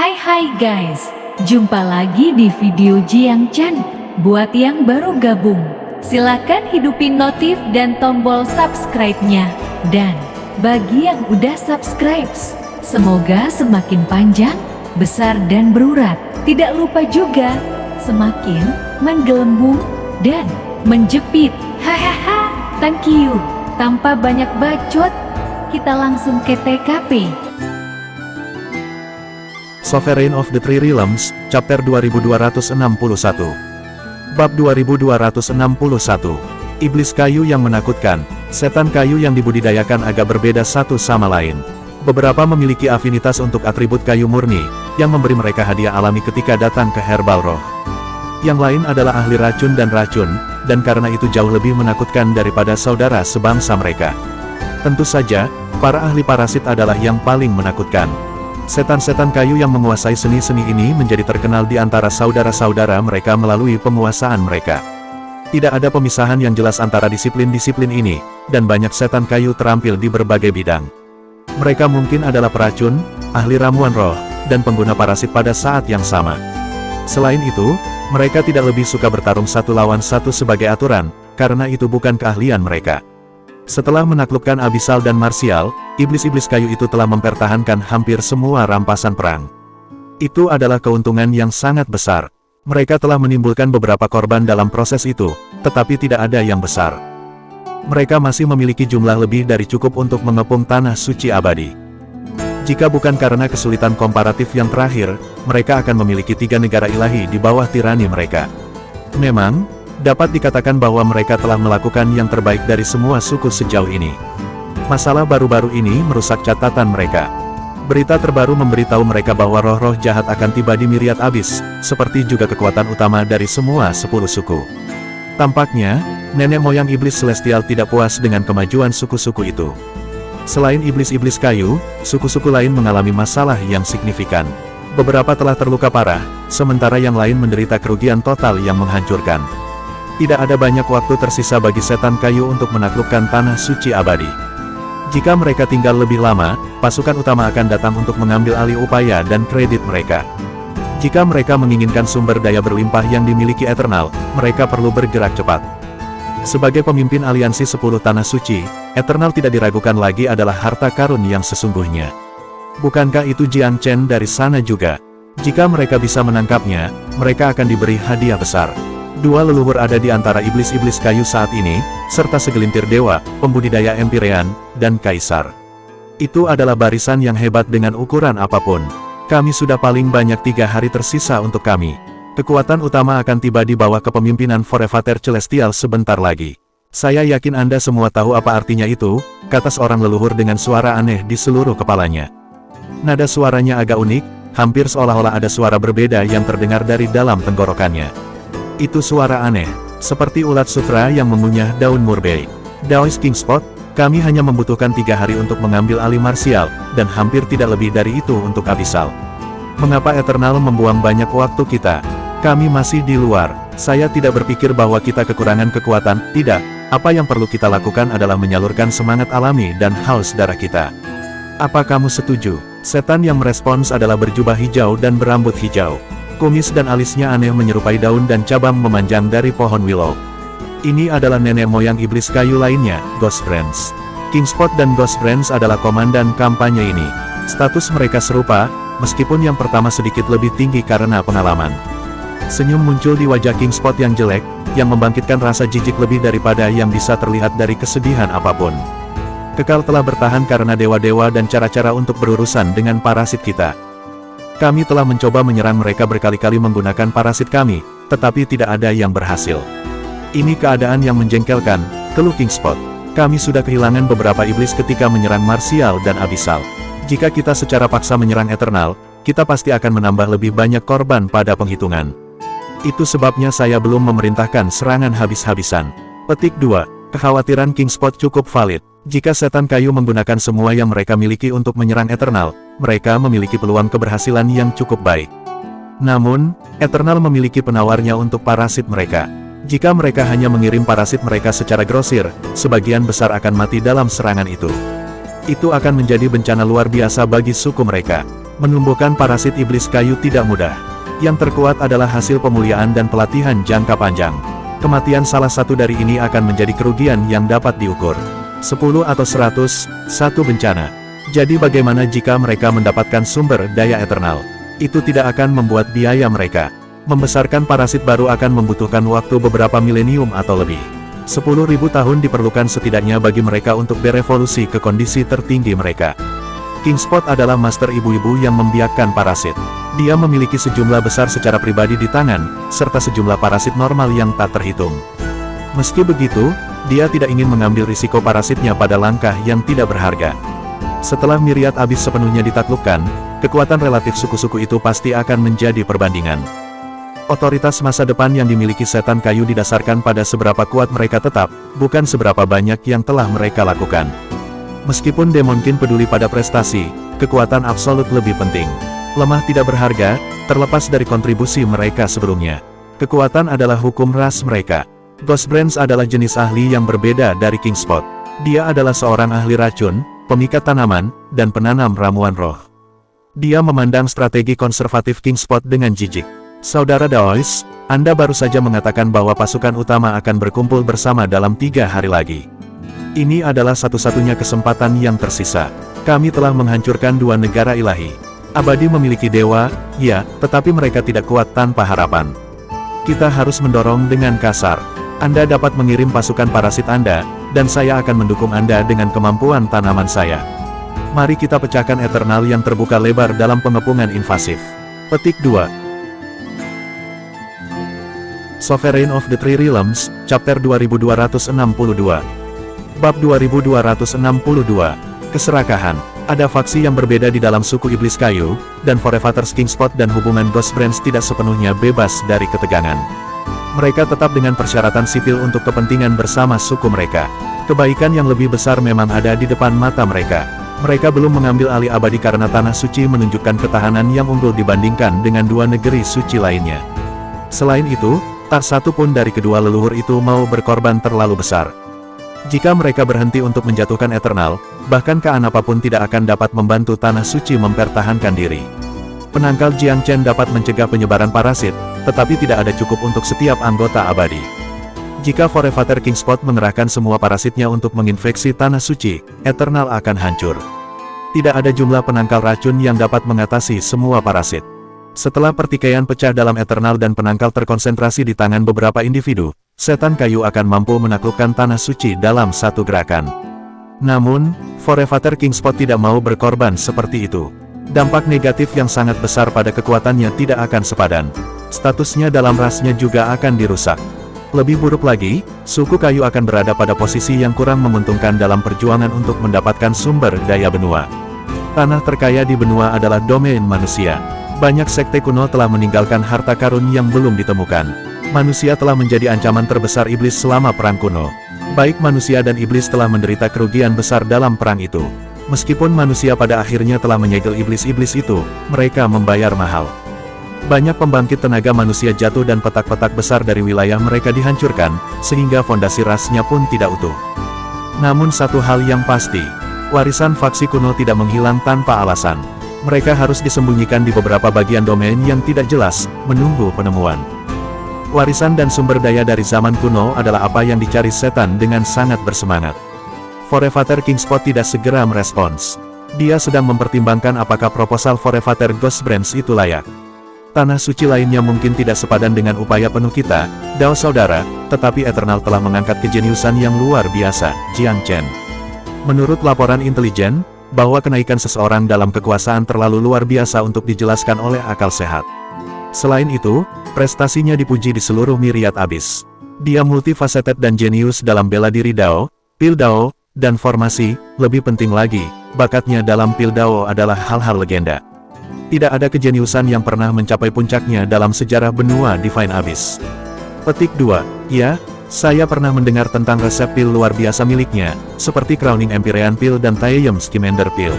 Hai guys, jumpa lagi di video Jiang Chan. Buat yang baru gabung, silakan hidupin notif dan tombol subscribe-nya. Dan bagi yang udah subscribe, semoga semakin panjang, besar dan berurat. Tidak lupa juga, semakin menggelembung dan menjepit. Hahaha, thank you. Tanpa banyak bacot, kita langsung ke TKP. Sovereign of the Three Realms, Chapter 2261. Bab 2261. Iblis kayu yang menakutkan. Setan kayu yang dibudidayakan agak berbeda satu sama lain. Beberapa memiliki afinitas untuk atribut kayu murni, yang memberi mereka hadiah alami ketika datang ke Herbal Roh. Yang lain adalah ahli racun, dan karena itu jauh lebih menakutkan daripada saudara sebangsa mereka. Tentu saja, para ahli parasit adalah yang paling menakutkan. Setan-setan kayu yang menguasai seni-seni ini menjadi terkenal di antara saudara-saudara mereka melalui penguasaan mereka. Tidak ada pemisahan yang jelas antara disiplin-disiplin ini, dan banyak setan kayu terampil di berbagai bidang. Mereka mungkin adalah peracun, ahli ramuan roh, dan pengguna parasit pada saat yang sama. Selain itu, mereka tidak lebih suka bertarung satu lawan satu sebagai aturan, karena itu bukan keahlian mereka. Setelah menaklukkan Abyssal dan Martial, iblis-iblis kayu itu telah mempertahankan hampir semua rampasan perang. Itu adalah keuntungan yang sangat besar. Mereka telah menimbulkan beberapa korban dalam proses itu, tetapi tidak ada yang besar. Mereka masih memiliki jumlah lebih dari cukup untuk mengepung tanah suci abadi. Jika bukan karena kesulitan komparatif yang terakhir, mereka akan memiliki 3 negara ilahi di bawah tirani mereka. Memang, dapat dikatakan bahwa mereka telah melakukan yang terbaik dari semua suku sejauh ini. Masalah baru-baru ini merusak catatan mereka. Berita terbaru memberitahu mereka bahwa roh-roh jahat akan tiba di Myriad Abyss, seperti juga kekuatan utama dari semua 10 suku. Tampaknya, nenek moyang iblis celestial tidak puas dengan kemajuan suku-suku itu. Selain iblis-iblis kayu, suku-suku lain mengalami masalah yang signifikan. Beberapa telah terluka parah, sementara yang lain menderita kerugian total yang menghancurkan. Tidak ada banyak waktu tersisa bagi setan kayu untuk menaklukkan tanah suci abadi. Jika mereka tinggal lebih lama, pasukan utama akan datang untuk mengambil alih upaya dan kredit mereka. Jika mereka menginginkan sumber daya berlimpah yang dimiliki Eternal, mereka perlu bergerak cepat. Sebagai pemimpin aliansi 10 tanah suci, Eternal tidak diragukan lagi adalah harta karun yang sesungguhnya. Bukankah itu Jiang Chen dari sana juga? Jika mereka bisa menangkapnya, mereka akan diberi hadiah besar. 2 leluhur ada di antara iblis-iblis kayu saat ini, serta segelintir dewa, pembudidaya Empyrean, dan kaisar. Itu adalah barisan yang hebat dengan ukuran apapun. Kami sudah paling banyak 3 hari tersisa untuk kami. Kekuatan utama akan tiba di bawah kepemimpinan Forevater Celestial sebentar lagi. Saya yakin Anda semua tahu apa artinya itu, kata seorang leluhur dengan suara aneh di seluruh kepalanya. Nada suaranya agak unik, hampir seolah-olah ada suara berbeda yang terdengar dari dalam tenggorokannya. Itu suara aneh, seperti ulat sutra yang mengunyah daun murbei. Daoist Kingspot, kami hanya membutuhkan 3 hari untuk mengambil alih Martial, dan hampir tidak lebih dari itu untuk Abyssal. Mengapa Eternal membuang banyak waktu kita? Kami masih di luar. Saya tidak berpikir bahwa kita kekurangan kekuatan, tidak. Apa yang perlu kita lakukan adalah menyalurkan semangat alami dan haus darah kita. Apa kamu setuju? Setan yang merespons adalah berjubah hijau dan berambut hijau. Kumis dan alisnya aneh menyerupai daun dan cabang memanjang dari pohon willow. Ini adalah nenek moyang iblis kayu lainnya, Ghost Brands. Kingspot dan Ghost Brands adalah komandan kampanye ini. Status mereka serupa, meskipun yang pertama sedikit lebih tinggi karena pengalaman. Senyum muncul di wajah Kingspot yang jelek, yang membangkitkan rasa jijik lebih daripada yang bisa terlihat dari kesedihan apapun. Kekal telah bertahan karena dewa-dewa dan cara-cara untuk berurusan dengan parasit kita. Kami telah mencoba menyerang mereka berkali-kali menggunakan parasit kami, tetapi tidak ada yang berhasil. Ini keadaan yang menjengkelkan, keluh Kingspot. Kami sudah kehilangan beberapa iblis ketika menyerang Martial dan Abyssal. Jika kita secara paksa menyerang Eternal, kita pasti akan menambah lebih banyak korban pada penghitungan. Itu sebabnya saya belum memerintahkan serangan habis-habisan. Petik 2. Kekhawatiran Kingspot cukup valid. Jika setan kayu menggunakan semua yang mereka miliki untuk menyerang Eternal, mereka memiliki peluang keberhasilan yang cukup baik. Namun, Eternal memiliki penawarnya untuk parasit mereka. Jika mereka hanya mengirim parasit mereka secara grosir, sebagian besar akan mati dalam serangan itu. Itu akan menjadi bencana luar biasa bagi suku mereka. Menumbuhkan parasit iblis kayu tidak mudah. Yang terkuat adalah hasil pemuliaan dan pelatihan jangka panjang. Kematian salah satu dari ini akan menjadi kerugian yang dapat diukur. 10 atau 100, satu bencana. Jadi bagaimana jika mereka mendapatkan sumber daya eternal? Itu tidak akan membuat biaya mereka. Membesarkan parasit baru akan membutuhkan waktu beberapa milenium atau lebih. 10.000 tahun diperlukan setidaknya bagi mereka untuk berevolusi ke kondisi tertinggi mereka. Kingspot adalah master ibu-ibu yang membiakkan parasit. Dia memiliki sejumlah besar secara pribadi di tangan, serta sejumlah parasit normal yang tak terhitung. Meski begitu, dia tidak ingin mengambil risiko parasitnya pada langkah yang tidak berharga. Setelah Myriad Abyss sepenuhnya ditaklukkan, kekuatan relatif suku-suku itu pasti akan menjadi perbandingan. Otoritas masa depan yang dimiliki setan kayu didasarkan pada seberapa kuat mereka tetap, bukan seberapa banyak yang telah mereka lakukan. Meskipun Demonkin peduli pada prestasi, kekuatan absolut lebih penting. Lemah tidak berharga, terlepas dari kontribusi mereka sebelumnya. Kekuatan adalah hukum ras mereka. Ghostbrands adalah jenis ahli yang berbeda dari Kingspot. Dia adalah seorang ahli racun, pemikat tanaman, dan penanam ramuan roh. Dia memandang strategi konservatif Kingspot dengan jijik. Saudara Daois, Anda baru saja mengatakan bahwa pasukan utama akan berkumpul bersama dalam 3 hari lagi. Ini adalah satu-satunya kesempatan yang tersisa. Kami telah menghancurkan 2 negara ilahi. Abadi memiliki dewa, ya, tetapi mereka tidak kuat tanpa harapan. Kita harus mendorong dengan kasar. Anda dapat mengirim pasukan parasit Anda, dan saya akan mendukung Anda dengan kemampuan tanaman saya. Mari kita pecahkan Eternal yang terbuka lebar dalam pengepungan invasif. Petik 2. Sovereign of the Three Realms, Chapter 2262. Bab 2262. Keserakahan. Ada faksi yang berbeda di dalam suku Iblis Kayu, dan Forefather's Kingspot dan hubungan Ghostbrands tidak sepenuhnya bebas dari ketegangan. Mereka tetap dengan persyaratan sipil untuk kepentingan bersama suku mereka. Kebaikan yang lebih besar memang ada di depan mata mereka. Mereka belum mengambil alih abadi karena Tanah Suci menunjukkan ketahanan yang unggul dibandingkan dengan 2 negeri suci lainnya. Selain itu, tak satu pun dari kedua leluhur itu mau berkorban terlalu besar. Jika mereka berhenti untuk menjatuhkan Eternal, bahkan kean apapun tidak akan dapat membantu Tanah Suci mempertahankan diri. Penangkal Jiang Chen dapat mencegah penyebaran parasit, tetapi tidak ada cukup untuk setiap anggota abadi. Jika Forefather Kingspot mengerahkan semua parasitnya untuk menginfeksi Tanah Suci, Eternal akan hancur. Tidak ada jumlah penangkal racun yang dapat mengatasi semua parasit. Setelah pertikaian pecah dalam Eternal dan penangkal terkonsentrasi di tangan beberapa individu, setan kayu akan mampu menaklukkan Tanah Suci dalam satu gerakan. Namun, Forefather Kingspot tidak mau berkorban seperti itu. Dampak negatif yang sangat besar pada kekuatannya tidak akan sepadan. Statusnya dalam rasnya juga akan dirusak. Lebih buruk lagi, suku kayu akan berada pada posisi yang kurang menguntungkan dalam perjuangan untuk mendapatkan sumber daya benua. Tanah terkaya di benua adalah domain manusia. Banyak sekte kuno telah meninggalkan harta karun yang belum ditemukan. Manusia telah menjadi ancaman terbesar iblis selama perang kuno. Baik manusia dan iblis telah menderita kerugian besar dalam perang itu. Meskipun manusia pada akhirnya telah menyegel iblis-iblis itu, mereka membayar mahal. Banyak pembangkit tenaga manusia jatuh dan petak-petak besar dari wilayah mereka dihancurkan, sehingga fondasi rasnya pun tidak utuh. Namun satu hal yang pasti, warisan faksi kuno tidak menghilang tanpa alasan. Mereka harus disembunyikan di beberapa bagian domain yang tidak jelas, menunggu penemuan. Warisan dan sumber daya dari zaman kuno adalah apa yang dicari setan dengan sangat bersemangat. Forefather Kingspot tidak segera merespons. Dia sedang mempertimbangkan apakah proposal Forefather Ghostbrands itu layak. Tanah suci lainnya mungkin tidak sepadan dengan upaya penuh kita, Dao saudara, tetapi Eternal telah mengangkat kejeniusan yang luar biasa, Jiang Chen. Menurut laporan intelijen, bahwa kenaikan seseorang dalam kekuasaan terlalu luar biasa untuk dijelaskan oleh akal sehat. Selain itu, prestasinya dipuji di seluruh Myriad Abyss. Dia multifaceted dan jenius dalam bela diri Dao, Pil Dao, dan formasi. Lebih penting lagi, bakatnya dalam Pil Dao adalah hal-hal legenda. Tidak ada kejeniusan yang pernah mencapai puncaknya dalam sejarah benua Divine Abyss. Petik 2. Ya, saya pernah mendengar tentang resep pil luar biasa miliknya, seperti Crowning Empyrean Pil dan Taeyem Scamander Pil.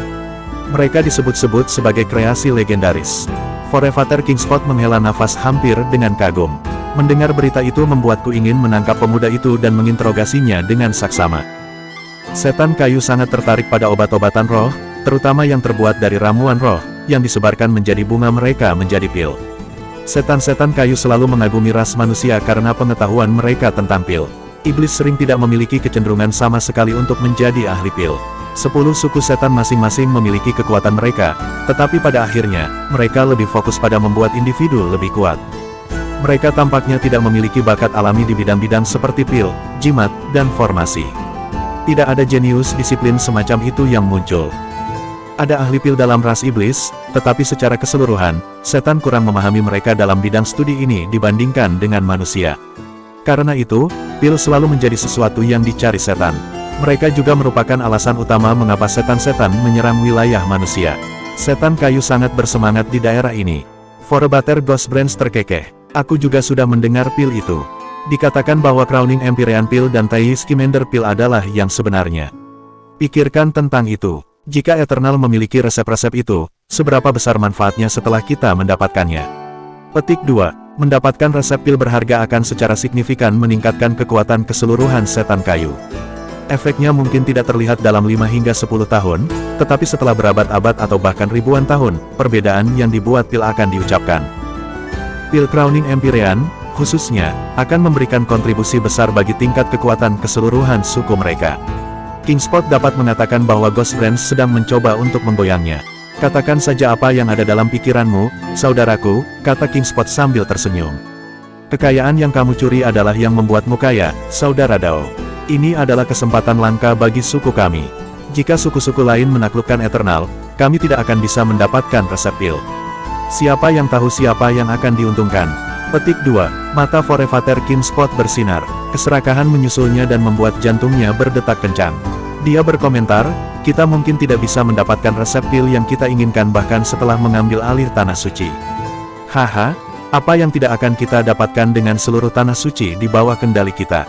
Mereka disebut-sebut sebagai kreasi legendaris. Forefather Kingspot menghela nafas hampir dengan kagum. Mendengar berita itu membuatku ingin menangkap pemuda itu dan menginterogasinya dengan saksama. Setan kayu sangat tertarik pada obat-obatan roh, terutama yang terbuat dari ramuan roh, yang disebarkan menjadi bunga mereka menjadi pil. Setan-setan kayu selalu mengagumi ras manusia karena pengetahuan mereka tentang pil. Iblis sering tidak memiliki kecenderungan sama sekali untuk menjadi ahli pil. 10 suku setan masing-masing memiliki kekuatan mereka, tetapi pada akhirnya, mereka lebih fokus pada membuat individu lebih kuat. Mereka tampaknya tidak memiliki bakat alami di bidang-bidang seperti pil, jimat, dan formasi. Tidak ada jenius disiplin semacam itu yang muncul. Ada ahli pil dalam ras iblis, tetapi secara keseluruhan, setan kurang memahami mereka dalam bidang studi ini dibandingkan dengan manusia. Karena itu, pil selalu menjadi sesuatu yang dicari setan. Mereka juga merupakan alasan utama mengapa setan-setan menyerang wilayah manusia. Setan kayu sangat bersemangat di daerah ini. Forebater Ghost Branch terkekeh. Aku juga sudah mendengar pil itu. Dikatakan bahwa Crowning Empyrean Pil dan Thai Scamander Pil adalah yang sebenarnya. Pikirkan tentang itu. Jika Eternal memiliki resep-resep itu, seberapa besar manfaatnya setelah kita mendapatkannya? Petik 2. Mendapatkan resep pil berharga akan secara signifikan meningkatkan kekuatan keseluruhan setan kayu. Efeknya mungkin tidak terlihat dalam 5 hingga 10 tahun, tetapi setelah berabad-abad atau bahkan ribuan tahun, perbedaan yang dibuat pil akan diucapkan. Pil Crowning Empyrean, khususnya, akan memberikan kontribusi besar bagi tingkat kekuatan keseluruhan suku mereka. Kingspot dapat mengatakan bahwa Ghost Branch sedang mencoba untuk menggoyangnya. Katakan saja apa yang ada dalam pikiranmu, saudaraku, kata Kingspot sambil tersenyum. Kekayaan yang kamu curi adalah yang membuatmu kaya, saudara Dao. Ini adalah kesempatan langka bagi suku kami. Jika suku-suku lain menaklukkan Eternal, kami tidak akan bisa mendapatkan resep pil. Siapa yang tahu siapa yang akan diuntungkan? Petik 2. Mata Forefather Kingspot bersinar. Keserakahan menyusulnya dan membuat jantungnya berdetak kencang. Dia berkomentar, kita mungkin tidak bisa mendapatkan resep pil yang kita inginkan bahkan setelah mengambil alih tanah suci. Haha, apa yang tidak akan kita dapatkan dengan seluruh tanah suci di bawah kendali kita?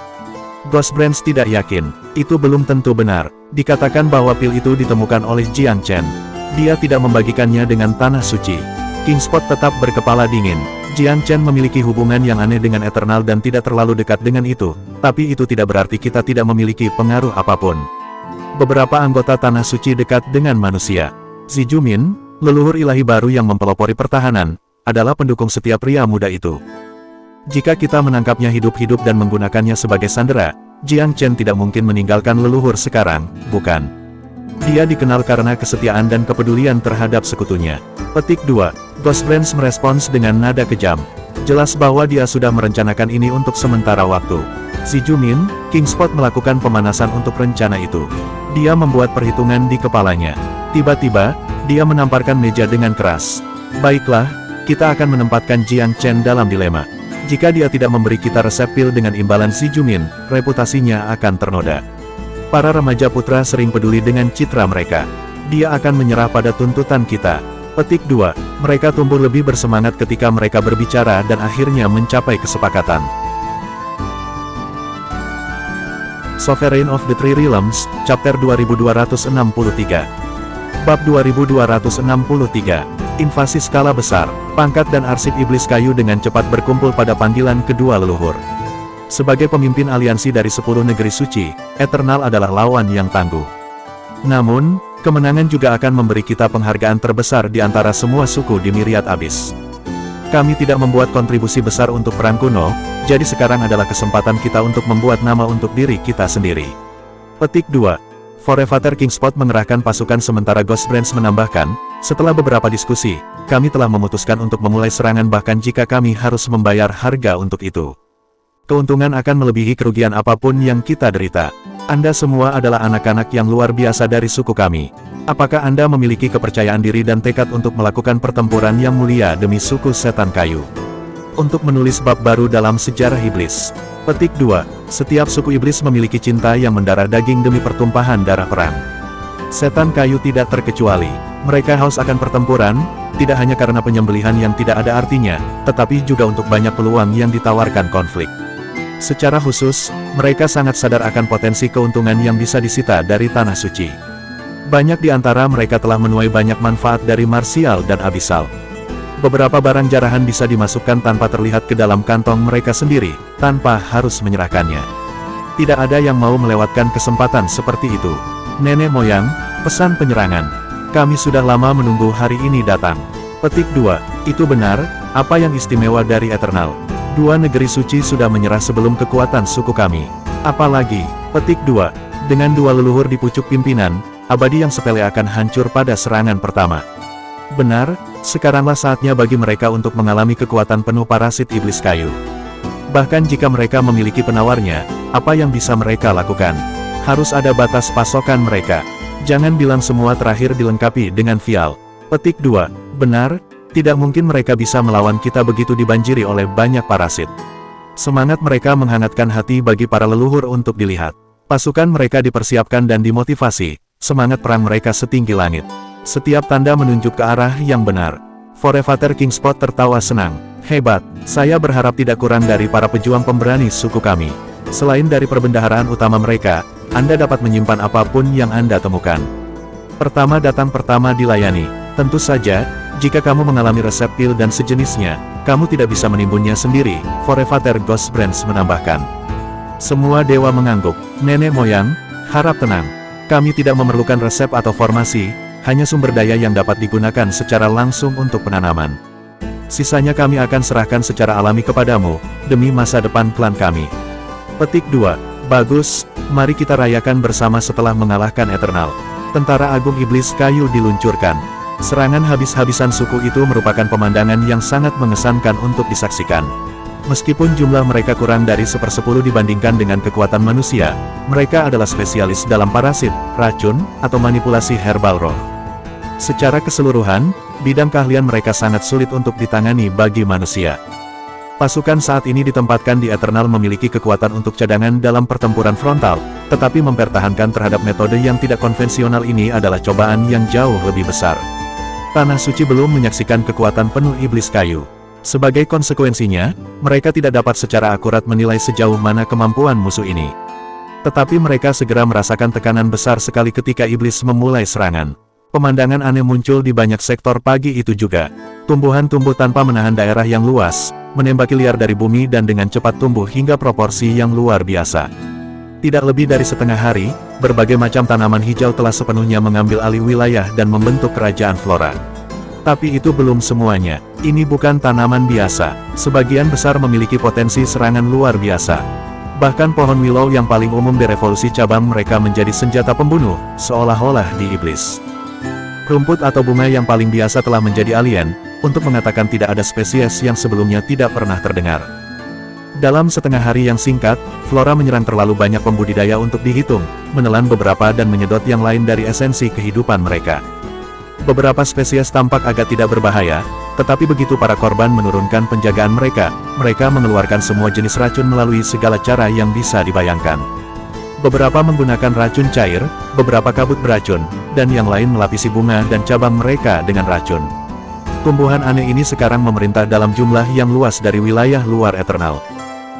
Ghost Branch tidak yakin, itu belum tentu benar. Dikatakan bahwa pil itu ditemukan oleh Jiang Chen. Dia tidak membagikannya dengan tanah suci. Kingspot tetap berkepala dingin. Jiang Chen memiliki hubungan yang aneh dengan Eternal dan tidak terlalu dekat dengan itu, tapi itu tidak berarti kita tidak memiliki pengaruh apapun. Beberapa anggota tanah suci dekat dengan manusia. Xi Jumin, leluhur ilahi baru yang mempelopori pertahanan, adalah pendukung setiap pria muda itu. Jika kita menangkapnya hidup-hidup dan menggunakannya sebagai sandera, Jiang Chen tidak mungkin meninggalkan leluhur sekarang, bukan? Dia dikenal karena kesetiaan dan kepedulian terhadap sekutunya. Petik 2. Ghost Branch merespons dengan nada kejam. Jelas bahwa dia sudah merencanakan ini untuk sementara waktu. Xi Jumin, Kingspot melakukan pemanasan untuk rencana itu. Dia membuat perhitungan di kepalanya. Tiba-tiba, dia menamparkan meja dengan keras. Baiklah, kita akan menempatkan Jiang Chen dalam dilema. Jika dia tidak memberi kita resep pil dengan imbalan Xi Jumin, reputasinya akan ternoda. Para remaja putra sering peduli dengan citra mereka. Dia akan menyerah pada tuntutan kita. Petik 2. Mereka tumbuh lebih bersemangat ketika mereka berbicara dan akhirnya mencapai kesepakatan. Sovereign of the Three Realms, Chapter 2263. Bab 2263. Invasi skala besar. Pangkat dan arsip iblis kayu dengan cepat berkumpul pada panggilan kedua leluhur. Sebagai pemimpin aliansi dari 10 negeri suci, Eternal adalah lawan yang tangguh. Namun, kemenangan juga akan memberi kita penghargaan terbesar di antara semua suku di Myriad Abyss. Kami tidak membuat kontribusi besar untuk perang kuno, jadi sekarang adalah kesempatan kita untuk membuat nama untuk diri kita sendiri. Petik 2. Forefather Kingspot mengerahkan pasukan sementara Ghost Branch menambahkan, setelah beberapa diskusi, kami telah memutuskan untuk memulai serangan bahkan jika kami harus membayar harga untuk itu. Keuntungan akan melebihi kerugian apapun yang kita derita. Anda semua adalah anak-anak yang luar biasa dari suku kami. Apakah Anda memiliki kepercayaan diri dan tekad untuk melakukan pertempuran yang mulia demi suku setan kayu? Untuk menulis bab baru dalam sejarah iblis. Petik 2. Setiap suku iblis memiliki cinta yang mendarah daging demi pertumpahan darah perang. Setan kayu tidak terkecuali. Mereka haus akan pertempuran, tidak hanya karena penyembelihan yang tidak ada artinya, tetapi juga untuk banyak peluang yang ditawarkan konflik. Secara khusus, mereka sangat sadar akan potensi keuntungan yang bisa disita dari tanah suci. Banyak di antara mereka telah menuai banyak manfaat dari Martial dan Abyssal. Beberapa barang jarahan bisa dimasukkan tanpa terlihat ke dalam kantong mereka sendiri, tanpa harus menyerahkannya. Tidak ada yang mau melewatkan kesempatan seperti itu. Nenek moyang, pesan penyerangan. kami sudah lama menunggu hari ini datang. Petik 2, itu benar, apa yang istimewa dari Eternal? Dua negeri suci sudah menyerah sebelum kekuatan suku kami. Apalagi, petik 2, dengan dua leluhur di pucuk pimpinan, abadi yang sepele akan hancur pada serangan pertama. Benar, sekaranglah saatnya bagi mereka untuk mengalami kekuatan penuh parasit iblis kayu. Bahkan jika mereka memiliki penawarnya, apa yang bisa mereka lakukan? Harus ada batas pasokan mereka. Jangan bilang semua terakhir dilengkapi dengan vial. Petik 2, benar, tidak mungkin mereka bisa melawan kita begitu dibanjiri oleh banyak parasit. Semangat mereka menghangatkan hati bagi para leluhur untuk dilihat. Pasukan mereka dipersiapkan dan dimotivasi, semangat perang mereka setinggi langit. Setiap tanda menunjuk ke arah yang benar. Forefather Kingspot tertawa senang. Hebat, saya berharap tidak kurang dari para pejuang pemberani suku kami. Selain dari perbendaharaan utama mereka, Anda dapat menyimpan apapun yang Anda temukan. Pertama datang pertama dilayani. Tentu saja, jika kamu mengalami resep pil dan sejenisnya, kamu tidak bisa menimbunnya sendiri, Forefather Ghostbrands menambahkan. Semua dewa mengangguk. Nenek moyang, harap tenang. Kami tidak memerlukan resep atau formasi, hanya sumber daya yang dapat digunakan secara langsung untuk penanaman. Sisanya kami akan serahkan secara alami kepadamu, demi masa depan klan kami. Petik 2, bagus, mari kita rayakan bersama setelah mengalahkan Eternal. Tentara Agung Iblis Kayu diluncurkan. Serangan habis-habisan suku itu merupakan pemandangan yang sangat mengesankan untuk disaksikan. Meskipun jumlah mereka kurang dari 1/10 dibandingkan dengan kekuatan manusia, mereka adalah spesialis dalam parasit, racun, atau manipulasi herbal roh. Secara keseluruhan, bidang keahlian mereka sangat sulit untuk ditangani bagi manusia. Pasukan saat ini ditempatkan di Eternal memiliki kekuatan untuk cadangan dalam pertempuran frontal, tetapi mempertahankan terhadap metode yang tidak konvensional ini adalah cobaan yang jauh lebih besar. Tanah Suci belum menyaksikan kekuatan penuh iblis kayu. Sebagai konsekuensinya, mereka tidak dapat secara akurat menilai sejauh mana kemampuan musuh ini. Tetapi mereka segera merasakan tekanan besar sekali ketika iblis memulai serangan. Pemandangan aneh muncul di banyak sektor pagi itu juga. Tumbuhan tumbuh tanpa menahan daerah yang luas, menembaki liar dari bumi dan dengan cepat tumbuh hingga proporsi yang luar biasa. Tidak lebih dari setengah hari, berbagai macam tanaman hijau telah sepenuhnya mengambil alih wilayah dan membentuk kerajaan flora. Tapi itu belum semuanya. Ini bukan tanaman biasa. Sebagian besar memiliki potensi serangan luar biasa. Bahkan pohon willow yang paling umum di revolusi cabang mereka menjadi senjata pembunuh, seolah-olah di iblis. Rumput atau bunga yang paling biasa telah menjadi alien, untuk mengatakan tidak ada spesies yang sebelumnya tidak pernah terdengar. Dalam setengah hari yang singkat, flora menyerang terlalu banyak pembudidaya untuk dihitung, menelan beberapa dan menyedot yang lain dari esensi kehidupan mereka. Beberapa spesies tampak agak tidak berbahaya, tetapi begitu para korban menurunkan penjagaan mereka, mereka mengeluarkan semua jenis racun melalui segala cara yang bisa dibayangkan. Beberapa menggunakan racun cair, beberapa kabut beracun, dan yang lain melapisi bunga dan cabang mereka dengan racun. Tumbuhan aneh ini sekarang memerintah dalam jumlah yang luas dari wilayah luar Eternal.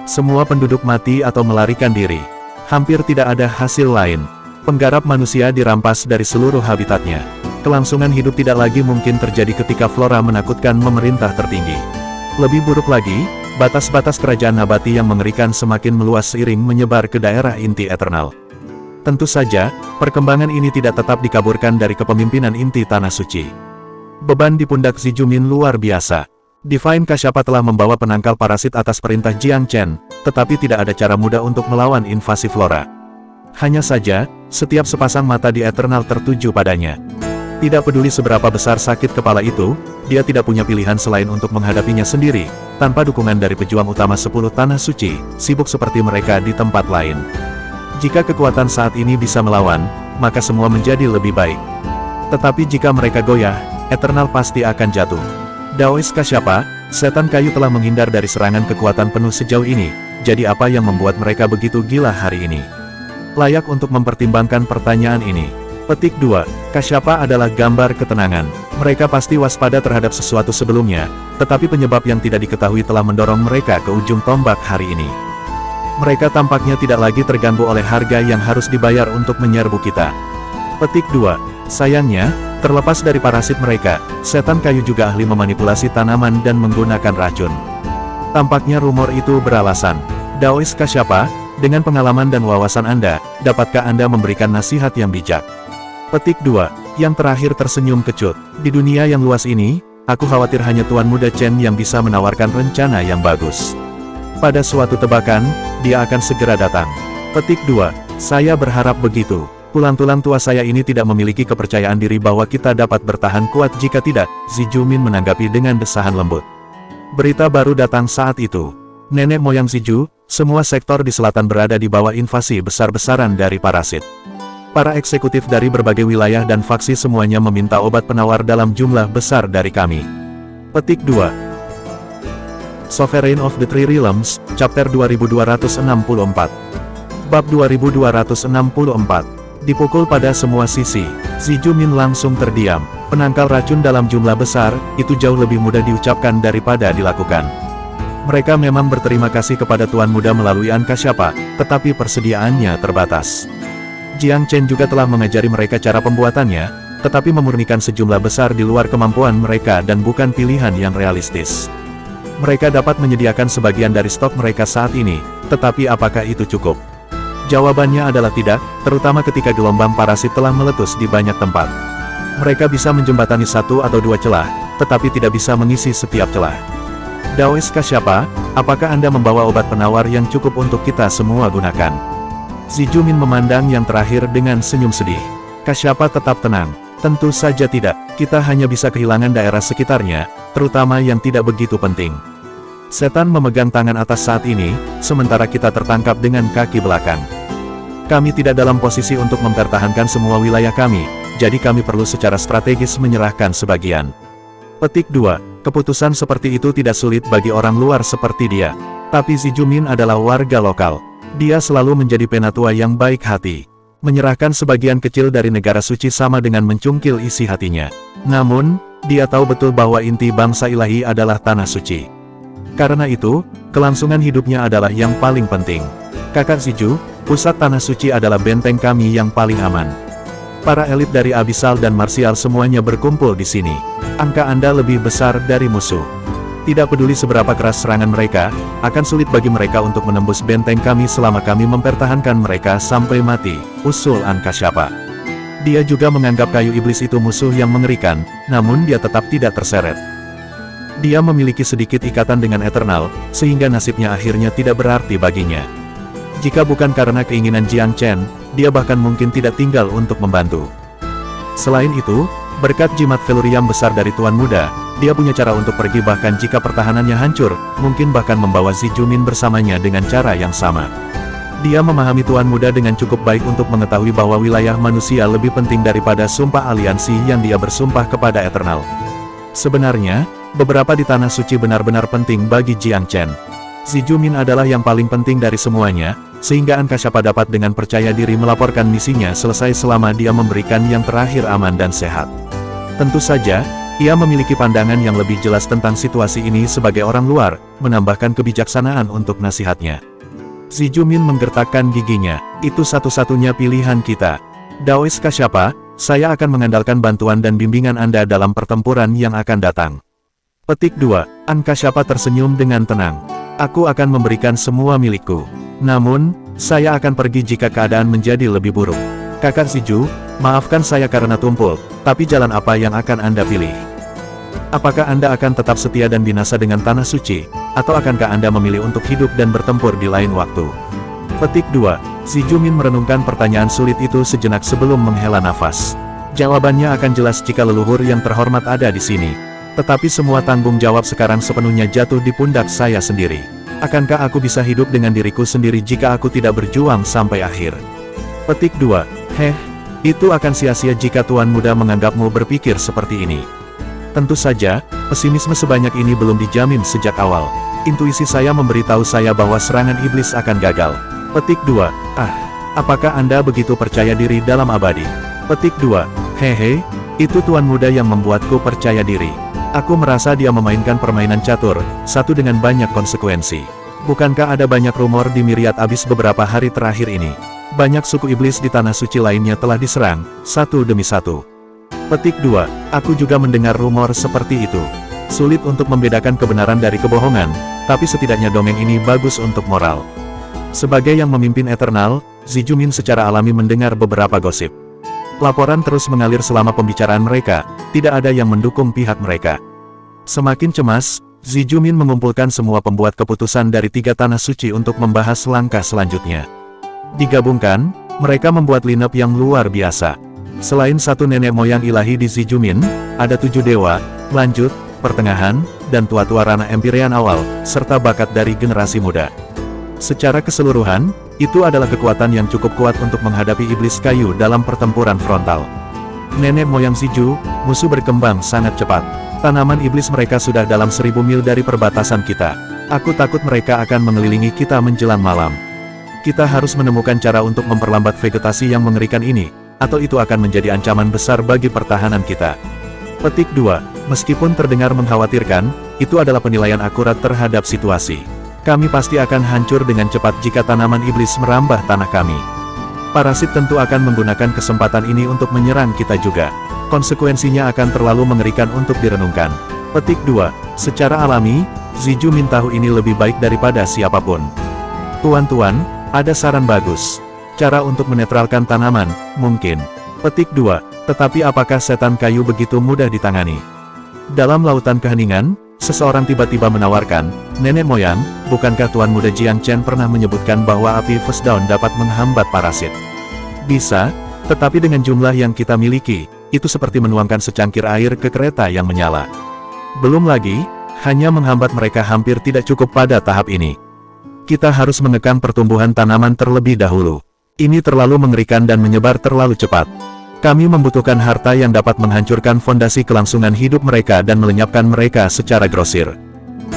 Semua penduduk mati atau melarikan diri. Hampir tidak ada hasil lain. Penggarap manusia dirampas dari seluruh habitatnya. Kelangsungan hidup tidak lagi mungkin terjadi ketika flora menakutkan memerintah tertinggi. Lebih buruk lagi, batas-batas kerajaan nabati yang mengerikan semakin meluas seiring menyebar ke daerah inti Eternal. Tentu saja, perkembangan ini tidak tetap dikaburkan dari kepemimpinan inti Tanah Suci. Beban di pundak Zijumin luar biasa. Divine Kasyapa telah membawa penangkal parasit atas perintah Jiang Chen, tetapi tidak ada cara mudah untuk melawan invasi flora. Hanya saja, setiap sepasang mata di Eternal tertuju padanya. Tidak peduli seberapa besar sakit kepala itu, dia tidak punya pilihan selain untuk menghadapinya sendiri, tanpa dukungan dari pejuang utama 10 Tanah Suci, sibuk seperti mereka di tempat lain. Jika kekuatan saat ini bisa melawan, maka semua menjadi lebih baik. Tetapi jika mereka goyah, Eternal pasti akan jatuh. Daois Kasyapa, setan kayu telah menghindar dari serangan kekuatan penuh sejauh ini, jadi apa yang membuat mereka begitu gila hari ini? Layak untuk mempertimbangkan pertanyaan ini. Petik 2, Kasyapa adalah gambar ketenangan. Mereka pasti waspada terhadap sesuatu sebelumnya, tetapi penyebab yang tidak diketahui telah mendorong mereka ke ujung tombak hari ini. Mereka tampaknya tidak lagi terganggu oleh harga yang harus dibayar untuk menyerbu kita. Petik 2, sayangnya, terlepas dari parasit mereka, setan kayu juga ahli memanipulasi tanaman dan menggunakan racun. Tampaknya rumor itu beralasan. Daois Kasyapa, dengan pengalaman dan wawasan Anda, dapatkah Anda memberikan nasihat yang bijak? Petik 2, Yang terakhir tersenyum kecut. Di dunia yang luas ini, aku khawatir hanya Tuan Muda Chen yang bisa menawarkan rencana yang bagus. Pada suatu tebakan, dia akan segera datang. Petik 2. Saya berharap begitu. Tulang-tulang tua saya ini tidak memiliki kepercayaan diri bahwa kita dapat bertahan kuat jika tidak, Zi Jumin menanggapi dengan desahan lembut. Berita baru datang saat itu. Nenek moyang Ziju, semua sektor di selatan berada di bawah invasi besar-besaran dari parasit. Para eksekutif dari berbagai wilayah dan faksi semuanya meminta obat penawar dalam jumlah besar dari kami. Petik 2. Sovereign of the Three Realms, Chapter 2264. Bab 2264. Dipukul pada semua sisi, Zi Jumin langsung terdiam. Penangkal racun dalam jumlah besar, itu jauh lebih mudah diucapkan daripada dilakukan. Mereka memang berterima kasih kepada Tuan Muda melalui Ankasyapa, tetapi persediaannya terbatas. Jiang Chen juga telah mengajari mereka cara pembuatannya, tetapi memurnikan sejumlah besar di luar kemampuan mereka dan bukan pilihan yang realistis. Mereka dapat menyediakan sebagian dari stok mereka saat ini, tetapi apakah itu cukup? Jawabannya adalah tidak, terutama ketika gelombang parasit telah meletus di banyak tempat. Mereka bisa menjembatani satu atau dua celah, tetapi tidak bisa mengisi setiap celah. Daois Kasyapa, apakah Anda membawa obat penawar yang cukup untuk kita semua gunakan? Zi Jumin memandang yang terakhir dengan senyum sedih. Kasyapa tetap tenang. Tentu saja tidak, kita hanya bisa kehilangan daerah sekitarnya, terutama yang tidak begitu penting. Setan memegang tangan atas saat ini, sementara kita tertangkap dengan kaki belakang. Kami tidak dalam posisi untuk mempertahankan semua wilayah kami, jadi kami perlu secara strategis menyerahkan sebagian. Petik 2. Keputusan seperti itu tidak sulit bagi orang luar seperti dia. Tapi Zi Jumin adalah warga lokal. Dia selalu menjadi penatua yang baik hati. Menyerahkan sebagian kecil dari negara suci sama dengan mencungkil isi hatinya. Namun, dia tahu betul bahwa inti bangsa ilahi adalah tanah suci. Karena itu, kelangsungan hidupnya adalah yang paling penting. Kakak Ziju, pusat tanah suci adalah benteng kami yang paling aman. Para elit dari Abyssal dan Martial semuanya berkumpul di sini. Angka Anda lebih besar dari musuh. Tidak peduli seberapa keras serangan mereka, akan sulit bagi mereka untuk menembus benteng kami selama kami mempertahankan mereka sampai mati, usul Ankasyapa. Dia juga menganggap kayu iblis itu musuh yang mengerikan, namun dia tetap tidak terseret. Dia memiliki sedikit ikatan dengan Eternal, sehingga nasibnya akhirnya tidak berarti baginya. Jika bukan karena keinginan Jiang Chen, dia bahkan mungkin tidak tinggal untuk membantu. Selain itu, berkat jimat Velurium besar dari Tuan Muda, dia punya cara untuk pergi bahkan jika pertahanannya hancur, mungkin bahkan membawa Zi Jumin bersamanya dengan cara yang sama. Dia memahami Tuan Muda dengan cukup baik untuk mengetahui bahwa wilayah manusia lebih penting daripada sumpah aliansi yang dia bersumpah kepada Eternal. Sebenarnya, beberapa di Tanah Suci benar-benar penting bagi Jiang Chen. Zi Jumin adalah yang paling penting dari semuanya, sehingga Ankasyapa dapat dengan percaya diri melaporkan misinya selesai selama dia memberikan yang terakhir aman dan sehat. Tentu saja, ia memiliki pandangan yang lebih jelas tentang situasi ini sebagai orang luar, menambahkan kebijaksanaan untuk nasihatnya. Zi Jumin menggertakkan giginya, itu satu-satunya pilihan kita. Daois Kasyapa, saya akan mengandalkan bantuan dan bimbingan Anda dalam pertempuran yang akan datang. Petik 2. Ankasyapa tersenyum dengan tenang. Aku akan memberikan semua milikku. Namun, saya akan pergi jika keadaan menjadi lebih buruk. Kakak Ziju, maafkan saya karena tumpul, tapi jalan apa yang akan Anda pilih? Apakah Anda akan tetap setia dan binasa dengan Tanah Suci, atau akankah Anda memilih untuk hidup dan bertempur di lain waktu? Petik 2. Zi Jumin merenungkan pertanyaan sulit itu sejenak sebelum menghela nafas. Jawabannya akan jelas jika leluhur yang terhormat ada di sini. Tetapi semua tanggung jawab sekarang sepenuhnya jatuh di pundak saya sendiri. Akankah aku bisa hidup dengan diriku sendiri jika aku tidak berjuang sampai akhir? Petik 2. Itu akan sia-sia jika Tuan Muda menganggapmu berpikir seperti ini. Tentu saja, pesimisme sebanyak ini belum dijamin sejak awal. Intuisi saya memberitahu saya bahwa serangan iblis akan gagal. Petik 2. Apakah Anda begitu percaya diri dalam abadi? Petik 2. Itu Tuan Muda yang membuatku percaya diri. Aku merasa dia memainkan permainan catur, satu dengan banyak konsekuensi. Bukankah ada banyak rumor di Myriad Abyss beberapa hari terakhir ini? Banyak suku iblis di Tanah Suci lainnya telah diserang, satu demi satu. Petik 2. Aku juga mendengar rumor seperti itu. Sulit untuk membedakan kebenaran dari kebohongan, tapi setidaknya dongeng ini bagus untuk moral. Sebagai yang memimpin Eternal, Zi Jumin secara alami mendengar beberapa gosip. Laporan terus mengalir selama pembicaraan mereka, tidak ada yang mendukung pihak mereka. Semakin cemas, Zi Jumin mengumpulkan semua pembuat keputusan dari 3 tanah suci untuk membahas langkah selanjutnya. Digabungkan, mereka membuat lineup yang luar biasa. Selain 1 nenek moyang ilahi di Zi Jumin, ada 7 dewa, lanjut, pertengahan, dan tua-tua ranah Empyrean awal, serta bakat dari generasi muda. Secara keseluruhan, itu adalah kekuatan yang cukup kuat untuk menghadapi iblis kayu dalam pertempuran frontal. Nenek moyang Ziju, musuh berkembang sangat cepat. Tanaman iblis mereka sudah dalam 1000 mil dari perbatasan kita. Aku takut mereka akan mengelilingi kita menjelang malam. Kita harus menemukan cara untuk memperlambat vegetasi yang mengerikan ini, atau itu akan menjadi ancaman besar bagi pertahanan kita. Petik 2. Meskipun terdengar mengkhawatirkan, itu adalah penilaian akurat terhadap situasi. Kami pasti akan hancur dengan cepat jika tanaman iblis merambah tanah kami. Parasit tentu akan menggunakan kesempatan ini untuk menyerang kita juga. Konsekuensinya akan terlalu mengerikan untuk direnungkan. Petik 2. Secara alami, Zi Jumin tahu ini lebih baik daripada siapapun. Tuan-tuan, ada saran bagus. Cara untuk menetralkan tanaman, mungkin. Petik 2. Tetapi apakah setan kayu begitu mudah ditangani? Dalam lautan keheningan, seseorang tiba-tiba menawarkan, nenek moyang, bukankah Tuan Muda Jiang Chen pernah menyebutkan bahwa api First Dawn dapat menghambat parasit? Bisa, tetapi dengan jumlah yang kita miliki, itu seperti menuangkan secangkir air ke kereta yang menyala. Belum lagi, hanya menghambat mereka hampir tidak cukup pada tahap ini. Kita harus mengekang pertumbuhan tanaman terlebih dahulu. Ini terlalu mengerikan dan menyebar terlalu cepat. Kami membutuhkan harta yang dapat menghancurkan fondasi kelangsungan hidup mereka dan melenyapkan mereka secara grosir.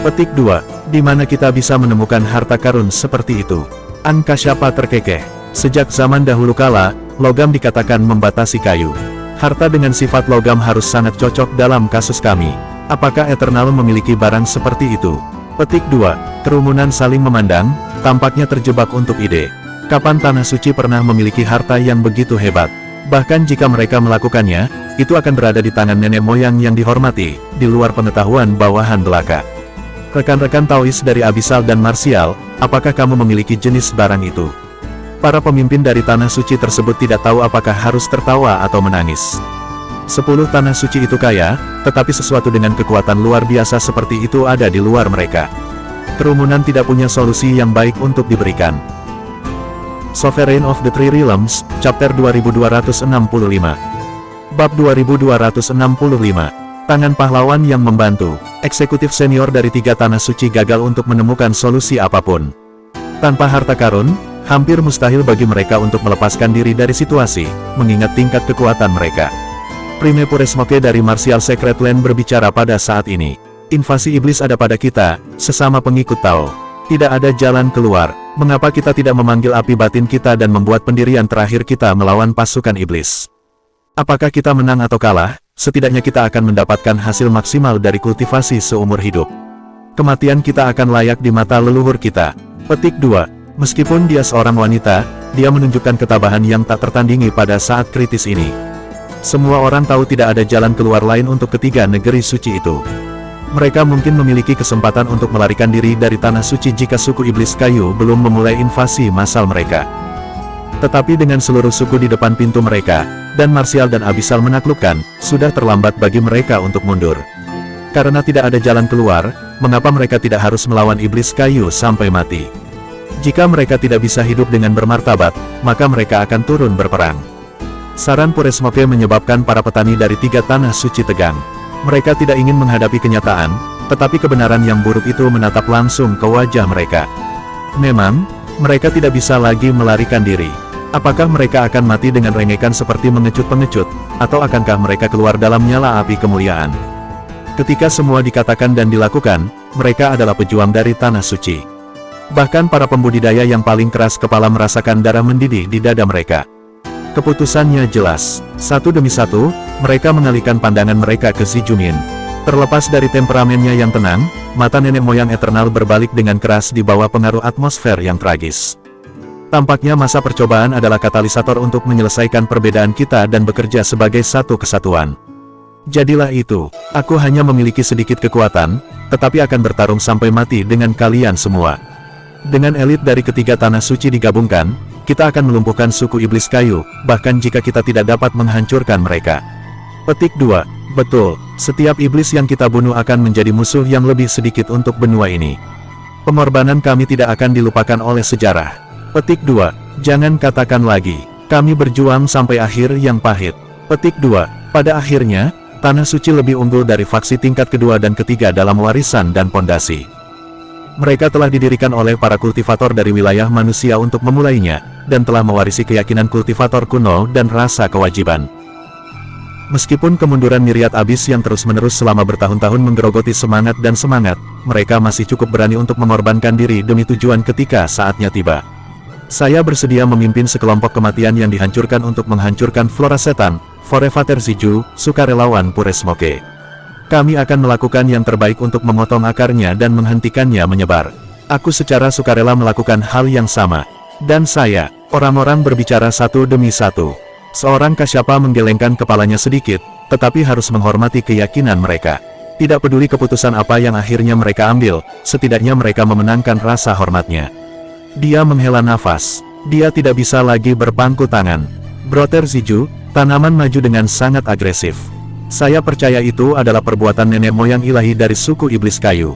Petik 2. Di mana kita bisa menemukan harta karun seperti itu? Ankasyapa terkekeh. Sejak zaman dahulu kala, logam dikatakan membatasi kayu. Harta dengan sifat logam harus sangat cocok dalam kasus kami. Apakah Eternal memiliki barang seperti itu? Petik 2. Kerumunan saling memandang, tampaknya terjebak untuk ide. Kapan Tanah Suci pernah memiliki harta yang begitu hebat? Bahkan jika mereka melakukannya, itu akan berada di tangan nenek moyang yang dihormati, di luar pengetahuan bawahan belaka. Rekan-rekan Taois dari Abyssal dan Martial, apakah kamu memiliki jenis barang itu? Para pemimpin dari Tanah Suci tersebut tidak tahu apakah harus tertawa atau menangis. 10 Tanah Suci itu kaya, tetapi sesuatu dengan kekuatan luar biasa seperti itu ada di luar mereka. Kerumunan tidak punya solusi yang baik untuk diberikan. Sovereign of the Three Realms, Chapter 2265. Bab 2265. Tangan pahlawan yang membantu. Eksekutif senior dari 3 Tanah Suci gagal untuk menemukan solusi apapun. Tanpa harta karun, hampir mustahil bagi mereka untuk melepaskan diri dari situasi, mengingat tingkat kekuatan mereka. Prime Puresmoke dari Martial Secret Land berbicara pada saat ini. Invasi iblis ada pada kita, sesama pengikut Tao. Tidak ada jalan keluar. Mengapa kita tidak memanggil api batin kita dan membuat pendirian terakhir kita melawan pasukan iblis? Apakah kita menang atau kalah, setidaknya kita akan mendapatkan hasil maksimal dari kultivasi seumur hidup. Kematian kita akan layak di mata leluhur kita. Petik 2. Meskipun dia seorang wanita, dia menunjukkan ketabahan yang tak tertandingi pada saat kritis ini. Semua orang tahu tidak ada jalan keluar lain untuk ketiga negeri suci itu. Mereka mungkin memiliki kesempatan untuk melarikan diri dari Tanah Suci jika suku Iblis Kayu belum memulai invasi massal mereka. Tetapi dengan seluruh suku di depan pintu mereka, dan Martial dan Abyssal menaklukkan, sudah terlambat bagi mereka untuk mundur. Karena tidak ada jalan keluar, mengapa mereka tidak harus melawan Iblis Kayu sampai mati? Jika mereka tidak bisa hidup dengan bermartabat, maka mereka akan turun berperang. Saran Puresmoke menyebabkan para petani dari 3 Tanah Suci tegang. Mereka tidak ingin menghadapi kenyataan, tetapi kebenaran yang buruk itu menatap langsung ke wajah mereka. Memang, mereka tidak bisa lagi melarikan diri. Apakah mereka akan mati dengan rengekan seperti mengecut-pengecut, atau akankah mereka keluar dalam nyala api kemuliaan? Ketika semua dikatakan dan dilakukan, mereka adalah pejuang dari Tanah Suci. Bahkan para pembudidaya yang paling keras kepala merasakan darah mendidih di dada mereka. Keputusannya jelas. Satu demi satu, mereka mengalihkan pandangan mereka ke Zi Jumin. Terlepas dari temperamennya yang tenang, mata nenek moyang Eternal berbalik dengan keras di bawah pengaruh atmosfer yang tragis. Tampaknya masa percobaan adalah katalisator untuk menyelesaikan perbedaan kita dan bekerja sebagai satu kesatuan. Jadilah itu, aku hanya memiliki sedikit kekuatan, tetapi akan bertarung sampai mati dengan kalian semua. Dengan elit dari ketiga Tanah Suci digabungkan, kita akan melumpuhkan suku iblis kayu, bahkan jika kita tidak dapat menghancurkan mereka. Petik 2. Betul, setiap iblis yang kita bunuh akan menjadi musuh yang lebih sedikit untuk benua ini. Pengorbanan kami tidak akan dilupakan oleh sejarah. Petik 2. Jangan katakan lagi, kami berjuang sampai akhir yang pahit. Petik 2. Pada akhirnya, Tanah Suci lebih unggul dari faksi tingkat kedua dan ketiga dalam warisan dan pondasi. Mereka telah didirikan oleh para kultivator dari wilayah manusia untuk memulainya, dan telah mewarisi keyakinan kultivator kuno dan rasa kewajiban. Meskipun kemunduran Myriad Abyss yang terus-menerus selama bertahun-tahun menggerogoti semangat dan semangat, mereka masih cukup berani untuk mengorbankan diri demi tujuan ketika saatnya tiba. Saya bersedia memimpin sekelompok kematian yang dihancurkan untuk menghancurkan flora setan, Forevater Ziju, sukarelawan Pure Smoke. Kami akan melakukan yang terbaik untuk memotong akarnya dan menghentikannya menyebar. Aku secara sukarela melakukan hal yang sama. Dan saya, orang-orang berbicara satu demi satu. Seorang Kasyapa menggelengkan kepalanya sedikit, tetapi harus menghormati keyakinan mereka. Tidak peduli keputusan apa yang akhirnya mereka ambil, setidaknya mereka memenangkan rasa hormatnya. Dia menghela nafas. Dia tidak bisa lagi berpangku tangan. Brother Ziju, tanaman maju dengan sangat agresif. Saya percaya itu adalah perbuatan nenek moyang ilahi dari suku iblis kayu.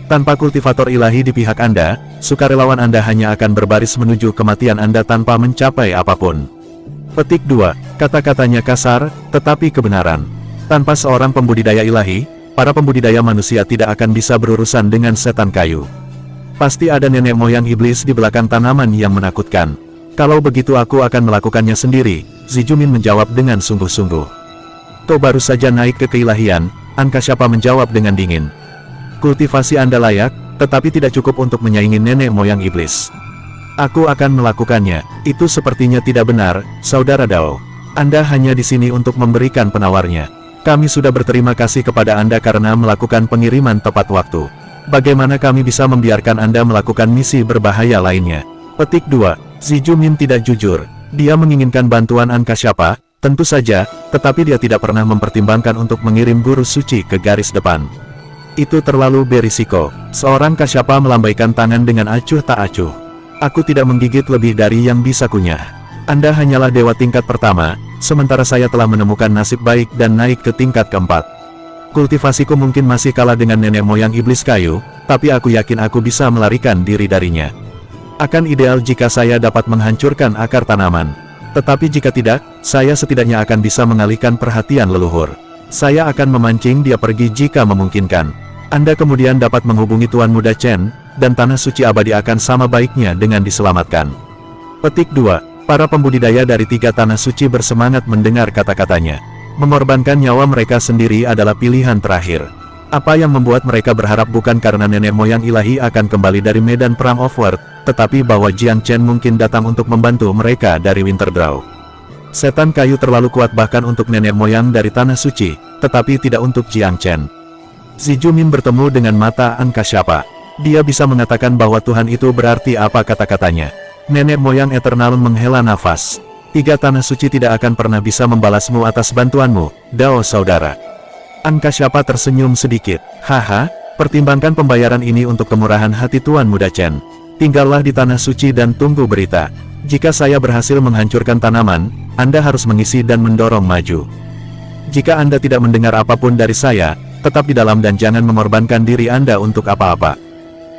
Tanpa kultivator ilahi di pihak Anda, sukarelawan Anda hanya akan berbaris menuju kematian Anda tanpa mencapai apapun. Petik 2. Kata-katanya kasar, tetapi kebenaran. Tanpa seorang pembudidaya ilahi, para pembudidaya manusia tidak akan bisa berurusan dengan setan kayu. Pasti ada nenek moyang iblis di belakang tanaman yang menakutkan. Kalau begitu aku akan melakukannya sendiri, Zijumin menjawab dengan sungguh-sungguh. Kau baru saja naik ke keilahian, Kasyapa menjawab dengan dingin. Kultivasi Anda layak, tetapi tidak cukup untuk menyaingi nenek moyang iblis. Aku akan melakukannya. Itu sepertinya tidak benar, Saudara Dao. Anda hanya di sini untuk memberikan penawarnya. Kami sudah berterima kasih kepada Anda karena melakukan pengiriman tepat waktu. Bagaimana kami bisa membiarkan Anda melakukan misi berbahaya lainnya? Petik 2. Zijumin tidak jujur. Dia menginginkan bantuan Kasyapa, tentu saja, tetapi dia tidak pernah mempertimbangkan untuk mengirim guru suci ke garis depan. Itu terlalu berisiko. Seorang Kasyapa melambaikan tangan dengan acuh tak acuh. Aku tidak menggigit lebih dari yang bisa kunyah. Anda hanyalah dewa tingkat pertama, sementara saya telah menemukan nasib baik dan naik ke tingkat keempat. Kultivasiku mungkin masih kalah dengan nenek moyang iblis kayu, tapi aku yakin aku bisa melarikan diri darinya. Akan ideal jika saya dapat menghancurkan akar tanaman. Tetapi jika tidak, saya setidaknya akan bisa mengalihkan perhatian leluhur. Saya akan memancing dia pergi jika memungkinkan. Anda kemudian dapat menghubungi Tuan Muda Chen, dan Tanah Suci Abadi akan sama baiknya dengan diselamatkan. Petik 2. Para pembudidaya dari 3 Tanah Suci bersemangat mendengar kata-katanya. Mengorbankan nyawa mereka sendiri adalah pilihan terakhir. Apa yang membuat mereka berharap bukan karena nenek moyang ilahi akan kembali dari medan perang Offworld, tetapi bahwa Jiang Chen mungkin datang untuk membantu mereka dari Winterdraw. Setan kayu terlalu kuat bahkan untuk nenek moyang dari Tanah Suci, tetapi tidak untuk Jiang Chen. Zijumin bertemu dengan mata Kasyapa. Dia bisa mengatakan bahwa Tuhan itu berarti apa kata-katanya. Nenek moyang Eternal menghela nafas. 3 Tanah Suci tidak akan pernah bisa membalasmu atas bantuanmu, Dao saudara. Kasyapa tersenyum sedikit. Haha, pertimbangkan pembayaran ini untuk kemurahan hati Tuan Muda Chen. Tinggallah di Tanah Suci dan tunggu berita. Jika saya berhasil menghancurkan tanaman, Anda harus mengisi dan mendorong maju. Jika Anda tidak mendengar apapun dari saya, tetap di dalam dan jangan mengorbankan diri Anda untuk apa-apa.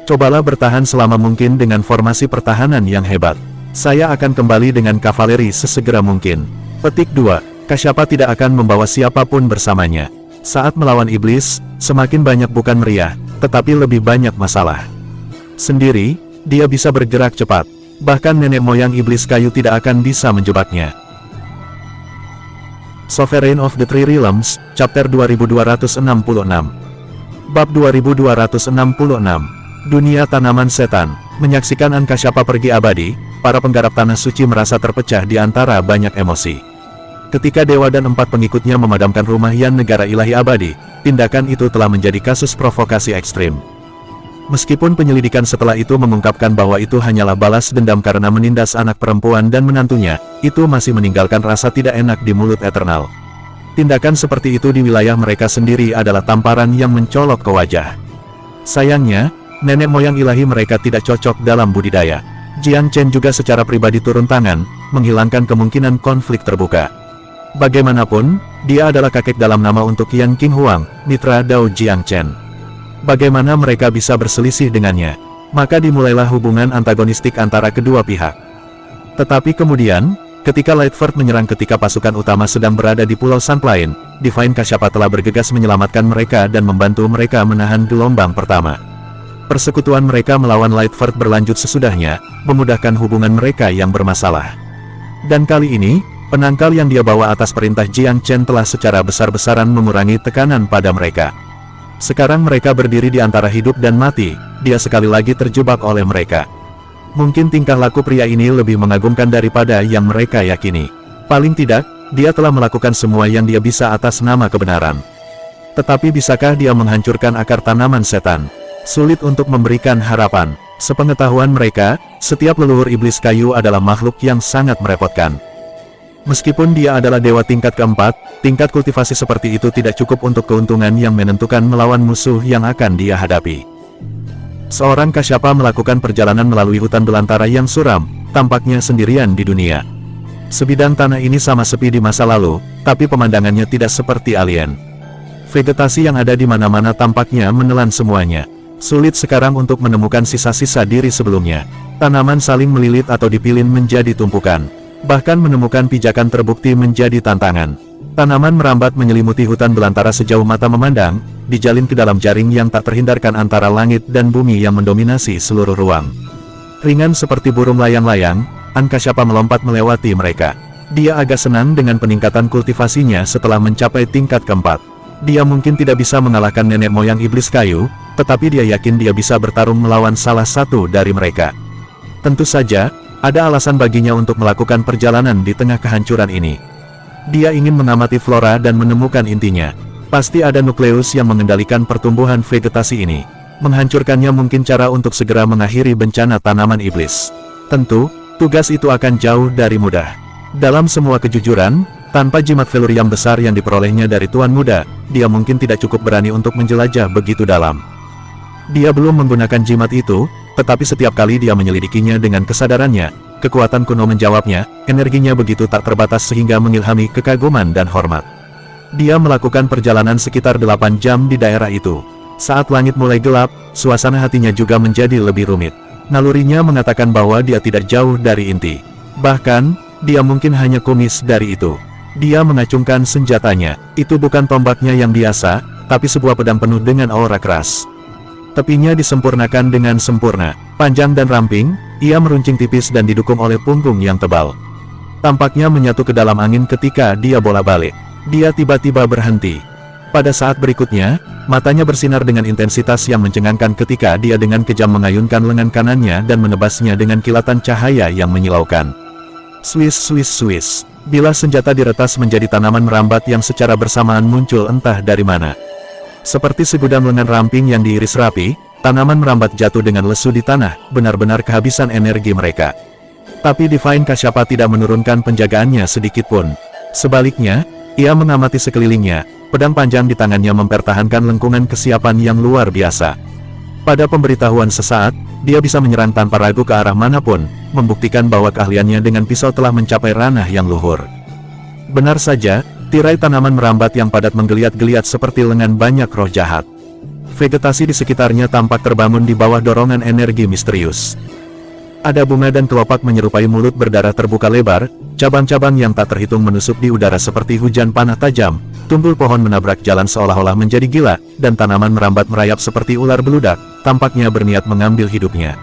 Cobalah bertahan selama mungkin dengan formasi pertahanan yang hebat. Saya akan kembali dengan kavaleri sesegera mungkin. Petik 2. Kasyapa tidak akan membawa siapapun bersamanya. Saat melawan iblis, semakin banyak bukan meriah, tetapi lebih banyak masalah. Sendiri, dia bisa bergerak cepat. Bahkan nenek moyang iblis kayu tidak akan bisa menjebaknya. Sovereign of the Three Realms, Chapter 2266. Bab 2266. Dunia Tanaman Setan. Menyaksikan Kasyapa pergi abadi, para penggarap Tanah Suci merasa terpecah di antara banyak emosi. Ketika Dewa dan 4 pengikutnya memadamkan rumah Yan Negara Ilahi Abadi, tindakan itu telah menjadi kasus provokasi ekstrim. Meskipun penyelidikan setelah itu mengungkapkan bahwa itu hanyalah balas dendam karena menindas anak perempuan dan menantunya, itu masih meninggalkan rasa tidak enak di mulut Eternal. Tindakan seperti itu di wilayah mereka sendiri adalah tamparan yang mencolok ke wajah. Sayangnya, nenek moyang ilahi mereka tidak cocok dalam budidaya. Jiang Chen juga secara pribadi turun tangan, menghilangkan kemungkinan konflik terbuka. Bagaimanapun, dia adalah kakek dalam nama untuk Yan Qinghuang, mitra Dao Jiang Chen. Bagaimana mereka bisa berselisih dengannya? Maka dimulailah hubungan antagonistik antara kedua pihak. Tetapi kemudian, ketika Lightford menyerang ketika pasukan utama sedang berada di Pulau Sunplane, Divine Kasyapa telah bergegas menyelamatkan mereka dan membantu mereka menahan gelombang pertama. Persekutuan mereka melawan Lightford berlanjut sesudahnya, memudahkan hubungan mereka yang bermasalah. Dan kali ini, penangkal yang dia bawa atas perintah Jiang Chen telah secara besar-besaran mengurangi tekanan pada mereka. Sekarang mereka berdiri di antara hidup dan mati, dia sekali lagi terjebak oleh mereka. Mungkin tingkah laku pria ini lebih mengagumkan daripada yang mereka yakini. Paling tidak, dia telah melakukan semua yang dia bisa atas nama kebenaran. Tetapi bisakah dia menghancurkan akar tanaman setan? Sulit untuk memberikan harapan. Sepengetahuan mereka, setiap leluhur iblis kayu adalah makhluk yang sangat merepotkan. Meskipun dia adalah dewa tingkat keempat, tingkat kultivasi seperti itu tidak cukup untuk keuntungan yang menentukan melawan musuh yang akan dia hadapi. Seorang Kasyapa melakukan perjalanan melalui hutan belantara yang suram, tampaknya sendirian di dunia. Sebidang tanah ini sama sepi di masa lalu, tapi pemandangannya tidak seperti alien. Vegetasi yang ada di mana-mana tampaknya menelan semuanya. Sulit sekarang untuk menemukan sisa-sisa diri sebelumnya. Tanaman saling melilit atau dipilin menjadi tumpukan. Bahkan menemukan pijakan terbukti menjadi tantangan. Tanaman merambat menyelimuti hutan belantara sejauh mata memandang, dijalin ke dalam jaring yang tak terhindarkan antara langit dan bumi yang mendominasi seluruh ruang. Ringan seperti burung layang-layang, Kasyapa melompat melewati mereka. Dia agak senang dengan peningkatan kultivasinya setelah mencapai tingkat keempat. Dia mungkin tidak bisa mengalahkan nenek moyang iblis kayu, tetapi dia yakin dia bisa bertarung melawan salah satu dari mereka. Tentu saja, ada alasan baginya untuk melakukan perjalanan di tengah kehancuran ini. Dia ingin mengamati flora dan menemukan intinya. Pasti ada nukleus yang mengendalikan pertumbuhan vegetasi ini. Menghancurkannya mungkin cara untuk segera mengakhiri bencana tanaman iblis. Tentu, tugas itu akan jauh dari mudah. Dalam semua kejujuran, tanpa jimat velurium besar yang diperolehnya dari Tuan Muda, dia mungkin tidak cukup berani untuk menjelajah begitu dalam. Dia belum menggunakan jimat itu, tetapi setiap kali dia menyelidikinya dengan kesadarannya, kekuatan kuno menjawabnya, energinya begitu tak terbatas sehingga mengilhami kekaguman dan hormat. Dia melakukan perjalanan sekitar 8 jam di daerah itu. Saat langit mulai gelap, suasana hatinya juga menjadi lebih rumit. Nalurinya mengatakan bahwa dia tidak jauh dari inti. Bahkan, dia mungkin hanya kumis dari itu. Dia mengacungkan senjatanya. Itu bukan tombaknya yang biasa, tapi sebuah pedang penuh dengan aura keras. Tepinya disempurnakan dengan sempurna, panjang dan ramping, ia meruncing tipis dan didukung oleh punggung yang tebal. Tampaknya menyatu ke dalam angin ketika dia bola-balik. Dia tiba-tiba berhenti. Pada saat berikutnya, matanya bersinar dengan intensitas yang mencengangkan ketika dia dengan kejam mengayunkan lengan kanannya dan menebasnya dengan kilatan cahaya yang menyilaukan. Swiss, Swiss, Swiss. Bilah senjata diretas menjadi tanaman merambat yang secara bersamaan muncul entah dari mana. Seperti segudang lengan ramping yang diiris rapi, tanaman merambat jatuh dengan lesu di tanah, benar-benar kehabisan energi mereka. Tapi Divine Kasyapa tidak menurunkan penjagaannya sedikitpun. Sebaliknya, ia mengamati sekelilingnya, pedang panjang di tangannya mempertahankan lengkungan kesiapan yang luar biasa. Pada pemberitahuan sesaat, dia bisa menyerang tanpa ragu ke arah manapun, membuktikan bahwa keahliannya dengan pisau telah mencapai ranah yang luhur. Benar saja, tirai tanaman merambat yang padat menggeliat-geliat seperti lengan banyak roh jahat. Vegetasi di sekitarnya tampak terbangun di bawah dorongan energi misterius. Ada bunga dan kelopak menyerupai mulut berdarah terbuka lebar, cabang-cabang yang tak terhitung menusuk di udara seperti hujan panah tajam, tunggul pohon menabrak jalan seolah-olah menjadi gila, dan tanaman merambat merayap seperti ular beludak, tampaknya berniat mengambil hidupnya.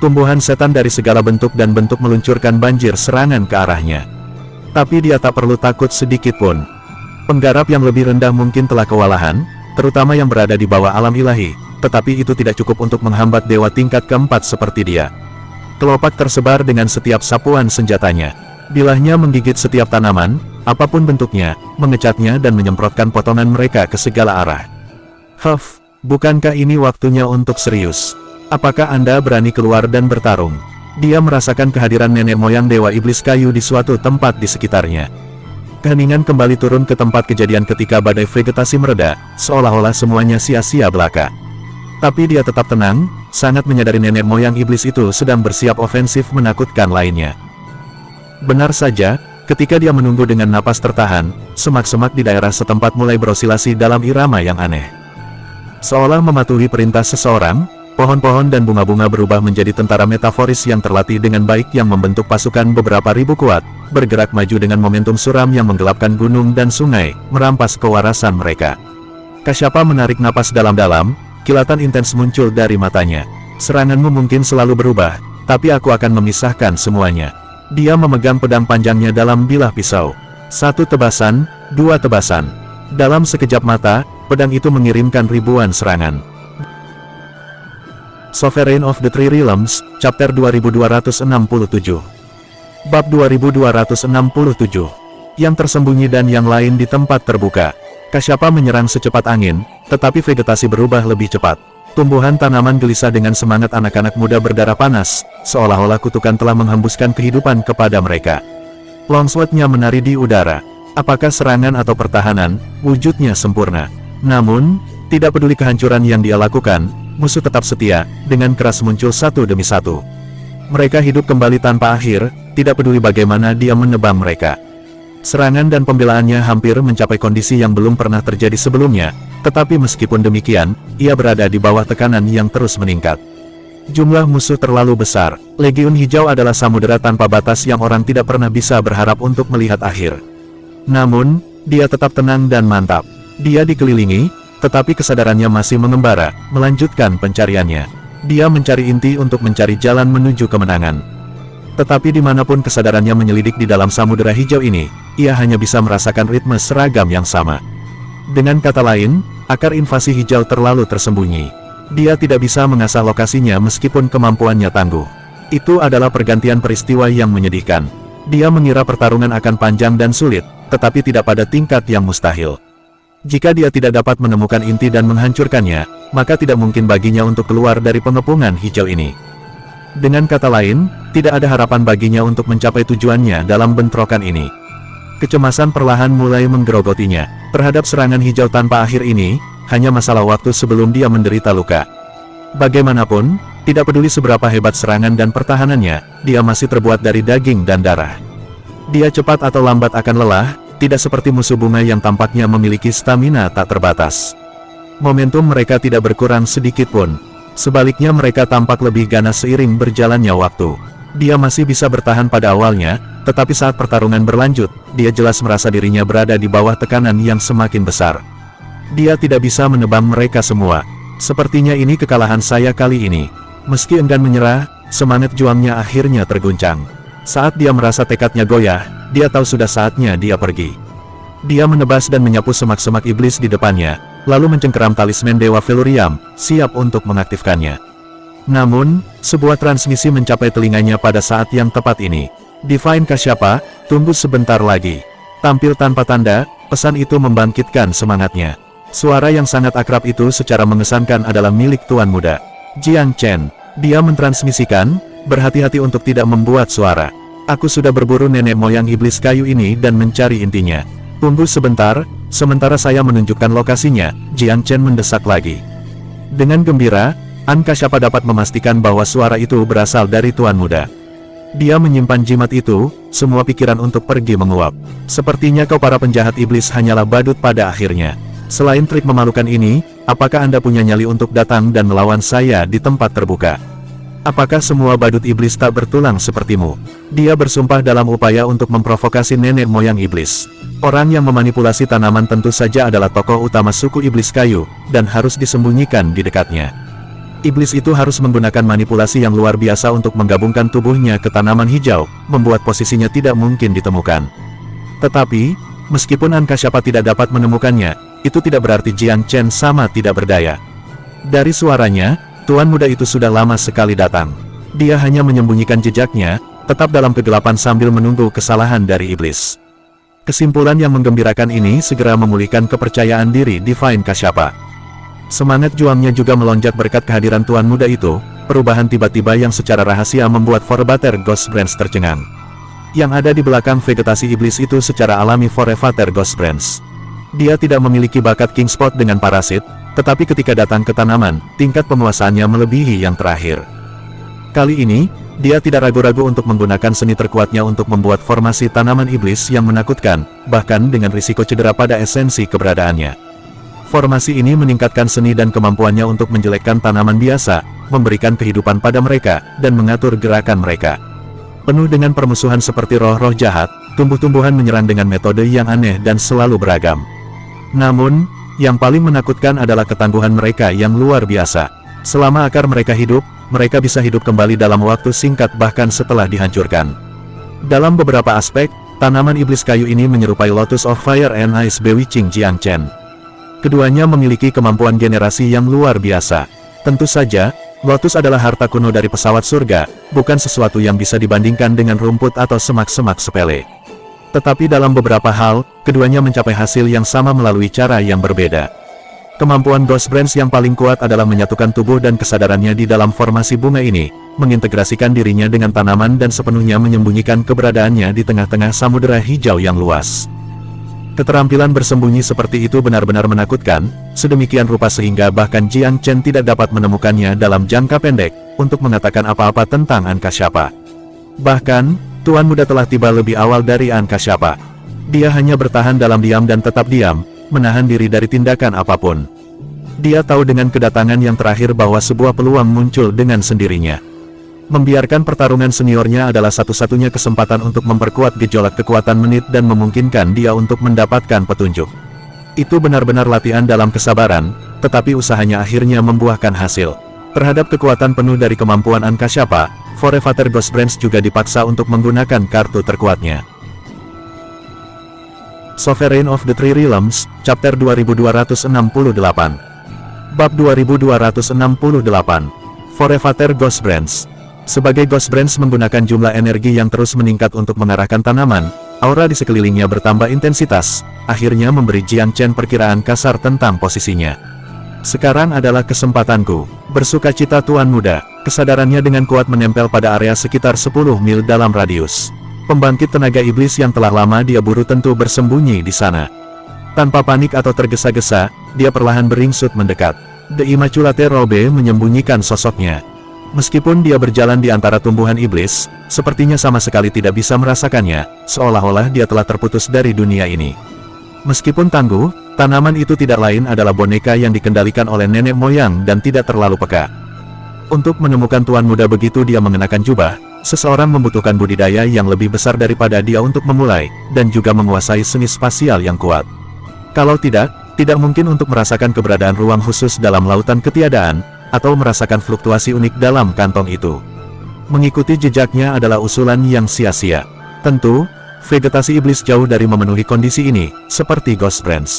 Tumbuhan setan dari segala bentuk dan bentuk meluncurkan banjir serangan ke arahnya. Tapi dia tak perlu takut sedikit pun. Penggarap yang lebih rendah mungkin telah kewalahan, terutama yang berada di bawah alam ilahi, tetapi itu tidak cukup untuk menghambat dewa tingkat keempat seperti dia. Kelopak tersebar dengan setiap sapuan senjatanya. Bilahnya menggigit setiap tanaman, apapun bentuknya, mengecatnya dan menyemprotkan potongan mereka ke segala arah. Huff, bukankah ini waktunya untuk serius? Apakah Anda berani keluar dan bertarung? Dia merasakan kehadiran nenek moyang dewa iblis kayu di suatu tempat di sekitarnya. Keheningan kembali turun ke tempat kejadian ketika badai vegetasi mereda, seolah-olah semuanya sia-sia belaka. Tapi dia tetap tenang, sangat menyadari nenek moyang iblis itu sedang bersiap ofensif menakutkan lainnya. Benar saja, ketika dia menunggu dengan napas tertahan, semak-semak di daerah setempat mulai berosilasi dalam irama yang aneh. Seolah mematuhi perintah seseorang, pohon-pohon dan bunga-bunga berubah menjadi tentara metaforis yang terlatih dengan baik yang membentuk pasukan beberapa ribu kuat, bergerak maju dengan momentum suram yang menggelapkan gunung dan sungai, merampas kewarasan mereka. Kasyapa menarik napas dalam-dalam, kilatan intens muncul dari matanya. Seranganmu mungkin selalu berubah, tapi aku akan memisahkan semuanya. Dia memegang pedang panjangnya dalam bilah pisau. Satu tebasan, dua tebasan. Dalam sekejap mata, pedang itu mengirimkan ribuan serangan. Sovereign of the Three Realms, Chapter 2267. Bab 2267. Yang tersembunyi dan yang lain di tempat terbuka. Kasyapa menyerang secepat angin, tetapi vegetasi berubah lebih cepat. Tumbuhan tanaman gelisah dengan semangat anak-anak muda berdarah panas, seolah-olah kutukan telah menghembuskan kehidupan kepada mereka. Longsword-nya menari di udara. Apakah serangan atau pertahanan, wujudnya sempurna. Namun, tidak peduli kehancuran yang dia lakukan, musuh tetap setia, dengan keras muncul satu demi satu. Mereka hidup kembali tanpa akhir, tidak peduli bagaimana dia menebang mereka. Serangan dan pembelaannya hampir mencapai kondisi yang belum pernah terjadi sebelumnya, tetapi meskipun demikian, ia berada di bawah tekanan yang terus meningkat. Jumlah musuh terlalu besar, Legiun Hijau adalah samudera tanpa batas yang orang tidak pernah bisa berharap untuk melihat akhir. Namun, dia tetap tenang dan mantap. Dia dikelilingi, tetapi kesadarannya masih mengembara, melanjutkan pencariannya. Dia mencari inti untuk mencari jalan menuju kemenangan. Tetapi dimanapun kesadarannya menyelidik di dalam samudera hijau ini, ia hanya bisa merasakan ritme seragam yang sama. Dengan kata lain, akar invasi hijau terlalu tersembunyi. Dia tidak bisa mengasah lokasinya meskipun kemampuannya tangguh. Itu adalah pergantian peristiwa yang menyedihkan. Dia mengira pertarungan akan panjang dan sulit, tetapi tidak pada tingkat yang mustahil. Jika dia tidak dapat menemukan inti dan menghancurkannya, maka tidak mungkin baginya untuk keluar dari pengepungan hijau ini. Dengan kata lain, tidak ada harapan baginya untuk mencapai tujuannya dalam bentrokan ini. Kecemasan perlahan mulai menggerogotinya. Terhadap serangan hijau tanpa akhir ini, hanya masalah waktu sebelum dia menderita luka. Bagaimanapun, tidak peduli seberapa hebat serangan dan pertahanannya, dia masih terbuat dari daging dan darah. Dia cepat atau lambat akan lelah, tidak seperti musuh bunga yang tampaknya memiliki stamina tak terbatas. Momentum mereka tidak berkurang sedikit pun. Sebaliknya mereka tampak lebih ganas seiring berjalannya waktu. Dia masih bisa bertahan pada awalnya, tetapi saat pertarungan berlanjut, dia jelas merasa dirinya berada di bawah tekanan yang semakin besar. Dia tidak bisa menebang mereka semua. Sepertinya ini kekalahan saya kali ini. Meski enggan menyerah, semangat juangnya akhirnya terguncang. Saat dia merasa tekadnya goyah, dia tahu sudah saatnya dia pergi. Dia menebas dan menyapu semak-semak iblis di depannya, lalu mencengkeram talisman Dewa Veluriam, siap untuk mengaktifkannya. Namun, sebuah transmisi mencapai telinganya pada saat yang tepat ini. Divine Kasyapa, tunggu sebentar lagi. Tampil tanpa tanda, pesan itu membangkitkan semangatnya. Suara yang sangat akrab itu secara mengesankan adalah milik Tuan Muda. Jiang Chen. Dia mentransmisikan, berhati-hati untuk tidak membuat suara. Aku sudah berburu nenek moyang iblis kayu ini dan mencari intinya. Tunggu sebentar, sementara saya menunjukkan lokasinya, Jiang Chen mendesak lagi. Dengan gembira, An Kasyapa dapat memastikan bahwa suara itu berasal dari Tuan Muda. Dia menyimpan jimat itu, semua pikiran untuk pergi menguap. Sepertinya kau para penjahat iblis hanyalah badut pada akhirnya. Selain trik memalukan ini, apakah Anda punya nyali untuk datang dan melawan saya di tempat terbuka? Apakah semua badut iblis tak bertulang sepertimu? Dia bersumpah dalam upaya untuk memprovokasi nenek moyang iblis. Orang yang memanipulasi tanaman tentu saja adalah tokoh utama suku iblis kayu, dan harus disembunyikan di dekatnya. Iblis itu harus menggunakan manipulasi yang luar biasa untuk menggabungkan tubuhnya ke tanaman hijau, membuat posisinya tidak mungkin ditemukan. Tetapi, meskipun An Kasyapa tidak dapat menemukannya, itu tidak berarti Jiang Chen sama tidak berdaya. Dari suaranya, Tuan Muda itu sudah lama sekali datang. Dia hanya menyembunyikan jejaknya, tetap dalam kegelapan sambil menunggu kesalahan dari iblis. Kesimpulan yang menggembirakan ini segera memulihkan kepercayaan diri Divine Kasyapa. Semangat juangnya juga melonjak berkat kehadiran Tuan Muda itu, perubahan tiba-tiba yang secara rahasia membuat Forevater Ghost Branch tercengang. Yang ada di belakang vegetasi iblis itu secara alami Forevater Ghost Branch. Dia tidak memiliki bakat King Spot dengan parasit, Tetapi ketika datang ke tanaman, tingkat penguasaannya melebihi yang terakhir. Kali ini, dia tidak ragu-ragu untuk menggunakan seni terkuatnya untuk membuat formasi tanaman iblis yang menakutkan, bahkan dengan risiko cedera pada esensi keberadaannya. Formasi ini meningkatkan seni dan kemampuannya untuk menjelekkan tanaman biasa, memberikan kehidupan pada mereka, dan mengatur gerakan mereka. Penuh dengan permusuhan seperti roh-roh jahat, tumbuh-tumbuhan menyerang dengan metode yang aneh dan selalu beragam. Namun, yang paling menakutkan adalah ketangguhan mereka yang luar biasa. Selama akar mereka hidup, mereka bisa hidup kembali dalam waktu singkat bahkan setelah dihancurkan. Dalam beberapa aspek, tanaman iblis kayu ini menyerupai Lotus of Fire and Ice Bewitching Jiangchen. Keduanya memiliki kemampuan generasi yang luar biasa. Tentu saja, Lotus adalah harta kuno dari pesawat surga, bukan sesuatu yang bisa dibandingkan dengan rumput atau semak-semak sepele. Tetapi dalam beberapa hal, keduanya mencapai hasil yang sama melalui cara yang berbeda. Kemampuan Ghost Branch yang paling kuat adalah menyatukan tubuh dan kesadarannya di dalam formasi bunga ini, mengintegrasikan dirinya dengan tanaman dan sepenuhnya menyembunyikan keberadaannya di tengah-tengah samudera hijau yang luas. Keterampilan bersembunyi seperti itu benar-benar menakutkan, sedemikian rupa sehingga bahkan Jiang Chen tidak dapat menemukannya dalam jangka pendek, untuk mengatakan apa-apa tentang Ankasyapa. Bahkan, Tuan Muda telah tiba lebih awal dari Ankasyapa. Dia hanya bertahan dalam diam dan tetap diam, menahan diri dari tindakan apapun. Dia tahu dengan kedatangan yang terakhir bahwa sebuah peluang muncul dengan sendirinya. Membiarkan pertarungan seniornya adalah satu-satunya kesempatan untuk memperkuat gejolak kekuatan menit dan memungkinkan dia untuk mendapatkan petunjuk. Itu benar-benar latihan dalam kesabaran, tetapi usahanya akhirnya membuahkan hasil. Terhadap kekuatan penuh dari kemampuan Ankasyapa, Forefather Ghost Branch juga dipaksa untuk menggunakan kartu terkuatnya. Sovereign of the Three Realms, Chapter 2268. Bab 2268. Forefather Ghost Branch. Sebagai Ghost Branch menggunakan jumlah energi yang terus meningkat untuk mengarahkan tanaman, aura di sekelilingnya bertambah intensitas, akhirnya memberi Jiang Chen perkiraan kasar tentang posisinya. Sekarang adalah kesempatanku. Bersukacita Tuan Muda. Kesadarannya dengan kuat menempel pada area sekitar 10 mil dalam radius. Pembangkit tenaga iblis yang telah lama dia buru tentu bersembunyi di sana. Tanpa panik atau tergesa-gesa, dia perlahan beringsut mendekat. The Immaculate Robe menyembunyikan sosoknya. Meskipun dia berjalan di antara tumbuhan iblis, sepertinya sama sekali tidak bisa merasakannya, seolah-olah dia telah terputus dari dunia ini. Meskipun tangguh, tanaman itu tidak lain adalah boneka yang dikendalikan oleh nenek moyang dan tidak terlalu peka. Untuk menemukan Tuan Muda begitu dia mengenakan jubah, seseorang membutuhkan budidaya yang lebih besar daripada dia untuk memulai, dan juga menguasai seni spasial yang kuat. Kalau tidak mungkin untuk merasakan keberadaan ruang khusus dalam lautan ketiadaan, atau merasakan fluktuasi unik dalam kantong itu. Mengikuti jejaknya adalah usulan yang sia-sia. Tentu, vegetasi iblis jauh dari memenuhi kondisi ini, seperti Ghost Branch.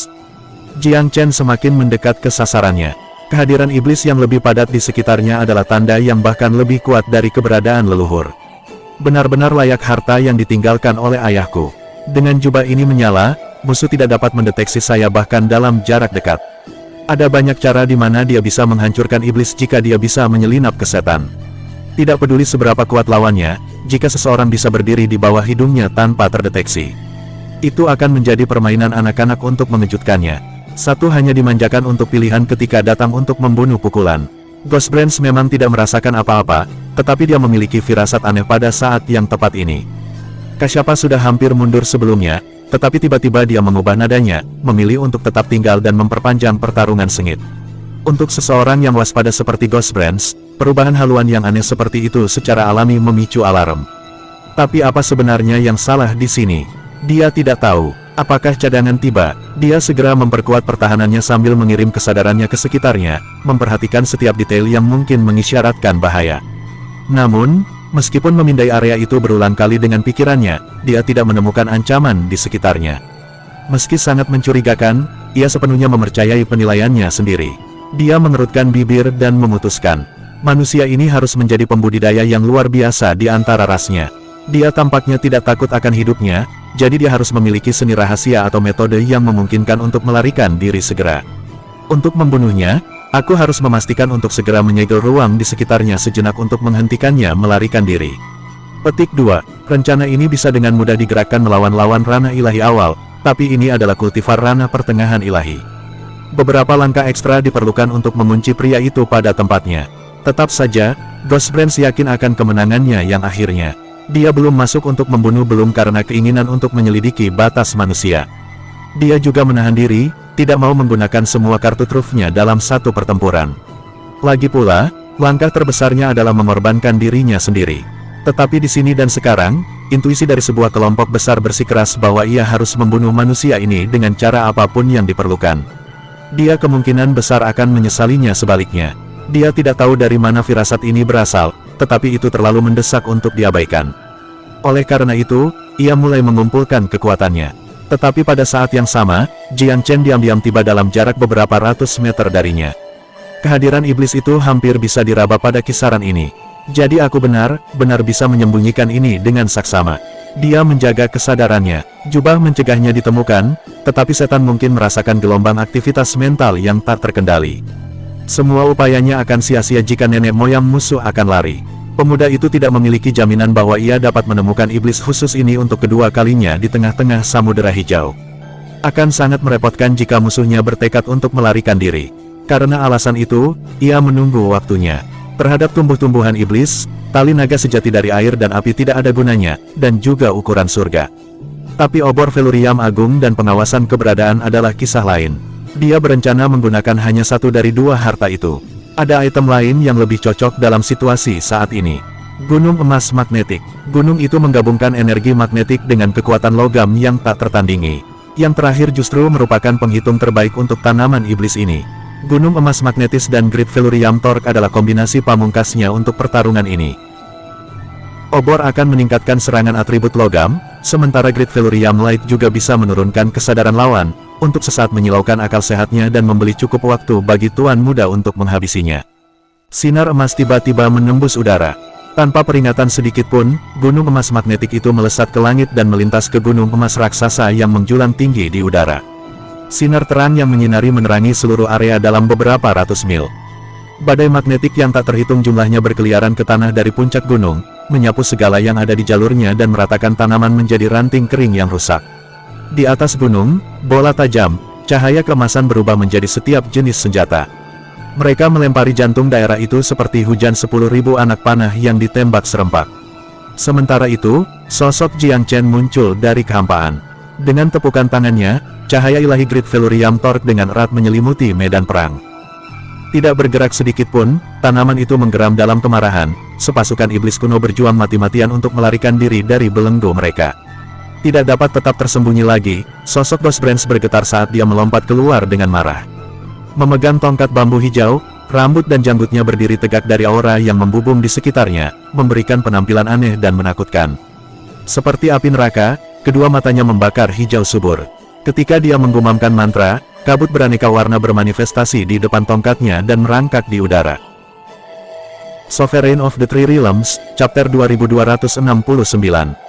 Jiang Chen semakin mendekat ke sasarannya. Kehadiran iblis yang lebih padat di sekitarnya adalah tanda yang bahkan lebih kuat dari keberadaan leluhur. Benar-benar layak harta yang ditinggalkan oleh ayahku. Dengan jubah ini menyala, musuh tidak dapat mendeteksi saya bahkan dalam jarak dekat. Ada banyak cara di mana dia bisa menghancurkan iblis jika dia bisa menyelinap ke setan. Tidak peduli seberapa kuat lawannya, jika seseorang bisa berdiri di bawah hidungnya tanpa terdeteksi. Itu akan menjadi permainan anak-anak untuk mengejutkannya. Satu hanya dimanjakan untuk pilihan ketika datang untuk membunuh pukulan. Ghost Branch memang tidak merasakan apa-apa, tetapi dia memiliki firasat aneh pada saat yang tepat ini. Kasyapa sudah hampir mundur sebelumnya, tetapi tiba-tiba dia mengubah nadanya, memilih untuk tetap tinggal dan memperpanjang pertarungan sengit. Untuk seseorang yang waspada seperti Ghost Branch, perubahan haluan yang aneh seperti itu secara alami memicu alarm. Tapi apa sebenarnya yang salah di sini? Dia tidak tahu. Apakah cadangan tiba? Dia segera memperkuat pertahanannya sambil mengirim kesadarannya ke sekitarnya, memperhatikan setiap detail yang mungkin mengisyaratkan bahaya. Namun, meskipun memindai area itu berulang kali dengan pikirannya, dia tidak menemukan ancaman di sekitarnya. Meski sangat mencurigakan, ia sepenuhnya mempercayai penilaiannya sendiri. Dia mengerutkan bibir dan memutuskan, manusia ini harus menjadi pembudidaya yang luar biasa di antara rasnya. Dia tampaknya tidak takut akan hidupnya, jadi dia harus memiliki seni rahasia atau metode yang memungkinkan untuk melarikan diri segera. Untuk membunuhnya, aku harus memastikan untuk segera menyegel ruang di sekitarnya sejenak untuk menghentikannya melarikan diri. Petik 2. Rencana ini bisa dengan mudah digerakkan melawan lawan ranah ilahi awal, tapi ini adalah kultivar ranah pertengahan ilahi. Beberapa langkah ekstra diperlukan untuk mengunci pria itu pada tempatnya. Tetap saja, Ghost Brains yakin akan kemenangannya yang akhirnya. Dia belum masuk untuk membunuh belum karena keinginan untuk menyelidiki batas manusia. Dia juga menahan diri, tidak mau menggunakan semua kartu trufnya dalam satu pertempuran. Lagi pula, langkah terbesarnya adalah mengorbankan dirinya sendiri. Tetapi di sini dan sekarang, intuisi dari sebuah kelompok besar bersikeras bahwa ia harus membunuh manusia ini dengan cara apapun yang diperlukan. Dia kemungkinan besar akan menyesalinya sebaliknya. Dia tidak tahu dari mana firasat ini berasal, tetapi itu terlalu mendesak untuk diabaikan. Oleh karena itu, ia mulai mengumpulkan kekuatannya. Tetapi pada saat yang sama, Jiang Chen diam-diam tiba dalam jarak beberapa ratus meter darinya. Kehadiran iblis itu hampir bisa diraba pada kisaran ini. Jadi aku benar bisa menyembunyikan ini dengan saksama. Dia menjaga kesadarannya. Jubah mencegahnya ditemukan, tetapi setan mungkin merasakan gelombang aktivitas mental yang tak terkendali. Semua upayanya akan sia-sia jika nenek moyang musuh akan lari. Pemuda itu tidak memiliki jaminan bahwa ia dapat menemukan iblis khusus ini untuk kedua kalinya di tengah-tengah Samudera Hijau. Akan sangat merepotkan jika musuhnya bertekad untuk melarikan diri. Karena alasan itu, ia menunggu waktunya. Terhadap tumbuh-tumbuhan iblis, tali naga sejati dari air dan api tidak ada gunanya, dan juga ukuran surga. Tapi obor Velurium Agung dan pengawasan keberadaan adalah kisah lain. Dia berencana menggunakan hanya satu dari dua harta itu. Ada item lain yang lebih cocok dalam situasi saat ini. Gunung Emas Magnetik. Gunung itu menggabungkan energi magnetik dengan kekuatan logam yang tak tertandingi. Yang terakhir justru merupakan penghitung terbaik untuk tanaman iblis ini. Gunung Emas Magnetis dan Great Velurium Torque adalah kombinasi pamungkasnya untuk pertarungan ini. Obor akan meningkatkan serangan atribut logam, sementara Great Velurium Light juga bisa menurunkan kesadaran lawan, untuk sesaat menyilaukan akal sehatnya dan membeli cukup waktu bagi tuan muda untuk menghabisinya. Sinar emas tiba-tiba menembus udara. Tanpa peringatan sedikit pun, gunung emas magnetik itu melesat ke langit dan melintas ke gunung emas raksasa yang menjulang tinggi di udara. Sinar terang yang menyinari menerangi seluruh area dalam beberapa ratus mil. Badai magnetik yang tak terhitung jumlahnya berkeliaran ke tanah dari puncak gunung, menyapu segala yang ada di jalurnya dan meratakan tanaman menjadi ranting kering yang rusak. Di atas gunung, bola tajam, cahaya keemasan berubah menjadi setiap jenis senjata. Mereka melempari jantung daerah itu seperti hujan 10.000 anak panah yang ditembak serempak. Sementara itu, sosok Jiang Chen muncul dari kehampaan. Dengan tepukan tangannya, cahaya ilahi Great Velurium Torque dengan erat menyelimuti medan perang. Tidak bergerak sedikit pun, tanaman itu menggeram dalam kemarahan. Sepasukan iblis kuno berjuang mati-matian untuk melarikan diri dari belenggu mereka. Tidak dapat tetap tersembunyi lagi, sosok Ghost Brains bergetar saat dia melompat keluar dengan marah. Memegang tongkat bambu hijau, rambut dan janggutnya berdiri tegak dari aura yang membubung di sekitarnya, memberikan penampilan aneh dan menakutkan. Seperti api neraka, kedua matanya membakar hijau subur. Ketika dia menggumamkan mantra, kabut beraneka warna bermanifestasi di depan tongkatnya dan merangkak di udara. Sovereign of the Three Realms, Chapter 2269.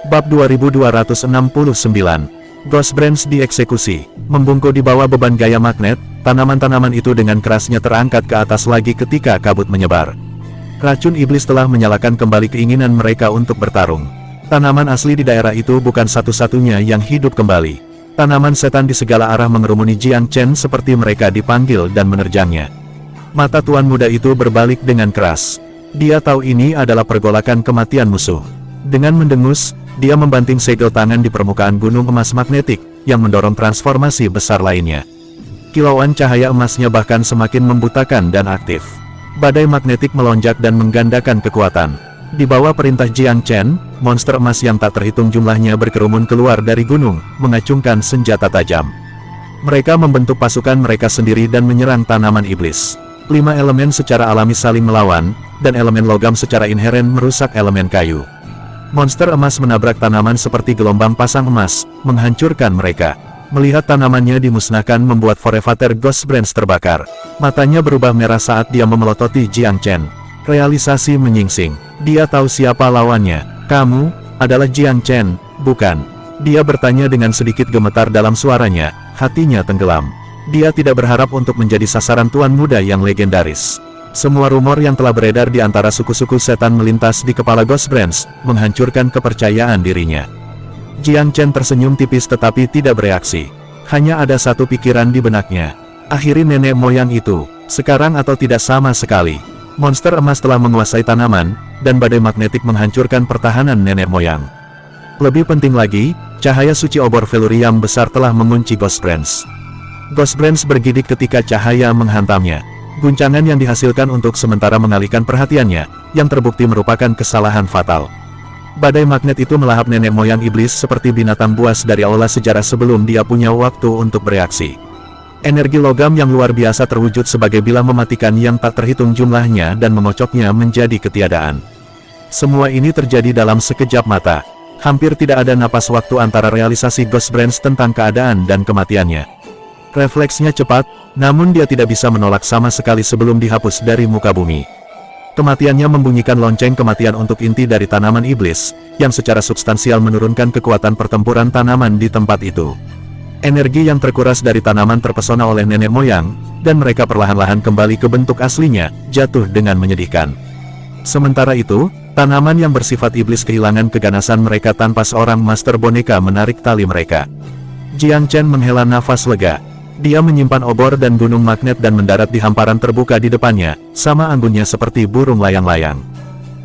Bab 2269. Ghost Brains dieksekusi. Membungkuk di bawah beban gaya magnet, tanaman-tanaman itu dengan kerasnya terangkat ke atas lagi ketika kabut menyebar. Racun iblis telah menyalakan kembali keinginan mereka untuk bertarung. Tanaman asli di daerah itu bukan satu-satunya yang hidup kembali. Tanaman setan di segala arah mengerumuni Jiang Chen seperti mereka dipanggil dan menerjangnya. Mata tuan muda itu berbalik dengan keras. Dia tahu ini adalah pergolakan kematian musuh. Dengan mendengus, dia membanting segel tangan di permukaan gunung emas magnetik, yang mendorong transformasi besar lainnya. Kilauan cahaya emasnya bahkan semakin membutakan dan aktif. Badai magnetik melonjak dan menggandakan kekuatan. Di bawah perintah Jiang Chen, monster emas yang tak terhitung jumlahnya berkerumun keluar dari gunung, mengacungkan senjata tajam. Mereka membentuk pasukan mereka sendiri dan menyerang tanaman iblis. 5 elemen secara alami saling melawan, dan elemen logam secara inheren merusak elemen kayu. Monster emas menabrak tanaman seperti gelombang pasang emas, menghancurkan mereka. Melihat tanamannya dimusnahkan membuat Forevator Ghost Brains terbakar. Matanya berubah merah saat dia memelototi Jiang Chen. Realisasi menyingsing. Dia tahu siapa lawannya. Kamu adalah Jiang Chen, bukan? Dia bertanya dengan sedikit gemetar dalam suaranya, hatinya tenggelam. Dia tidak berharap untuk menjadi sasaran tuan muda yang legendaris. Semua rumor yang telah beredar di antara suku-suku setan melintas di kepala Ghost Brains, menghancurkan kepercayaan dirinya. Jiang Chen tersenyum tipis tetapi tidak bereaksi. Hanya ada satu pikiran di benaknya. Akhiri nenek moyang itu, sekarang atau tidak sama sekali. Monster emas telah menguasai tanaman, dan badai magnetik menghancurkan pertahanan nenek moyang. Lebih penting lagi, cahaya suci obor Velurium besar telah mengunci Ghost Branch. Ghost Branch bergidik ketika cahaya menghantamnya. Guncangan yang dihasilkan untuk sementara mengalihkan perhatiannya, yang terbukti merupakan kesalahan fatal. Badai magnet itu melahap nenek moyang iblis seperti binatang buas dari aula sejarah sebelum dia punya waktu untuk bereaksi. Energi logam yang luar biasa terwujud sebagai bilah mematikan yang tak terhitung jumlahnya dan mengocoknya menjadi ketiadaan. Semua ini terjadi dalam sekejap mata. Hampir tidak ada napas waktu antara realisasi Ghost Branch tentang keadaan dan kematiannya. Refleksnya cepat, namun dia tidak bisa menolak sama sekali sebelum dihapus dari muka bumi. Kematiannya membunyikan lonceng kematian untuk inti dari tanaman iblis, yang secara substansial menurunkan kekuatan pertempuran tanaman di tempat itu. Energi yang terkuras dari tanaman terpesona oleh nenek moyang, dan mereka perlahan-lahan kembali ke bentuk aslinya, jatuh dengan menyedihkan. Sementara itu, tanaman yang bersifat iblis kehilangan keganasan mereka tanpa seorang master boneka menarik tali mereka. Jiang Chen menghela nafas lega. Dia menyimpan obor dan gunung magnet dan mendarat di hamparan terbuka di depannya, sama anggunnya seperti burung layang-layang.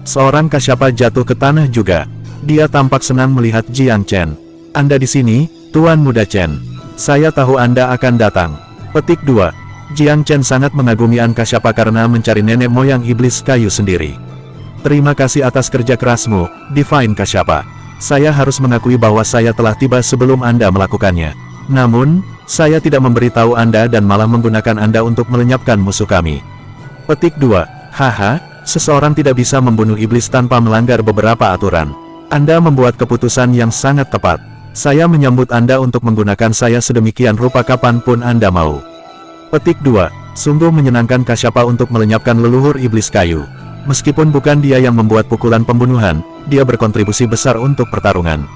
Seorang kasyapa jatuh ke tanah juga. Dia tampak senang melihat Jiang Chen. Anda di sini, Tuan Muda Chen. Saya tahu Anda akan datang. Petik 2. Jiang Chen sangat mengagumi An Kasyapa karena mencari nenek moyang iblis kayu sendiri. Terima kasih atas kerja kerasmu, Divine Kasyapa. Saya harus mengakui bahwa saya telah tiba sebelum Anda melakukannya. Namun, saya tidak memberitahu Anda dan malah menggunakan Anda untuk melenyapkan musuh kami. Petik 2. Haha, seseorang tidak bisa membunuh iblis tanpa melanggar beberapa aturan. Anda membuat keputusan yang sangat tepat. Saya menyambut Anda untuk menggunakan saya sedemikian rupa kapanpun Anda mau. Petik 2. Sungguh menyenangkan Kasyapa untuk melenyapkan leluhur iblis kayu. Meskipun bukan dia yang membuat pukulan pembunuhan, dia berkontribusi besar untuk pertarungan.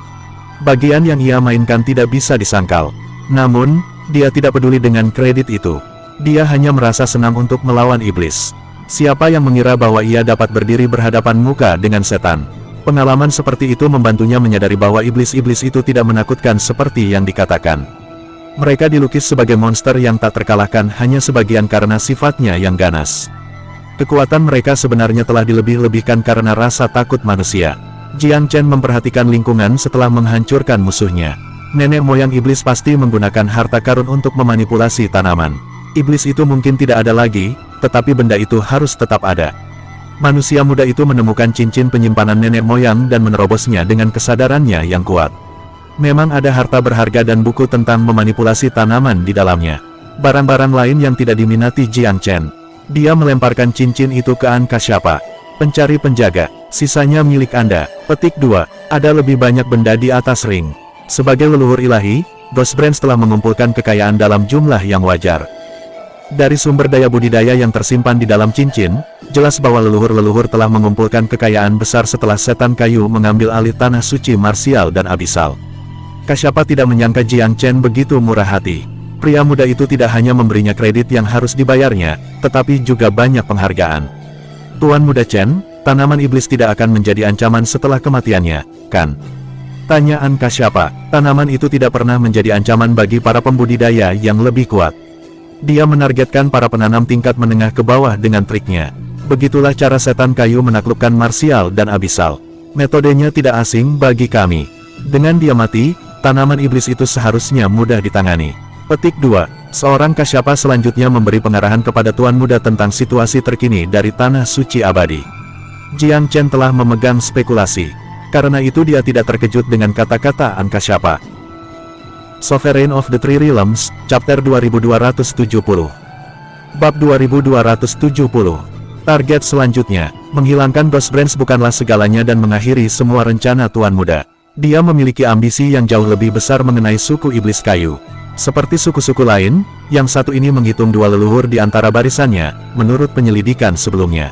Bagian yang ia mainkan tidak bisa disangkal. Namun, dia tidak peduli dengan kredit itu. Dia hanya merasa senang untuk melawan iblis. Siapa yang mengira bahwa ia dapat berdiri berhadapan muka dengan setan? Pengalaman seperti itu membantunya menyadari bahwa iblis-iblis itu tidak menakutkan seperti yang dikatakan. Mereka dilukis sebagai monster yang tak terkalahkan hanya sebagian karena sifatnya yang ganas. Kekuatan mereka sebenarnya telah dilebih-lebihkan karena rasa takut manusia. Jiang Chen memperhatikan lingkungan setelah menghancurkan musuhnya. Nenek moyang iblis pasti menggunakan harta karun untuk memanipulasi tanaman. Iblis itu mungkin tidak ada lagi, tetapi benda itu harus tetap ada. Manusia muda itu menemukan cincin penyimpanan nenek moyang dan menerobosnya dengan kesadarannya yang kuat. Memang ada harta berharga dan buku tentang memanipulasi tanaman di dalamnya. Barang-barang lain yang tidak diminati Jiang Chen. Dia melemparkan cincin itu ke An Kasyapa. Pencari penjaga, sisanya milik Anda. Petik 2. Ada lebih banyak benda di atas ring. Sebagai leluhur ilahi, Ghost Branch telah mengumpulkan kekayaan dalam jumlah yang wajar. Dari sumber daya budidaya yang tersimpan di dalam cincin, jelas bahwa leluhur-leluhur telah mengumpulkan kekayaan besar setelah setan kayu mengambil alih tanah suci marsial dan abisal. Kasyapa tidak menyangka Jiang Chen begitu murah hati. Pria muda itu tidak hanya memberinya kredit yang harus dibayarnya, tetapi juga banyak penghargaan. Tuan Muda Chen, tanaman iblis tidak akan menjadi ancaman setelah kematiannya, kan? Tanya An Kasyapa. Tanaman itu tidak pernah menjadi ancaman bagi para pembudidaya yang lebih kuat. Dia menargetkan para penanam tingkat menengah ke bawah dengan triknya. Begitulah cara setan kayu menaklukkan marsial dan abisal. Metodenya tidak asing bagi kami. Dengan dia mati, tanaman iblis itu seharusnya mudah ditangani. Petik 2. Seorang Kasyapa selanjutnya memberi pengarahan kepada Tuan Muda tentang situasi terkini dari Tanah Suci Abadi. Jiang Chen telah memegang spekulasi. Karena itu dia tidak terkejut dengan kata-kata An Kasyapa. Sovereign of the Three Realms, Chapter 2270. Bab 2270. Target selanjutnya, menghilangkan Ghost Branch bukanlah segalanya dan mengakhiri semua rencana Tuan Muda. Dia memiliki ambisi yang jauh lebih besar mengenai suku iblis kayu. Seperti suku-suku lain, yang satu ini menghitung dua leluhur di antara barisannya, menurut penyelidikan sebelumnya.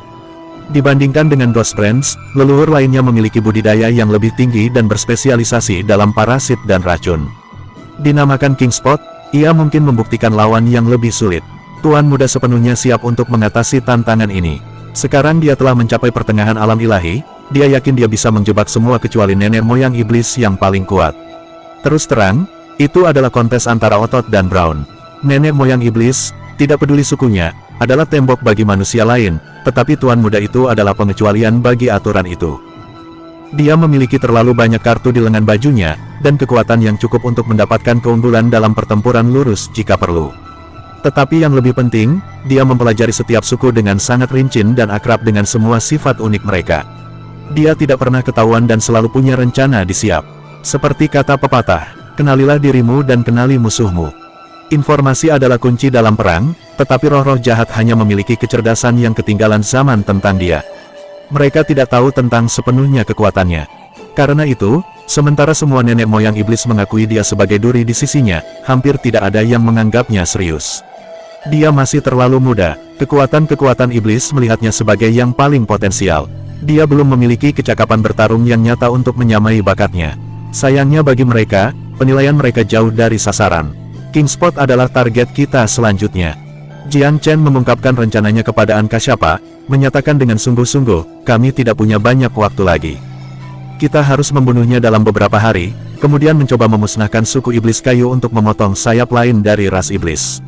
Dibandingkan dengan Ghost Branch, leluhur lainnya memiliki budidaya yang lebih tinggi dan berspesialisasi dalam parasit dan racun. Dinamakan King Spot, ia mungkin membuktikan lawan yang lebih sulit. Tuan Muda sepenuhnya siap untuk mengatasi tantangan ini. Sekarang dia telah mencapai pertengahan alam ilahi, dia yakin dia bisa menjebak semua kecuali nenek moyang iblis yang paling kuat. Terus terang, itu adalah kontes antara Otot dan Brown. Nenek moyang iblis, tidak peduli sukunya, adalah tembok bagi manusia lain, tetapi tuan muda itu adalah pengecualian bagi aturan itu. Dia memiliki terlalu banyak kartu di lengan bajunya, dan kekuatan yang cukup untuk mendapatkan keunggulan dalam pertempuran lurus jika perlu. Tetapi yang lebih penting, dia mempelajari setiap suku dengan sangat rinci dan akrab dengan semua sifat unik mereka. Dia tidak pernah ketahuan dan selalu punya rencana disiap. Seperti kata pepatah, kenalilah dirimu dan kenali musuhmu. Informasi adalah kunci dalam perang, tetapi roh-roh jahat hanya memiliki kecerdasan yang ketinggalan zaman tentang dia. Mereka tidak tahu tentang sepenuhnya kekuatannya. Karena itu, sementara semua nenek moyang iblis mengakui dia sebagai duri di sisinya, hampir tidak ada yang menganggapnya serius. Dia masih terlalu muda, kekuatan-kekuatan iblis melihatnya sebagai yang paling potensial. Dia belum memiliki kecakapan bertarung yang nyata untuk menyamai bakatnya. Sayangnya bagi mereka, penilaian mereka jauh dari sasaran. Kingspot adalah target kita selanjutnya. Jiang Chen mengungkapkan rencananya kepada An Kasyapa, menyatakan dengan sungguh-sungguh, kami tidak punya banyak waktu lagi. Kita harus membunuhnya dalam beberapa hari, kemudian mencoba memusnahkan suku iblis kayu untuk memotong sayap lain dari ras iblis.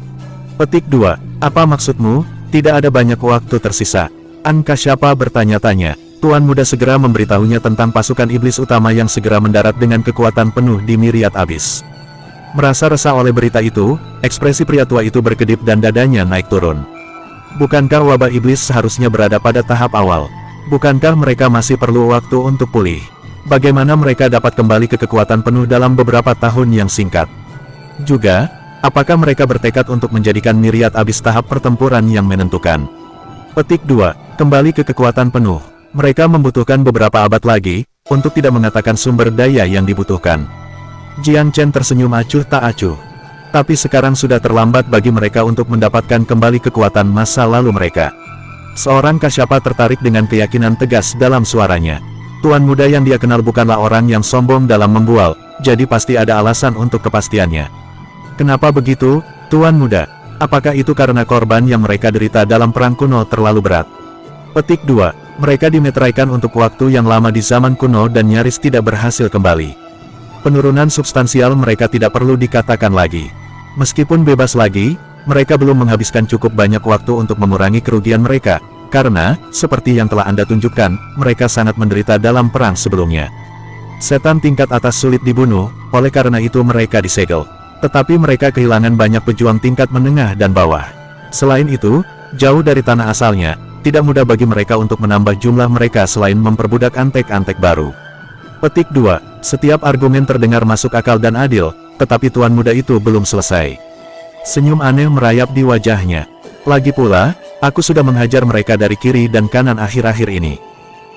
Petik 2. Apa maksudmu? Tidak ada banyak waktu tersisa. An Kasyapa bertanya-tanya. Tuan muda segera memberitahunya tentang pasukan iblis utama yang segera mendarat dengan kekuatan penuh di Myriad Abyss. Merasa resah oleh berita itu, ekspresi pria tua itu berkedip dan dadanya naik turun. Bukankah wabah iblis seharusnya berada pada tahap awal? Bukankah mereka masih perlu waktu untuk pulih? Bagaimana mereka dapat kembali ke kekuatan penuh dalam beberapa tahun yang singkat? Juga, apakah mereka bertekad untuk menjadikan Myriad Abyss tahap pertempuran yang menentukan? Petik 2. Kembali ke kekuatan penuh. Mereka membutuhkan beberapa abad lagi, untuk tidak mengatakan sumber daya yang dibutuhkan. Jiang Chen tersenyum acuh tak acuh. Tapi sekarang sudah terlambat bagi mereka untuk mendapatkan kembali kekuatan masa lalu mereka. Seorang Kasyapa tertarik dengan keyakinan tegas dalam suaranya. Tuan muda yang dia kenal bukanlah orang yang sombong dalam membual, jadi pasti ada alasan untuk kepastiannya. Kenapa begitu, Tuan muda? Apakah itu karena korban yang mereka derita dalam perang kuno terlalu berat? Petik 2. Mereka dimeteraikan untuk waktu yang lama di zaman kuno dan nyaris tidak berhasil kembali. Penurunan substansial mereka tidak perlu dikatakan lagi. Meskipun bebas lagi, mereka belum menghabiskan cukup banyak waktu untuk mengurangi kerugian mereka, karena, seperti yang telah Anda tunjukkan, mereka sangat menderita dalam perang sebelumnya. Setan tingkat atas sulit dibunuh, oleh karena itu mereka disegel. Tetapi mereka kehilangan banyak pejuang tingkat menengah dan bawah. Selain itu, jauh dari tanah asalnya, tidak mudah bagi mereka untuk menambah jumlah mereka selain memperbudak antek-antek baru. Petik 2. Setiap argumen terdengar masuk akal dan adil, tetapi tuan muda itu belum selesai. Senyum aneh merayap di wajahnya. Lagi pula, aku sudah menghajar mereka dari kiri dan kanan akhir-akhir ini.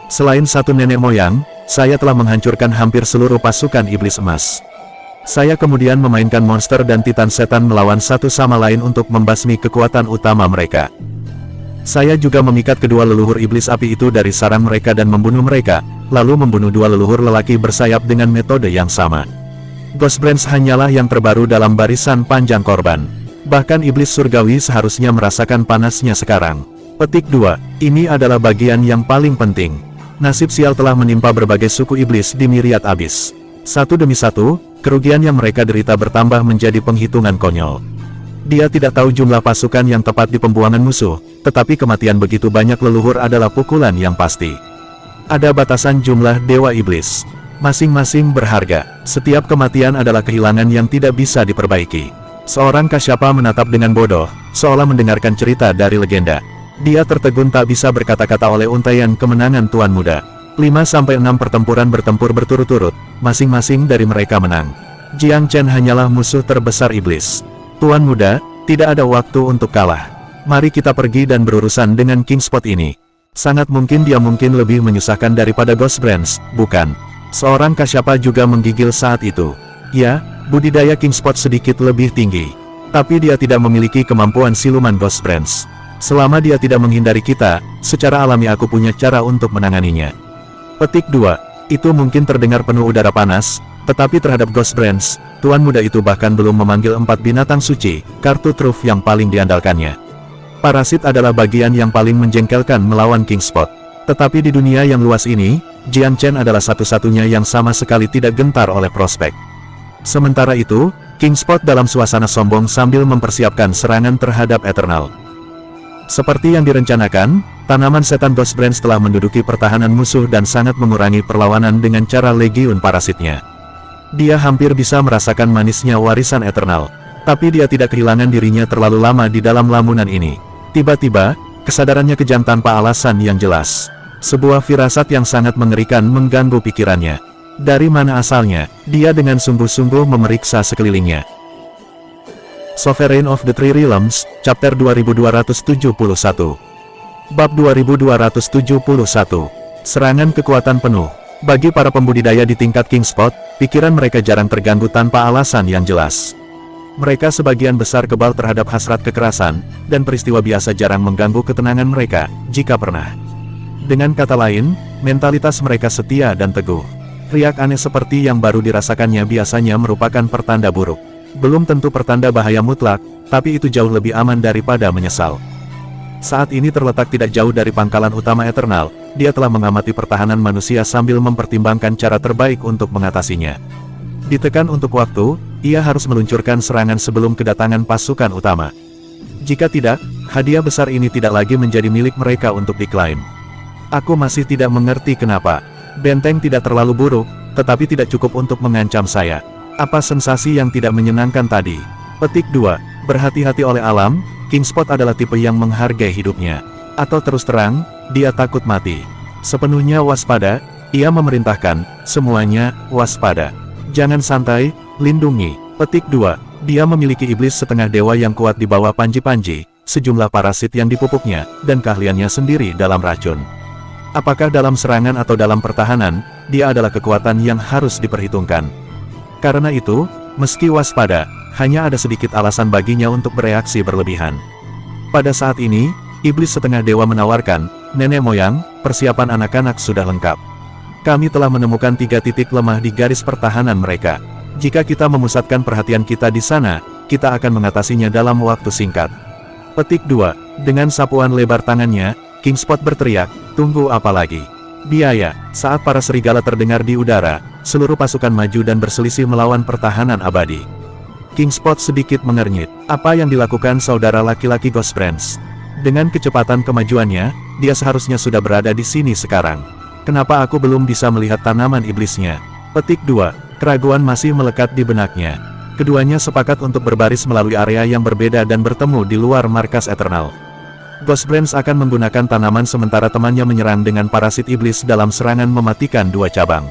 Selain satu nenek moyang, saya telah menghancurkan hampir seluruh pasukan iblis emas. Saya kemudian memainkan monster dan titan setan melawan satu sama lain untuk membasmi kekuatan utama mereka. Saya juga memikat kedua leluhur iblis api itu dari sarang mereka dan membunuh mereka, lalu membunuh dua leluhur lelaki bersayap dengan metode yang sama. Ghostbrands hanyalah yang terbaru dalam barisan panjang korban. Bahkan iblis surgawi seharusnya merasakan panasnya sekarang. Petik 2. Ini adalah bagian yang paling penting. Nasib sial telah menimpa berbagai suku iblis di Myriad Abyss. Satu demi satu, kerugian yang mereka derita bertambah menjadi penghitungan konyol. Dia tidak tahu jumlah pasukan yang tepat di pembuangan musuh, tetapi kematian begitu banyak leluhur adalah pukulan yang pasti. Ada batasan jumlah dewa iblis. Masing-masing berharga. Setiap kematian adalah kehilangan yang tidak bisa diperbaiki. Seorang Kasyapa menatap dengan bodoh, seolah mendengarkan cerita dari legenda. Dia tertegun tak bisa berkata-kata oleh untaian kemenangan tuan muda. 5-6 pertempuran bertempur berturut-turut, masing-masing dari mereka menang. Jiang Chen hanyalah musuh terbesar iblis. Tuan muda, tidak ada waktu untuk kalah. Mari kita pergi dan berurusan dengan Kingspot ini. Sangat mungkin dia mungkin lebih menyusahkan daripada Ghostbrands, bukan? Seorang Kasyapa juga menggigil saat itu. Ya, budidaya Kingspot sedikit lebih tinggi. Tapi dia tidak memiliki kemampuan siluman Ghostbrands. Selama dia tidak menghindari kita, secara alami aku punya cara untuk menanganinya. Petik 2. Itu mungkin terdengar penuh udara panas, tetapi terhadap Ghostbrands, tuan muda itu bahkan belum memanggil 4 binatang suci, kartu truf yang paling diandalkannya. Parasit adalah bagian yang paling menjengkelkan melawan Kingspot. Tetapi di dunia yang luas ini, Jiang Chen adalah satu-satunya yang sama sekali tidak gentar oleh prospek. Sementara itu, King Spot dalam suasana sombong sambil mempersiapkan serangan terhadap Eternal. Seperti yang direncanakan, tanaman setan Ghost Branch telah menduduki pertahanan musuh dan sangat mengurangi perlawanan dengan cara legiun parasitnya. Dia hampir bisa merasakan manisnya warisan Eternal, tapi dia tidak kehilangan dirinya terlalu lama di dalam lamunan ini. Tiba-tiba, kesadarannya kejang tanpa alasan yang jelas. Sebuah firasat yang sangat mengerikan mengganggu pikirannya. Dari mana asalnya, dia dengan sungguh-sungguh memeriksa sekelilingnya. Sovereign of the Three Realms, Chapter 2271. Bab 2271. Serangan kekuatan penuh. Bagi para pembudidaya di tingkat King Spot, pikiran mereka jarang terganggu tanpa alasan yang jelas. Mereka sebagian besar kebal terhadap hasrat kekerasan, dan peristiwa biasa jarang mengganggu ketenangan mereka, jika pernah. Dengan kata lain, mentalitas mereka setia dan teguh. Riak aneh seperti yang baru dirasakannya biasanya merupakan pertanda buruk. Belum tentu pertanda bahaya mutlak, tapi itu jauh lebih aman daripada menyesal. Saat ini terletak tidak jauh dari pangkalan utama Eternal, dia telah mengamati pertahanan manusia sambil mempertimbangkan cara terbaik untuk mengatasinya. Ditekan untuk waktu, ia harus meluncurkan serangan sebelum kedatangan pasukan utama. Jika tidak, hadiah besar ini tidak lagi menjadi milik mereka untuk diklaim. Aku masih tidak mengerti kenapa. Benteng tidak terlalu buruk, tetapi tidak cukup untuk mengancam saya. Apa sensasi yang tidak menyenangkan tadi? Petik 2. Berhati-hati oleh alam, King Spot adalah tipe yang menghargai hidupnya. Atau terus terang, dia takut mati. Sepenuhnya waspada, ia memerintahkan, semuanya, waspada. Jangan santai, lindungi. Petik 2. Dia memiliki iblis setengah dewa yang kuat di bawah panji-panji, sejumlah parasit yang dipupuknya, dan keahliannya sendiri dalam racun. Apakah dalam serangan atau dalam pertahanan, dia adalah kekuatan yang harus diperhitungkan. Karena itu, meski waspada, hanya ada sedikit alasan baginya untuk bereaksi berlebihan. Pada saat ini, iblis setengah dewa menawarkan, nenek moyang, persiapan anak-anak sudah lengkap. Kami telah menemukan 3 titik lemah di garis pertahanan mereka. Jika kita memusatkan perhatian kita di sana, kita akan mengatasinya dalam waktu singkat. Petik 2. Dengan sapuan lebar tangannya, King Spot berteriak, tunggu apa lagi? Biaya. Saat para serigala terdengar di udara, seluruh pasukan maju dan berselisih melawan pertahanan abadi. King Spot sedikit mengernyit. Apa yang dilakukan saudara laki-laki Ghost Branch? Dengan kecepatan kemajuannya, dia seharusnya sudah berada di sini sekarang. Kenapa aku belum bisa melihat tanaman iblisnya? Petik 2. Keraguan masih melekat di benaknya. Keduanya sepakat untuk berbaris melalui area yang berbeda dan bertemu di luar markas Eternal. Ghost Branch akan menggunakan tanaman sementara temannya menyerang dengan parasit iblis dalam serangan mematikan 2 cabang.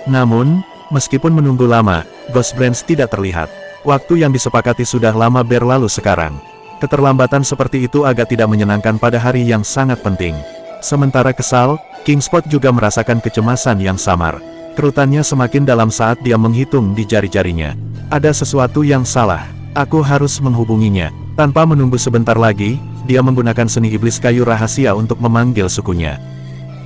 Namun, meskipun menunggu lama, Ghost Branch tidak terlihat. Waktu yang disepakati sudah lama berlalu sekarang. Keterlambatan seperti itu agak tidak menyenangkan pada hari yang sangat penting. Sementara kesal, King Spot juga merasakan kecemasan yang samar. Kerutannya semakin dalam saat dia menghitung di jari-jarinya. Ada sesuatu yang salah. Aku harus menghubunginya. Tanpa menunggu sebentar lagi, dia menggunakan seni iblis kayu rahasia untuk memanggil sukunya.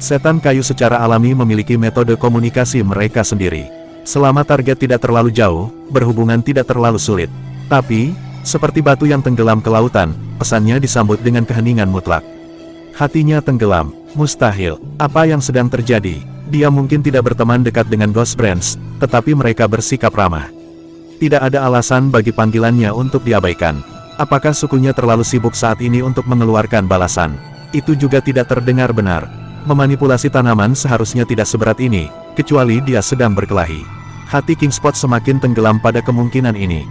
Setan kayu secara alami memiliki metode komunikasi mereka sendiri. Selama target tidak terlalu jauh, berhubungan tidak terlalu sulit. Tapi, seperti batu yang tenggelam ke lautan, pesannya disambut dengan keheningan mutlak. Hatinya tenggelam. Mustahil. Apa yang sedang terjadi? Dia mungkin tidak berteman dekat dengan Ghost Branch, tetapi mereka bersikap ramah. Tidak ada alasan bagi panggilannya untuk diabaikan. Apakah sukunya terlalu sibuk saat ini untuk mengeluarkan balasan? Itu juga tidak terdengar benar. Memanipulasi tanaman seharusnya tidak seberat ini, kecuali dia sedang berkelahi. Hati King Spot semakin tenggelam pada kemungkinan ini.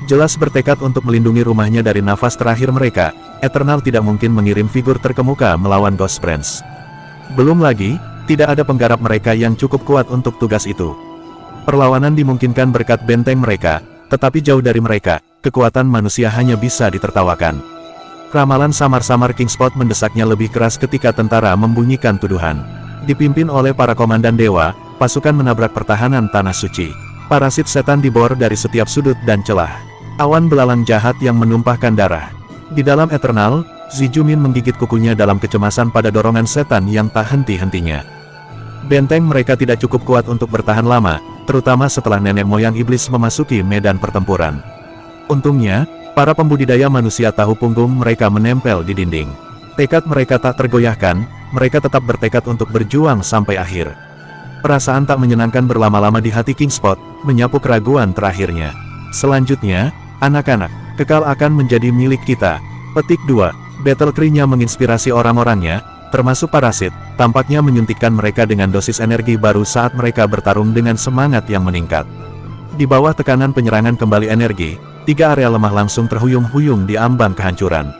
Jelas bertekad untuk melindungi rumahnya dari nafas terakhir mereka, Eternal tidak mungkin mengirim figur terkemuka melawan Ghost Branch. Belum lagi, tidak ada penggarap mereka yang cukup kuat untuk tugas itu. Perlawanan dimungkinkan berkat benteng mereka, tetapi jauh dari mereka, kekuatan manusia hanya bisa ditertawakan. Ramalan samar-samar King Spot mendesaknya lebih keras ketika tentara membunyikan tuduhan. Dipimpin oleh para komandan dewa, pasukan menabrak pertahanan tanah suci. Parasit setan dibor dari setiap sudut dan celah. Awan belalang jahat yang menumpahkan darah. Di dalam Eternal, Zijumin menggigit kukunya dalam kecemasan pada dorongan setan yang tak henti-hentinya. Benteng mereka tidak cukup kuat untuk bertahan lama, terutama setelah nenek moyang iblis memasuki medan pertempuran. Untungnya, para pembudidaya manusia tahu punggung mereka menempel di dinding. Tekad mereka tak tergoyahkan, mereka tetap bertekad untuk berjuang sampai akhir. Perasaan tak menyenangkan berlama-lama di hati King Spot, menyapu keraguan terakhirnya. Selanjutnya, anak-anak, kekal akan menjadi milik kita. Petik 2. Battle Cry-nya menginspirasi orang-orangnya, termasuk parasit, tampaknya menyuntikkan mereka dengan dosis energi baru saat mereka bertarung dengan semangat yang meningkat. Di bawah tekanan penyerangan kembali energi, 3 area lemah langsung terhuyung-huyung di ambang kehancuran.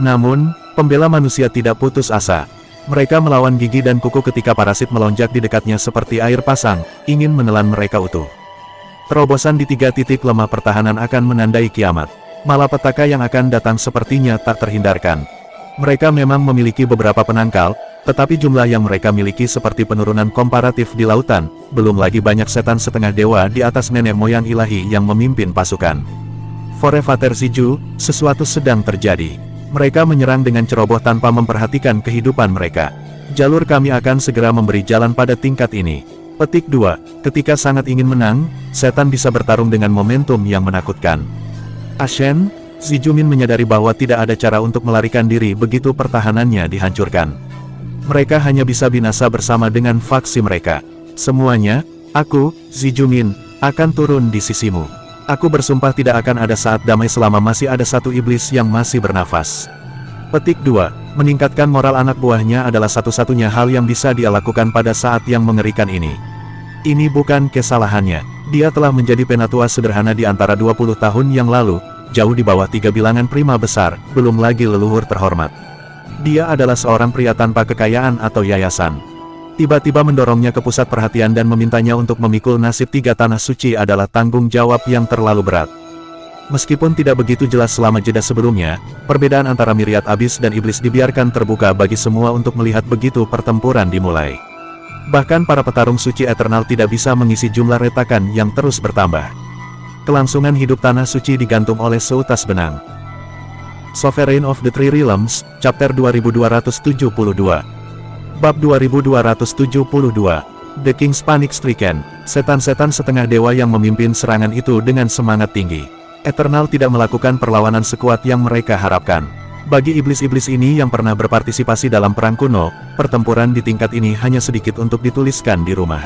Namun, pembela manusia tidak putus asa. Mereka melawan gigi dan kuku ketika parasit melonjak di dekatnya seperti air pasang, ingin menelan mereka utuh. Terobosan di 3 titik lemah pertahanan akan menandai kiamat. Malapetaka yang akan datang sepertinya tak terhindarkan. Mereka memang memiliki beberapa penangkal, tetapi jumlah yang mereka miliki seperti penurunan komparatif di lautan, belum lagi banyak setan setengah dewa di atas nenek moyang ilahi yang memimpin pasukan. Forevater Ziju, sesuatu sedang terjadi. Mereka menyerang dengan ceroboh tanpa memperhatikan kehidupan mereka. Jalur kami akan segera memberi jalan pada tingkat ini. Petik 2. Ketika sangat ingin menang, setan bisa bertarung dengan momentum yang menakutkan. Ashen, Zijumin menyadari bahwa tidak ada cara untuk melarikan diri begitu pertahanannya dihancurkan. Mereka hanya bisa binasa bersama dengan faksi mereka. Semuanya, aku, Zijumin, akan turun di sisimu. Aku bersumpah tidak akan ada saat damai selama masih ada satu iblis yang masih bernafas. Petik 2. Meningkatkan moral anak buahnya adalah satu-satunya hal yang bisa dia lakukan pada saat yang mengerikan ini. Ini bukan kesalahannya. Dia telah menjadi penatua sederhana di antara 20 tahun yang lalu, jauh di bawah 3 bilangan prima besar, belum lagi leluhur terhormat. Dia adalah seorang pria tanpa kekayaan atau yayasan. Tiba-tiba mendorongnya ke pusat perhatian dan memintanya untuk memikul nasib 3 tanah suci adalah tanggung jawab yang terlalu berat. Meskipun tidak begitu jelas selama jeda sebelumnya, perbedaan antara Myriad Abyss dan Iblis dibiarkan terbuka bagi semua untuk melihat begitu pertempuran dimulai. Bahkan para petarung suci Eternal tidak bisa mengisi jumlah retakan yang terus bertambah. Kelangsungan hidup tanah suci digantung oleh seutas benang. Sovereign of the Three Realms, Chapter 2272. Bab 2272. The King's Panic Stricken. Setan-setan setengah dewa yang memimpin serangan itu dengan semangat tinggi. Eternal tidak melakukan perlawanan sekuat yang mereka harapkan. Bagi iblis-iblis ini yang pernah berpartisipasi dalam perang kuno, pertempuran di tingkat ini hanya sedikit untuk dituliskan di rumah.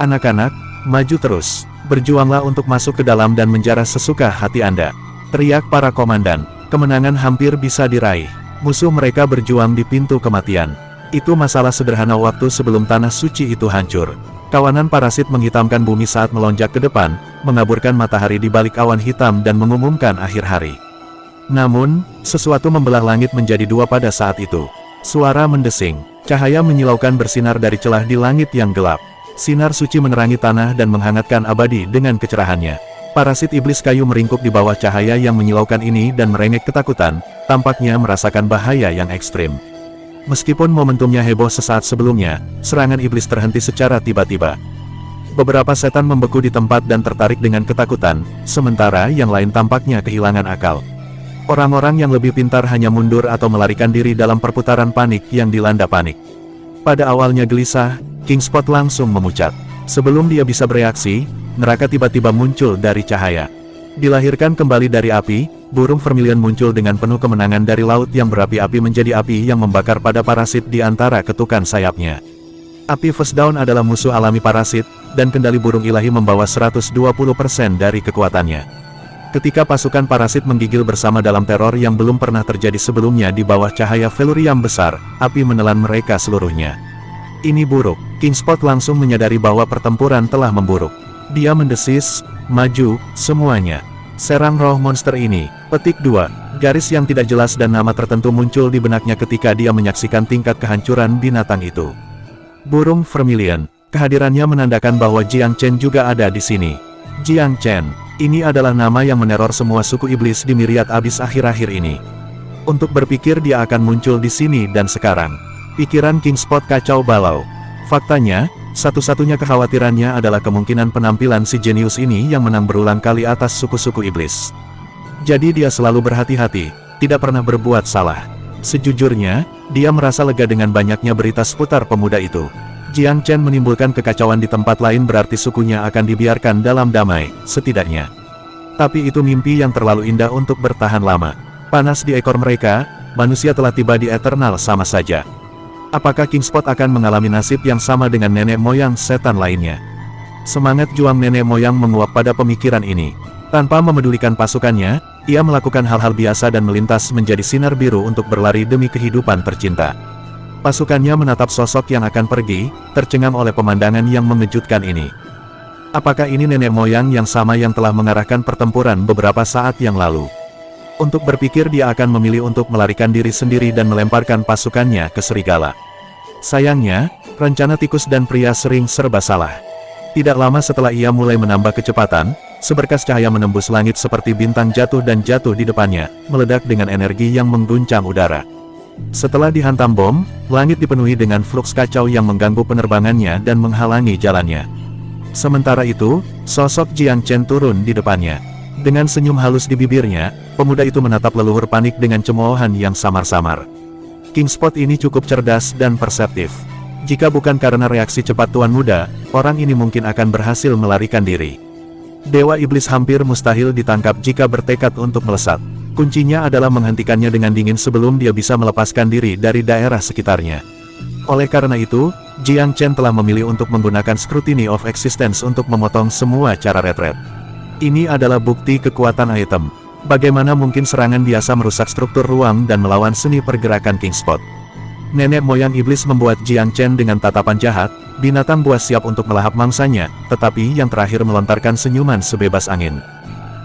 Anak-anak, maju terus. Berjuanglah untuk masuk ke dalam dan menjarah sesuka hati Anda. Teriak para komandan. Kemenangan hampir bisa diraih. Musuh mereka berjuang di pintu kematian. Itu masalah sederhana waktu sebelum tanah suci itu hancur. Kawanan parasit menghitamkan bumi saat melonjak ke depan, mengaburkan matahari di balik awan hitam dan mengumumkan akhir hari. Namun, sesuatu membelah langit menjadi dua pada saat itu. Suara mendesing, cahaya menyilaukan bersinar dari celah di langit yang gelap. Sinar suci menerangi tanah dan menghangatkan abadi dengan kecerahannya. Parasit iblis kayu meringkuk di bawah cahaya yang menyilaukan ini dan merengek ketakutan, tampaknya merasakan bahaya yang ekstrim. Meskipun momentumnya heboh sesaat sebelumnya, serangan iblis terhenti secara tiba-tiba. Beberapa setan membeku di tempat dan tertarik dengan ketakutan, sementara yang lain tampaknya kehilangan akal. Orang-orang yang lebih pintar hanya mundur atau melarikan diri dalam perputaran panik yang dilanda panik. Pada awalnya gelisah, Kingspot langsung memucat. Sebelum dia bisa bereaksi, neraka tiba-tiba muncul dari cahaya. Dilahirkan kembali dari api, burung vermilion muncul dengan penuh kemenangan dari laut yang berapi-api menjadi api yang membakar pada parasit di antara ketukan sayapnya. Api First Dawn adalah musuh alami parasit, dan kendali burung ilahi membawa 120% dari kekuatannya. Ketika pasukan parasit menggigil bersama dalam teror yang belum pernah terjadi sebelumnya di bawah cahaya Velurium besar, api menelan mereka seluruhnya. Ini buruk. Kingspot langsung menyadari bahwa pertempuran telah memburuk. Dia mendesis, maju, semuanya. Serang roh monster ini. Petik 2. Garis yang tidak jelas dan nama tertentu muncul di benaknya ketika dia menyaksikan tingkat kehancuran binatang itu. Burung vermilion. Kehadirannya menandakan bahwa Jiang Chen juga ada di sini. Jiang Chen. Ini adalah nama yang meneror semua suku iblis di Myriad Abyss akhir-akhir ini. Untuk berpikir dia akan muncul di sini dan sekarang. Pikiran Kingspot kacau balau. Faktanya, satu-satunya kekhawatirannya adalah kemungkinan penampilan si jenius ini yang menang berulang kali atas suku-suku iblis. Jadi dia selalu berhati-hati, tidak pernah berbuat salah. Sejujurnya, dia merasa lega dengan banyaknya berita seputar pemuda itu. Jiang Chen menimbulkan kekacauan di tempat lain berarti sukunya akan dibiarkan dalam damai, setidaknya. Tapi itu mimpi yang terlalu indah untuk bertahan lama. Panas di ekor mereka, manusia telah tiba di Eternal sama saja. Apakah Kingspot akan mengalami nasib yang sama dengan nenek moyang setan lainnya? Semangat juang nenek moyang menguap pada pemikiran ini. Tanpa memedulikan pasukannya, ia melakukan hal-hal biasa dan melintas menjadi sinar biru untuk berlari demi kehidupan tercinta. Pasukannya menatap sosok yang akan pergi, tercengang oleh pemandangan yang mengejutkan ini. Apakah ini nenek moyang yang sama yang telah mengarahkan pertempuran beberapa saat yang lalu? Untuk berpikir dia akan memilih untuk melarikan diri sendiri dan melemparkan pasukannya ke serigala. Sayangnya, rencana tikus dan pria sering serba salah. Tidak lama setelah ia mulai menambah kecepatan, seberkas cahaya menembus langit seperti bintang jatuh dan jatuh di depannya, meledak dengan energi yang mengguncang udara. Setelah dihantam bom, langit dipenuhi dengan fluks kacau yang mengganggu penerbangannya dan menghalangi jalannya. Sementara itu, sosok Jiang Chen turun di depannya. Dengan senyum halus di bibirnya, pemuda itu menatap leluhur panik dengan cemoohan yang samar-samar. King Spot ini cukup cerdas dan perseptif. Jika bukan karena reaksi cepat Tuan Muda, orang ini mungkin akan berhasil melarikan diri. Dewa Iblis hampir mustahil ditangkap jika bertekad untuk melesat. Kuncinya adalah menghentikannya dengan dingin sebelum dia bisa melepaskan diri dari daerah sekitarnya. Oleh karena itu, Jiang Chen telah memilih untuk menggunakan Scrutiny of Existence untuk memotong semua cara retret. Ini adalah bukti kekuatan item. Bagaimana mungkin serangan biasa merusak struktur ruang dan melawan seni pergerakan King Spot? Nenek moyang iblis membuat Jiang Chen dengan tatapan jahat, binatang buas siap untuk melahap mangsanya, tetapi yang terakhir melontarkan senyuman sebebas angin.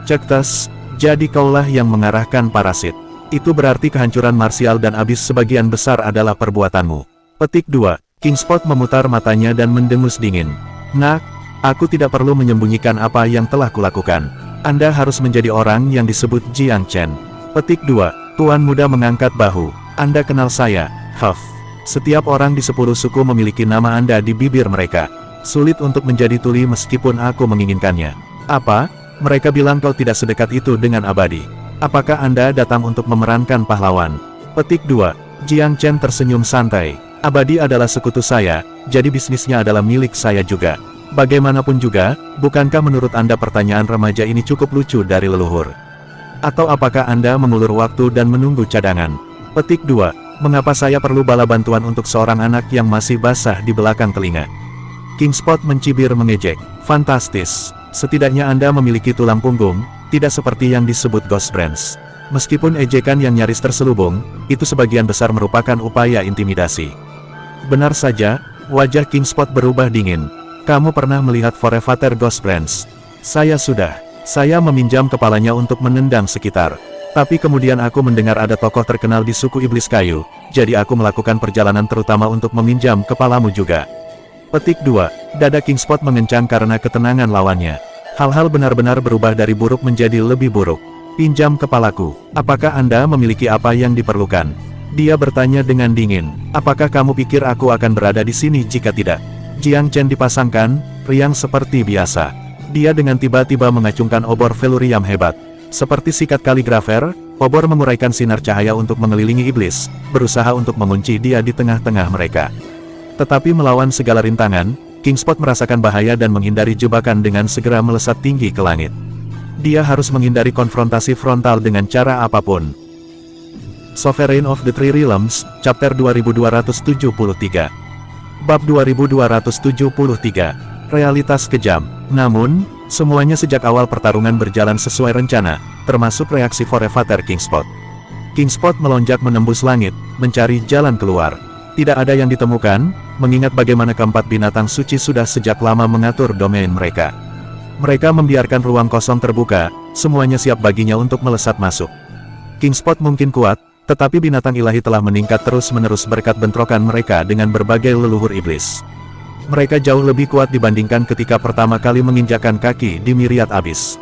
Cektes, jadi kaulah yang mengarahkan parasit. Itu berarti kehancuran marsial dan abis sebagian besar adalah perbuatanmu. Petik 2. King Spot memutar matanya dan mendengus dingin. Nak, aku tidak perlu menyembunyikan apa yang telah kulakukan. Anda harus menjadi orang yang disebut Jiang Chen. Petik 2. Tuan Muda mengangkat bahu. Anda kenal saya, Huff. Setiap orang di 10 suku memiliki nama Anda di bibir mereka. Sulit untuk menjadi tuli meskipun aku menginginkannya. Apa? Mereka bilang kau tidak sedekat itu dengan Abadi. Apakah Anda datang untuk memerankan pahlawan? Petik 2. Jiang Chen tersenyum santai. Abadi adalah sekutu saya, jadi bisnisnya adalah milik saya juga. Bagaimanapun juga, bukankah menurut Anda pertanyaan remaja ini cukup lucu dari leluhur? Atau apakah Anda mengulur waktu dan menunggu cadangan? Petik 2. Mengapa saya perlu bala bantuan untuk seorang anak yang masih basah di belakang telinga? King Spot mencibir mengejek. Fantastis. Setidaknya Anda memiliki tulang punggung, tidak seperti yang disebut Ghost Brains. Meskipun ejekan yang nyaris terselubung, itu sebagian besar merupakan upaya intimidasi. Benar saja, wajah King Spot berubah dingin. Kamu pernah melihat Forefather Ghost Brains? Saya sudah. Saya meminjam kepalanya untuk menendang sekitar. Tapi kemudian aku mendengar ada tokoh terkenal di suku iblis kayu, jadi aku melakukan perjalanan terutama untuk meminjam kepalamu juga. Petik 2. Dada King Spot mengencang karena ketenangan lawannya. Hal-hal benar-benar berubah dari buruk menjadi lebih buruk. Pinjam kepalaku. Apakah Anda memiliki apa yang diperlukan? Dia bertanya dengan dingin. Apakah kamu pikir aku akan berada di sini jika tidak? Jiang Chen dipasangkan, riang seperti biasa. Dia dengan tiba-tiba mengacungkan obor velurium hebat. Seperti sikat kaligrafer, obor menguraikan sinar cahaya untuk mengelilingi iblis, berusaha untuk mengunci dia di tengah-tengah mereka. Tetapi melawan segala rintangan, King Spot merasakan bahaya dan menghindari jebakan dengan segera melesat tinggi ke langit. Dia harus menghindari konfrontasi frontal dengan cara apapun. Sovereign of the Three Realms, Chapter 2273. Bab 2273. Realitas kejam. Namun, semuanya sejak awal pertarungan berjalan sesuai rencana, termasuk reaksi Forefather King Spot. King Spot melonjak menembus langit, mencari jalan keluar. Tidak ada yang ditemukan, mengingat bagaimana keempat binatang suci sudah sejak lama mengatur domain mereka. Mereka membiarkan ruang kosong terbuka, semuanya siap baginya untuk melesat masuk. King Spot mungkin kuat, tetapi binatang ilahi telah meningkat terus-menerus berkat bentrokan mereka dengan berbagai leluhur iblis. Mereka jauh lebih kuat dibandingkan ketika pertama kali menginjakkan kaki di Myriad Abyss.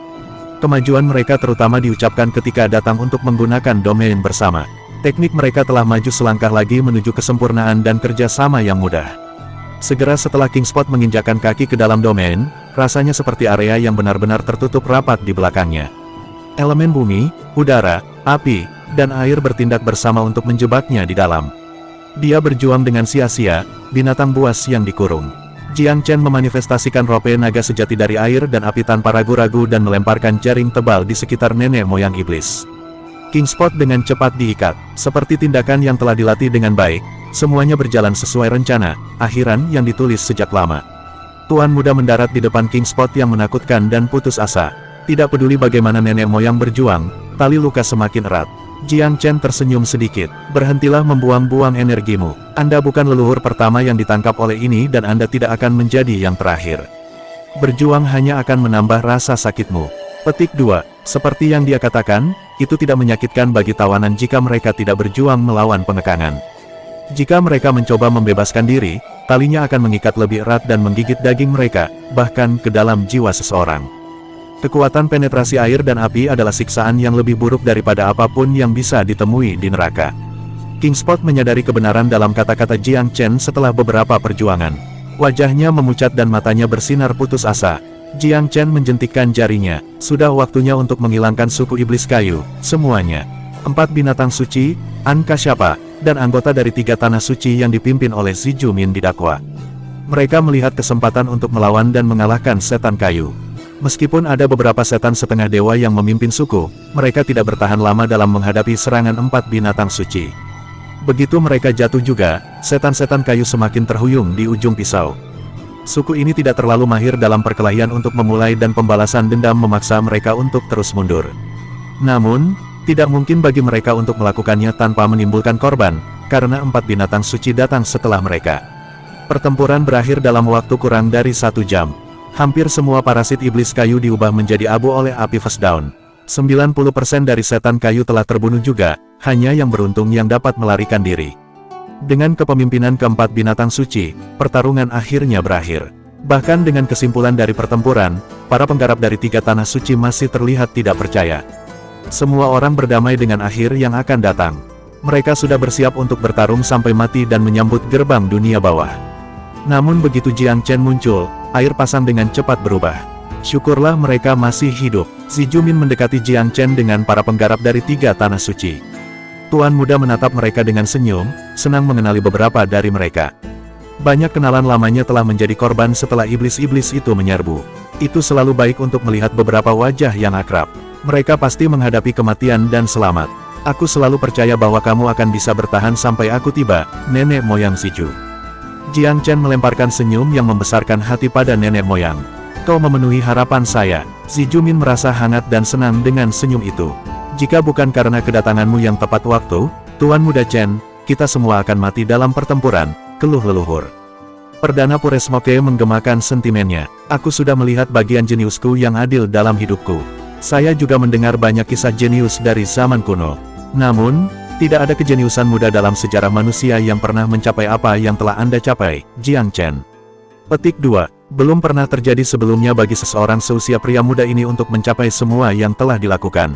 Kemajuan mereka terutama diucapkan ketika datang untuk menggunakan domain bersama. Teknik mereka telah maju selangkah lagi menuju kesempurnaan dan kerjasama yang mudah. Segera setelah King Spot menginjakkan kaki ke dalam domain, rasanya seperti area yang benar-benar tertutup rapat di belakangnya. Elemen bumi, udara, api, dan air bertindak bersama untuk menjebaknya di dalam. Dia berjuang dengan sia-sia, binatang buas yang dikurung. Jiang Chen memanifestasikan rope naga sejati dari air dan api tanpa ragu-ragu dan melemparkan jaring tebal di sekitar nenek moyang iblis. King Spot dengan cepat diikat, seperti tindakan yang telah dilatih dengan baik. Semuanya berjalan sesuai rencana, akhiran yang ditulis sejak lama. Tuan Muda mendarat di depan King Spot yang menakutkan dan putus asa. Tidak peduli bagaimana nenek moyang berjuang, tali luka semakin erat. Jiang Chen tersenyum sedikit. Berhentilah membuang-buang energimu. Anda bukan leluhur pertama yang ditangkap oleh ini dan Anda tidak akan menjadi yang terakhir. Berjuang hanya akan menambah rasa sakitmu. Petik 2. Seperti yang dia katakan, itu tidak menyakitkan bagi tawanan jika mereka tidak berjuang melawan pengekangan. Jika mereka mencoba membebaskan diri, talinya akan mengikat lebih erat dan menggigit daging mereka, bahkan ke dalam jiwa seseorang. Kekuatan penetrasi air dan api adalah siksaan yang lebih buruk daripada apapun yang bisa ditemui di neraka. Kingspot menyadari kebenaran dalam kata-kata Jiang Chen setelah beberapa perjuangan. Wajahnya memucat dan matanya bersinar putus asa. Jiang Chen menjentikkan jarinya. Sudah waktunya untuk menghilangkan suku iblis kayu, semuanya. 4 binatang suci, Ankashyapa, dan anggota dari 3 tanah suci yang dipimpin oleh Zi Jumin didakwa. Mereka melihat kesempatan untuk melawan dan mengalahkan setan kayu. Meskipun ada beberapa setan setengah dewa yang memimpin suku, mereka tidak bertahan lama dalam menghadapi serangan 4 binatang suci. Begitu mereka jatuh juga, setan-setan kayu semakin terhuyung di ujung pisau. Suku ini tidak terlalu mahir dalam perkelahian untuk memulai dan pembalasan dendam memaksa mereka untuk terus mundur. Namun, tidak mungkin bagi mereka untuk melakukannya tanpa menimbulkan korban, karena 4 binatang suci datang setelah mereka. Pertempuran berakhir dalam waktu kurang dari 1 jam. Hampir semua parasit iblis kayu diubah menjadi abu oleh api Fastdown. 90% dari setan kayu telah terbunuh juga, hanya yang beruntung yang dapat melarikan diri. Dengan kepemimpinan keempat binatang suci, pertarungan akhirnya berakhir. Bahkan dengan kesimpulan dari pertempuran, para penggarap dari 3 tanah suci masih terlihat tidak percaya. Semua orang berdamai dengan akhir yang akan datang. Mereka sudah bersiap untuk bertarung sampai mati dan menyambut gerbang dunia bawah. Namun begitu Jiang Chen muncul, air pasang dengan cepat berubah. Syukurlah mereka masih hidup. Zi Jumin mendekati Jiang Chen dengan para penggarap dari 3 tanah suci. Tuan muda menatap mereka dengan senyum, senang mengenali beberapa dari mereka. Banyak kenalan lamanya telah menjadi korban setelah iblis-iblis itu menyerbu. Itu selalu baik untuk melihat beberapa wajah yang akrab. Mereka pasti menghadapi kematian dan selamat. Aku selalu percaya bahwa kamu akan bisa bertahan sampai aku tiba, nenek moyang Ziju. Jiang Chen melemparkan senyum yang membesarkan hati pada nenek moyang. Kau memenuhi harapan saya. Zi Jumin merasa hangat dan senang dengan senyum itu. Jika bukan karena kedatanganmu yang tepat waktu, Tuan Muda Chen, kita semua akan mati dalam pertempuran, keluh leluhur. Perdana Puresmoke menggemakan sentimennya. Aku sudah melihat bagian jeniusku yang adil dalam hidupku. Saya juga mendengar banyak kisah jenius dari zaman kuno. Namun, tidak ada kejeniusan muda dalam sejarah manusia yang pernah mencapai apa yang telah Anda capai, Jiang Chen. Petik 2. Belum pernah terjadi sebelumnya bagi seseorang seusia pria muda ini untuk mencapai semua yang telah dilakukan.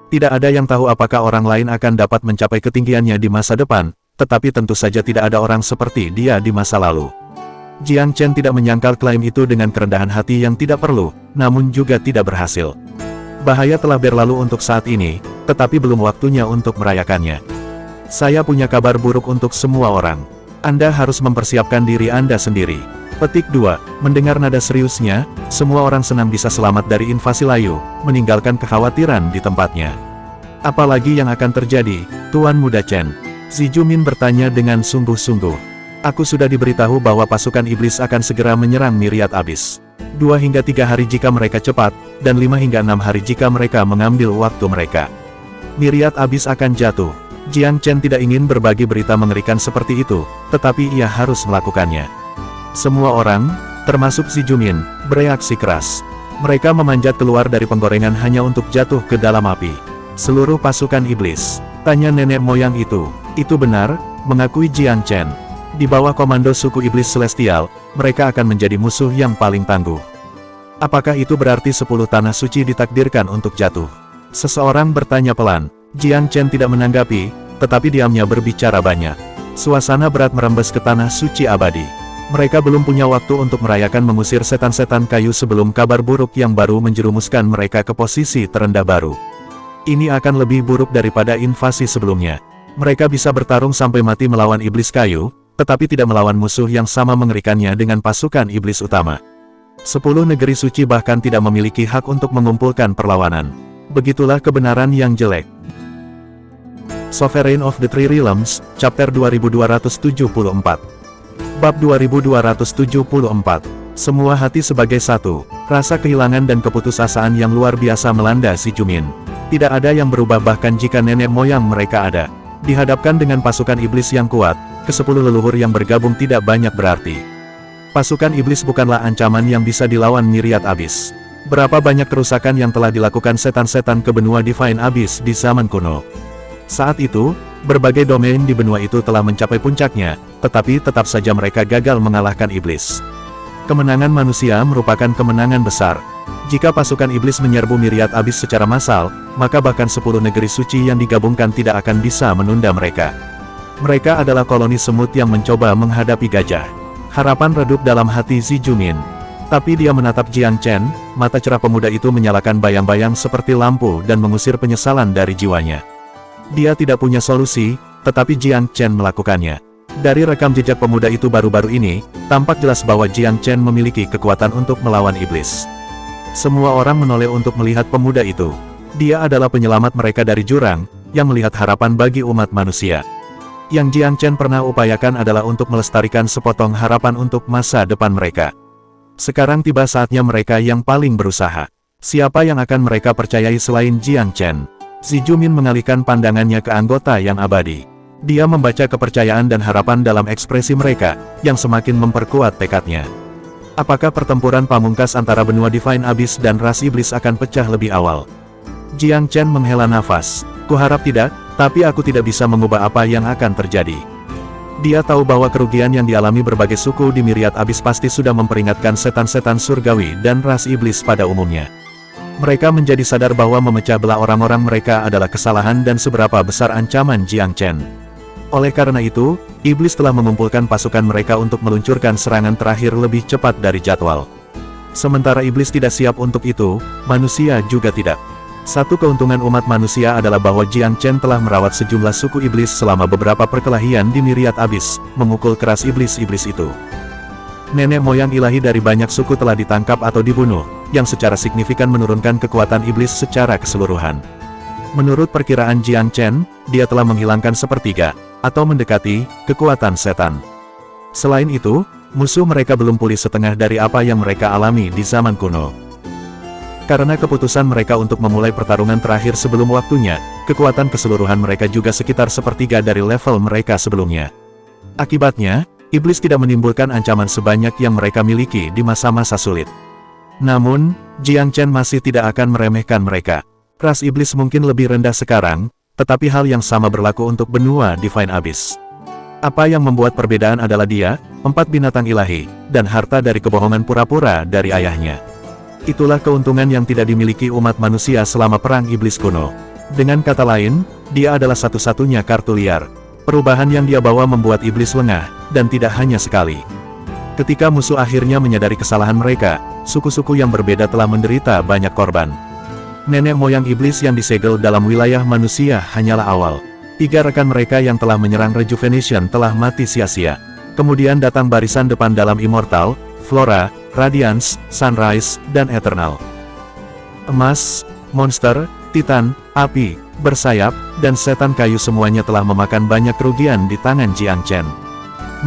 Tidak ada yang tahu apakah orang lain akan dapat mencapai ketinggiannya di masa depan, tetapi tentu saja tidak ada orang seperti dia di masa lalu. Jiang Chen tidak menyangkal klaim itu dengan kerendahan hati yang tidak perlu, namun juga tidak berhasil. Bahaya telah berlalu untuk saat ini, tetapi belum waktunya untuk merayakannya. Saya punya kabar buruk untuk semua orang. Anda harus mempersiapkan diri Anda sendiri. Petik 2. Mendengar nada seriusnya, semua orang senang bisa selamat dari invasi layu, meninggalkan kekhawatiran di tempatnya. Apalagi yang akan terjadi, Tuan Muda Chen? Zi Jumin bertanya dengan sungguh-sungguh. Aku sudah diberitahu bahwa pasukan iblis akan segera menyerang Myriad Abyss. 2 hingga 3 hari jika mereka cepat, dan 5 hingga 6 hari jika mereka mengambil waktu mereka. Myriad Abyss akan jatuh. Jiang Chen tidak ingin berbagi berita mengerikan seperti itu, tetapi ia harus melakukannya. Semua orang, termasuk Zi Jumin, bereaksi keras. Mereka memanjat keluar dari penggorengan hanya untuk jatuh ke dalam api. Seluruh pasukan iblis, tanya nenek moyang itu benar, mengakui Jiang Chen. Di bawah komando suku iblis celestial, mereka akan menjadi musuh yang paling tangguh. Apakah itu berarti 10 tanah suci ditakdirkan untuk jatuh? Seseorang bertanya pelan. Jiang Chen tidak menanggapi, tetapi diamnya berbicara banyak. Suasana berat merembes ke tanah suci abadi. Mereka belum punya waktu untuk merayakan mengusir setan-setan kayu sebelum kabar buruk yang baru menjerumuskan mereka ke posisi terendah baru. Ini akan lebih buruk daripada invasi sebelumnya. Mereka bisa bertarung sampai mati melawan iblis kayu, tetapi tidak melawan musuh yang sama mengerikannya dengan pasukan iblis utama. 10 negeri suci bahkan tidak memiliki hak untuk mengumpulkan perlawanan. Begitulah kebenaran yang jelek. Sovereign of the Three Realms, Chapter 2274. Bab 2274. Semua hati sebagai satu, rasa kehilangan dan keputusasaan yang luar biasa melanda si Jumin. Tidak ada yang berubah bahkan jika nenek moyang mereka ada. Dihadapkan dengan pasukan iblis yang kuat, ke-10 leluhur yang bergabung tidak banyak berarti. Pasukan iblis bukanlah ancaman yang bisa dilawan Myriad Abyss. Berapa banyak kerusakan yang telah dilakukan setan-setan ke benua Divine Abyss di zaman kuno. Saat itu, berbagai domain di benua itu telah mencapai puncaknya, tetapi tetap saja mereka gagal mengalahkan iblis. Kemenangan manusia merupakan kemenangan besar. Jika pasukan iblis menyerbu Myriad Abyss secara massal, maka bahkan 10 negeri suci yang digabungkan tidak akan bisa menunda mereka. Mereka adalah koloni semut yang mencoba menghadapi gajah. Harapan redup dalam hati Zi Jumin. Tapi dia menatap Jiang Chen, mata cerah pemuda itu menyalakan bayang-bayang seperti lampu dan mengusir penyesalan dari jiwanya. Dia tidak punya solusi, tetapi Jiang Chen melakukannya. Dari rekam jejak pemuda itu baru-baru ini, tampak jelas bahwa Jiang Chen memiliki kekuatan untuk melawan iblis. Semua orang menoleh untuk melihat pemuda itu. Dia adalah penyelamat mereka dari jurang, yang melihat harapan bagi umat manusia. Yang Jiang Chen pernah upayakan adalah untuk melestarikan sepotong harapan untuk masa depan mereka. Sekarang tiba saatnya mereka yang paling berusaha. Siapa yang akan mereka percayai selain Jiang Chen? Zi Jumin mengalihkan pandangannya ke anggota yang abadi. Dia membaca kepercayaan dan harapan dalam ekspresi mereka, yang semakin memperkuat tekadnya. Apakah pertempuran pamungkas antara benua Divine Abyss dan ras iblis akan pecah lebih awal? Jiang Chen menghela nafas. Kuharap tidak, tapi aku tidak bisa mengubah apa yang akan terjadi. Dia tahu bahwa kerugian yang dialami berbagai suku di Myriad Abyss pasti sudah memperingatkan setan-setan surgawi dan ras iblis pada umumnya. Mereka menjadi sadar bahwa memecah belah orang-orang mereka adalah kesalahan dan seberapa besar ancaman Jiang Chen. Oleh karena itu, iblis telah mengumpulkan pasukan mereka untuk meluncurkan serangan terakhir lebih cepat dari jadwal. Sementara iblis tidak siap untuk itu, manusia juga tidak. Satu keuntungan umat manusia adalah bahwa Jiang Chen telah merawat sejumlah suku iblis selama beberapa perkelahian di Myriad Abyss, memukul keras iblis-iblis itu. Nenek moyang ilahi dari banyak suku telah ditangkap atau dibunuh, yang secara signifikan menurunkan kekuatan iblis secara keseluruhan. Menurut perkiraan Jiang Chen, dia telah menghilangkan sepertiga, atau mendekati, kekuatan setan. Selain itu, musuh mereka belum pulih setengah dari apa yang mereka alami di zaman kuno. Karena keputusan mereka untuk memulai pertarungan terakhir sebelum waktunya, kekuatan keseluruhan mereka juga sekitar sepertiga dari level mereka sebelumnya. Akibatnya, iblis tidak menimbulkan ancaman sebanyak yang mereka miliki di masa-masa sulit. Namun, Jiang Chen masih tidak akan meremehkan mereka. Ras iblis mungkin lebih rendah sekarang, tetapi hal yang sama berlaku untuk benua Divine Abyss. Apa yang membuat perbedaan adalah dia, 4 binatang ilahi, dan harta dari kebohongan pura-pura dari ayahnya. Itulah keuntungan yang tidak dimiliki umat manusia selama perang iblis kuno. Dengan kata lain, dia adalah satu-satunya kartu liar. Perubahan yang dia bawa membuat iblis lengah, dan tidak hanya sekali. Ketika musuh akhirnya menyadari kesalahan mereka, suku-suku yang berbeda telah menderita banyak korban. Nenek moyang iblis yang disegel dalam wilayah manusia hanyalah awal. 3 rekan mereka yang telah menyerang Rejuvenation telah mati sia-sia. Kemudian datang barisan depan dalam Immortal, Flora, Radiance, Sunrise, dan Eternal. Emas, monster, titan, api, bersayap, dan setan kayu semuanya telah memakan banyak kerugian di tangan Jiang Chen.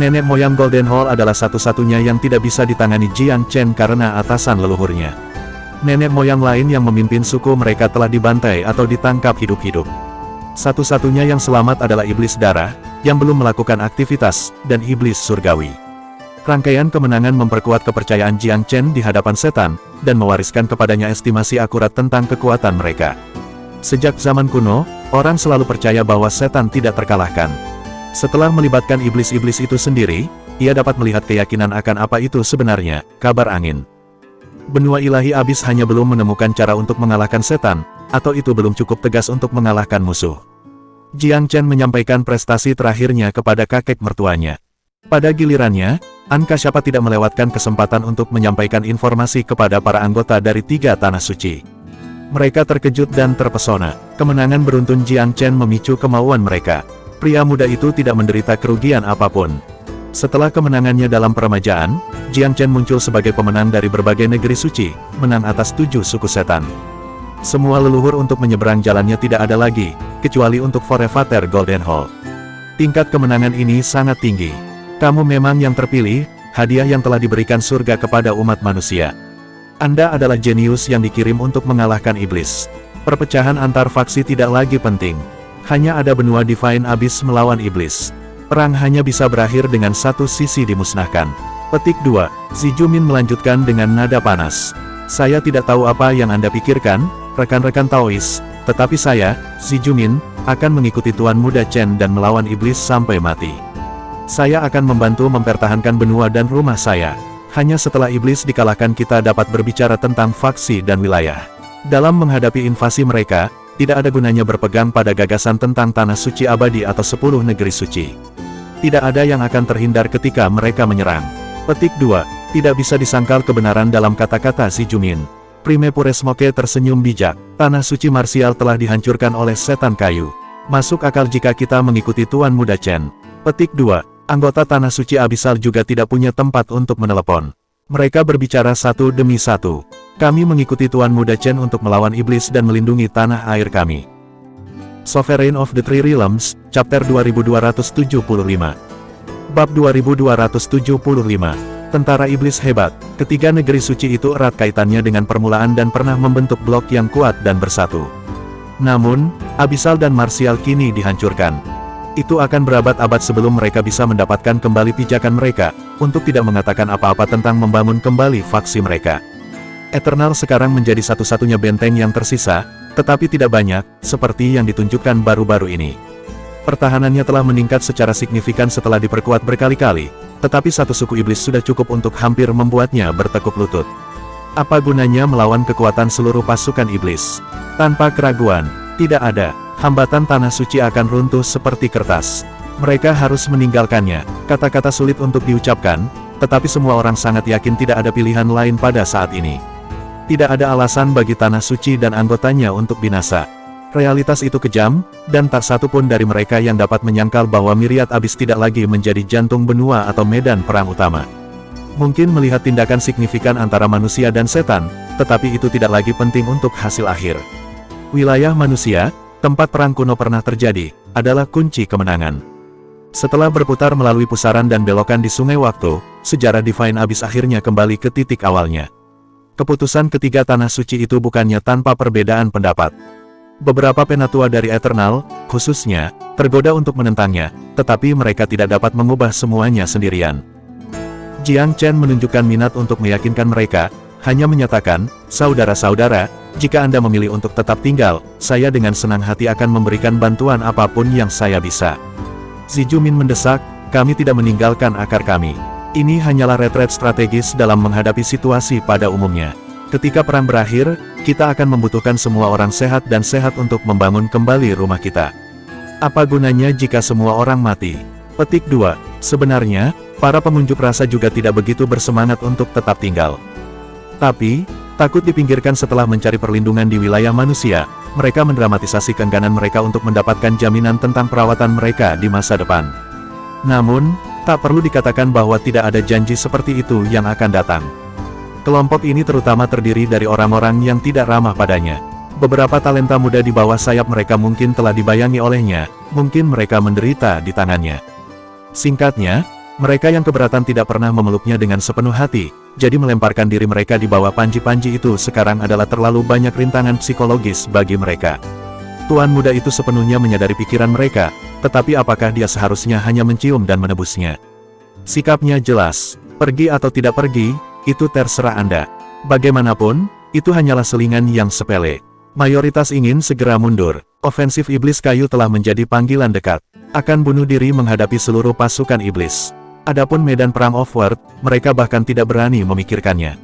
Nenek moyang Golden Hall adalah satu-satunya yang tidak bisa ditangani Jiang Chen karena atasan leluhurnya. Nenek moyang lain yang memimpin suku mereka telah dibantai atau ditangkap hidup-hidup. Satu-satunya yang selamat adalah iblis darah, yang belum melakukan aktivitas, dan iblis surgawi. Rangkaian kemenangan memperkuat kepercayaan Jiang Chen di hadapan setan, dan mewariskan kepadanya estimasi akurat tentang kekuatan mereka. Sejak zaman kuno, orang selalu percaya bahwa setan tidak terkalahkan. Setelah melibatkan iblis-iblis itu sendiri, ia dapat melihat keyakinan akan apa itu sebenarnya, kabar angin. Benua ilahi Abyss hanya belum menemukan cara untuk mengalahkan setan, atau itu belum cukup tegas untuk mengalahkan musuh. Jiang Chen menyampaikan prestasi terakhirnya kepada kakek mertuanya. Pada gilirannya, An Kasyapa tidak melewatkan kesempatan untuk menyampaikan informasi kepada para anggota dari 3 tanah suci. Mereka terkejut dan terpesona. Kemenangan beruntun Jiang Chen memicu kemauan mereka. Pria muda itu tidak menderita kerugian apapun. Setelah kemenangannya dalam peremajaan, Jiang Chen muncul sebagai pemenang dari berbagai negeri suci, menang atas 7 suku setan. Semua leluhur untuk menyeberang jalannya tidak ada lagi, kecuali untuk Forevater Golden Hall. Tingkat kemenangan ini sangat tinggi. Kamu memang yang terpilih, hadiah yang telah diberikan surga kepada umat manusia. Anda adalah jenius yang dikirim untuk mengalahkan iblis. Perpecahan antar faksi tidak lagi penting. Hanya ada benua Divine Abyss melawan iblis. Perang hanya bisa berakhir dengan satu sisi dimusnahkan. Petik 2. Zijumin melanjutkan dengan nada panas. Saya tidak tahu apa yang Anda pikirkan, rekan-rekan Taois, tetapi saya, Zijumin, akan mengikuti Tuan Muda Chen dan melawan iblis sampai mati. Saya akan membantu mempertahankan benua dan rumah saya. Hanya setelah iblis dikalahkan kita dapat berbicara tentang faksi dan wilayah. Dalam menghadapi invasi mereka, tidak ada gunanya berpegang pada gagasan tentang tanah suci abadi atau 10 negeri suci. Tidak ada yang akan terhindar ketika mereka menyerang. Petik 2. Tidak bisa disangkal kebenaran dalam kata-kata Zijumin. Prime Puresmoke tersenyum bijak. Tanah suci marsial telah dihancurkan oleh setan kayu. Masuk akal jika kita mengikuti Tuan Muda Chen. Petik 2. Anggota Tanah Suci Abisal juga tidak punya tempat untuk menelepon. Mereka berbicara satu demi satu. Kami mengikuti Tuan Muda Chen untuk melawan iblis dan melindungi tanah air kami. Sovereign of the Three Realms, Chapter 2275. Bab 2275. Tentara iblis hebat. Ketiga negeri suci itu erat kaitannya dengan permulaan dan pernah membentuk blok yang kuat dan bersatu. Namun, Abisal dan Marsial kini dihancurkan. Itu akan berabad-abad sebelum mereka bisa mendapatkan kembali pijakan mereka, untuk tidak mengatakan apa-apa tentang membangun kembali faksi mereka. Eternal sekarang menjadi satu-satunya benteng yang tersisa, tetapi tidak banyak, seperti yang ditunjukkan baru-baru ini. Pertahanannya telah meningkat secara signifikan setelah diperkuat berkali-kali, tetapi satu suku iblis sudah cukup untuk hampir membuatnya bertekuk lutut. Apa gunanya melawan kekuatan seluruh pasukan iblis? Tanpa keraguan, tidak ada. Hambatan tanah suci akan runtuh seperti kertas. Mereka harus meninggalkannya. Kata-kata sulit untuk diucapkan, tetapi semua orang sangat yakin tidak ada pilihan lain pada saat ini. Tidak ada alasan bagi tanah suci dan anggotanya untuk binasa. Realitas itu kejam, dan tak satu pun dari mereka yang dapat menyangkal bahwa Myriad Abyss tidak lagi menjadi jantung benua atau medan perang utama. Mungkin melihat tindakan signifikan antara manusia dan setan, tetapi itu tidak lagi penting untuk hasil akhir. Wilayah manusia, tempat perang kuno pernah terjadi, adalah kunci kemenangan. Setelah berputar melalui pusaran dan belokan di sungai waktu, sejarah Divine Abyss akhirnya kembali ke titik awalnya. Keputusan ketiga tanah suci itu bukannya tanpa perbedaan pendapat. Beberapa penatua dari Eternal, khususnya, tergoda untuk menentangnya, tetapi mereka tidak dapat mengubah semuanya sendirian. Jiang Chen menunjukkan minat untuk meyakinkan mereka, hanya menyatakan, saudara-saudara, jika Anda memilih untuk tetap tinggal, saya dengan senang hati akan memberikan bantuan apapun yang saya bisa. Zijumin mendesak, kami tidak meninggalkan akar kami. Ini hanyalah retret strategis dalam menghadapi situasi pada umumnya. Ketika perang berakhir, kita akan membutuhkan semua orang sehat dan sehat untuk membangun kembali rumah kita. Apa gunanya jika semua orang mati? Petik 2. Sebenarnya, para pengunjuk rasa juga tidak begitu bersemangat untuk tetap tinggal. Tapi, takut dipinggirkan setelah mencari perlindungan di wilayah manusia, mereka mendramatisasi keengganan mereka untuk mendapatkan jaminan tentang perawatan mereka di masa depan. Namun, tak perlu dikatakan bahwa tidak ada janji seperti itu yang akan datang. Kelompok ini terutama terdiri dari orang-orang yang tidak ramah padanya. Beberapa talenta muda di bawah sayap mereka mungkin telah dibayangi olehnya, mungkin mereka menderita di tangannya. Singkatnya, mereka yang keberatan tidak pernah memeluknya dengan sepenuh hati, jadi melemparkan diri mereka di bawah panji-panji itu sekarang adalah terlalu banyak rintangan psikologis bagi mereka. Tuan muda itu sepenuhnya menyadari pikiran mereka, tetapi apakah dia seharusnya hanya mencium dan menebusnya? Sikapnya jelas, pergi atau tidak pergi, itu terserah Anda. Bagaimanapun, itu hanyalah selingan yang sepele. Mayoritas ingin segera mundur. Ofensif iblis kayu telah menjadi panggilan dekat. Akan bunuh diri menghadapi seluruh pasukan iblis. Adapun medan perang Offworld, mereka bahkan tidak berani memikirkannya.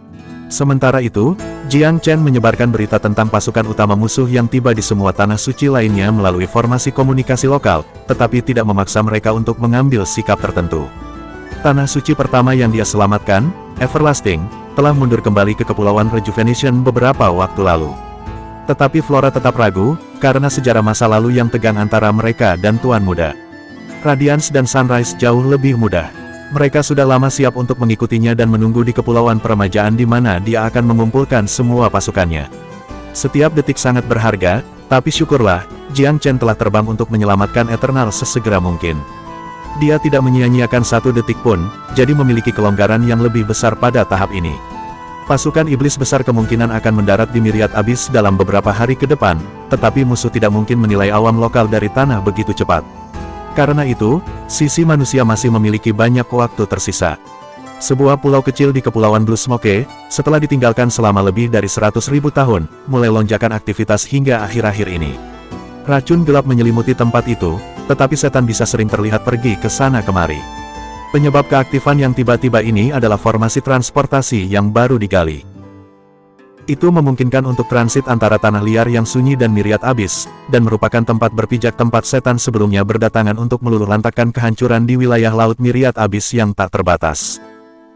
Sementara itu, Jiang Chen menyebarkan berita tentang pasukan utama musuh yang tiba di semua tanah suci lainnya melalui formasi komunikasi lokal, tetapi tidak memaksa mereka untuk mengambil sikap tertentu. Tanah suci pertama yang dia selamatkan, Everlasting, telah mundur kembali ke Kepulauan Rejuvenation beberapa waktu lalu. Tetapi Flora tetap ragu, karena sejarah masa lalu yang tegang antara mereka dan Tuan Muda. Radiance dan Sunrise jauh lebih mudah. Mereka sudah lama siap untuk mengikutinya dan menunggu di Kepulauan Peremajaan di mana dia akan mengumpulkan semua pasukannya. Setiap detik sangat berharga, tapi syukurlah, Jiang Chen telah terbang untuk menyelamatkan Eternal sesegera mungkin. Dia tidak menyia-nyiakan satu detik pun, jadi memiliki kelonggaran yang lebih besar pada tahap ini. Pasukan iblis besar kemungkinan akan mendarat di Myriad Abyss dalam beberapa hari ke depan, tetapi musuh tidak mungkin menilai awam lokal dari tanah begitu cepat. Karena itu, sisi manusia masih memiliki banyak waktu tersisa. Sebuah pulau kecil di Kepulauan Blue Smoke, setelah ditinggalkan selama lebih dari 100.000 tahun, mulai lonjakan aktivitas hingga akhir-akhir ini. Racun gelap menyelimuti tempat itu, tetapi setan bisa sering terlihat pergi ke sana kemari. Penyebab keaktifan yang tiba-tiba ini adalah formasi transportasi yang baru digali. Itu memungkinkan untuk transit antara tanah liar yang sunyi dan Myriad Abyss, dan merupakan tempat berpijak tempat setan sebelumnya berdatangan untuk meluluhlantakkan kehancuran di wilayah laut Myriad Abyss yang tak terbatas.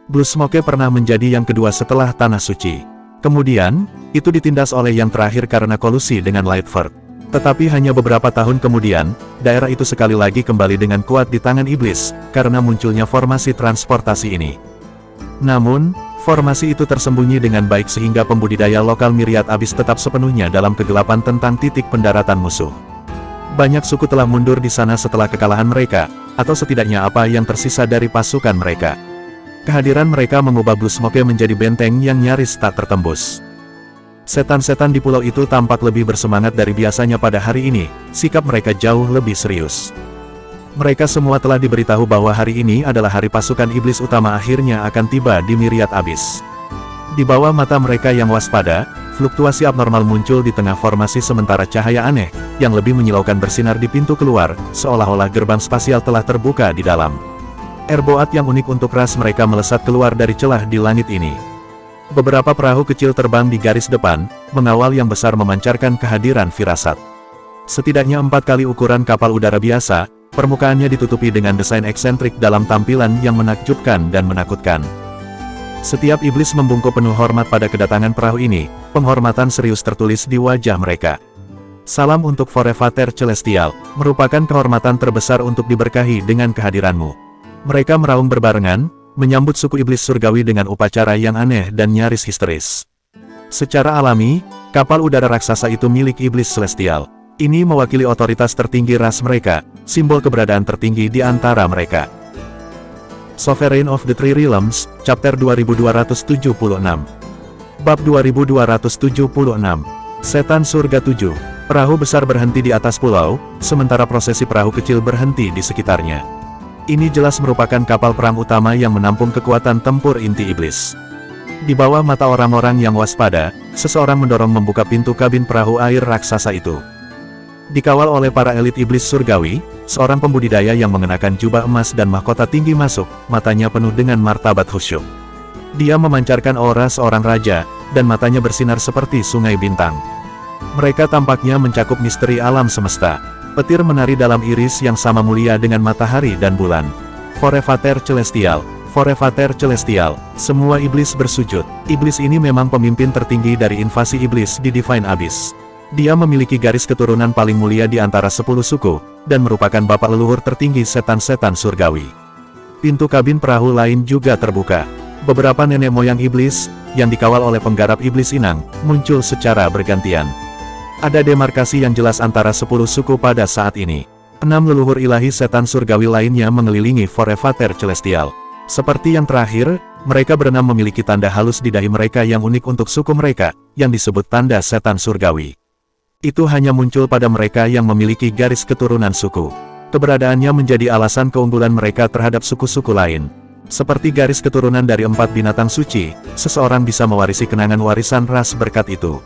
Blue Smoke pernah menjadi yang kedua setelah Tanah Suci. Kemudian, itu ditindas oleh yang terakhir karena kolusi dengan Lightford. Tetapi hanya beberapa tahun kemudian, daerah itu sekali lagi kembali dengan kuat di tangan iblis, karena munculnya formasi transportasi ini. Namun, formasi itu tersembunyi dengan baik sehingga pembudidaya lokal Myriad Abyss tetap sepenuhnya dalam kegelapan tentang titik pendaratan musuh. Banyak suku telah mundur di sana setelah kekalahan mereka, atau setidaknya apa yang tersisa dari pasukan mereka. Kehadiran mereka mengubah Blue Smoke menjadi benteng yang nyaris tak tertembus. Setan-setan di pulau itu tampak lebih bersemangat dari biasanya pada hari ini, sikap mereka jauh lebih serius. Mereka semua telah diberitahu bahwa hari ini adalah hari pasukan iblis utama akhirnya akan tiba di Myriad Abyss. Di bawah mata mereka yang waspada, fluktuasi abnormal muncul di tengah formasi sementara cahaya aneh, yang lebih menyilaukan bersinar di pintu keluar, seolah-olah gerbang spasial telah terbuka di dalam. Airboat yang unik untuk ras mereka melesat keluar dari celah di langit ini. Beberapa perahu kecil terbang di garis depan, mengawal yang besar memancarkan kehadiran firasat. Setidaknya 4 kali ukuran kapal udara biasa, permukaannya ditutupi dengan desain eksentrik dalam tampilan yang menakjubkan dan menakutkan. Setiap iblis membungkuk penuh hormat pada kedatangan perahu ini, penghormatan serius tertulis di wajah mereka. Salam untuk Forevater Celestial, merupakan kehormatan terbesar untuk diberkahi dengan kehadiranmu. Mereka meraung berbarengan, menyambut suku iblis surgawi dengan upacara yang aneh dan nyaris histeris. Secara alami, kapal udara raksasa itu milik iblis celestial. Ini mewakili otoritas tertinggi ras mereka, simbol keberadaan tertinggi di antara mereka. Sovereign of the Three Realms, Chapter 2276. Bab 2276. Setan Surga 7. Perahu besar berhenti di atas pulau, sementara prosesi perahu kecil berhenti di sekitarnya. Ini jelas merupakan kapal perang utama yang menampung kekuatan tempur inti iblis. Di bawah mata orang-orang yang waspada, seseorang mendorong membuka pintu kabin perahu air raksasa itu. Dikawal oleh para elit iblis surgawi, seorang pembudidaya yang mengenakan jubah emas dan mahkota tinggi masuk, matanya penuh dengan martabat khusyuk. Dia memancarkan aura seorang raja, dan matanya bersinar seperti sungai bintang. Mereka tampaknya mencakup misteri alam semesta. Petir menari dalam iris yang sama mulia dengan matahari dan bulan. Forevater Celestial, Forevater Celestial, semua iblis bersujud. Iblis ini memang pemimpin tertinggi dari invasi iblis di Divine Abyss. Dia memiliki garis keturunan paling mulia di antara 10 suku, dan merupakan bapak leluhur tertinggi setan-setan surgawi. Pintu kabin perahu lain juga terbuka. Beberapa nenek moyang iblis, yang dikawal oleh penggarap iblis inang, muncul secara bergantian. Ada demarkasi yang jelas antara 10 suku pada saat ini. 6 leluhur ilahi setan surgawi lainnya mengelilingi Forevater Celestial. Seperti yang terakhir, mereka berenam memiliki tanda halus di dahi mereka yang unik untuk suku mereka, yang disebut tanda setan surgawi. Itu hanya muncul pada mereka yang memiliki garis keturunan suku. Keberadaannya menjadi alasan keunggulan mereka terhadap suku-suku lain. Seperti garis keturunan dari 4 binatang suci, seseorang bisa mewarisi kenangan warisan ras berkat itu.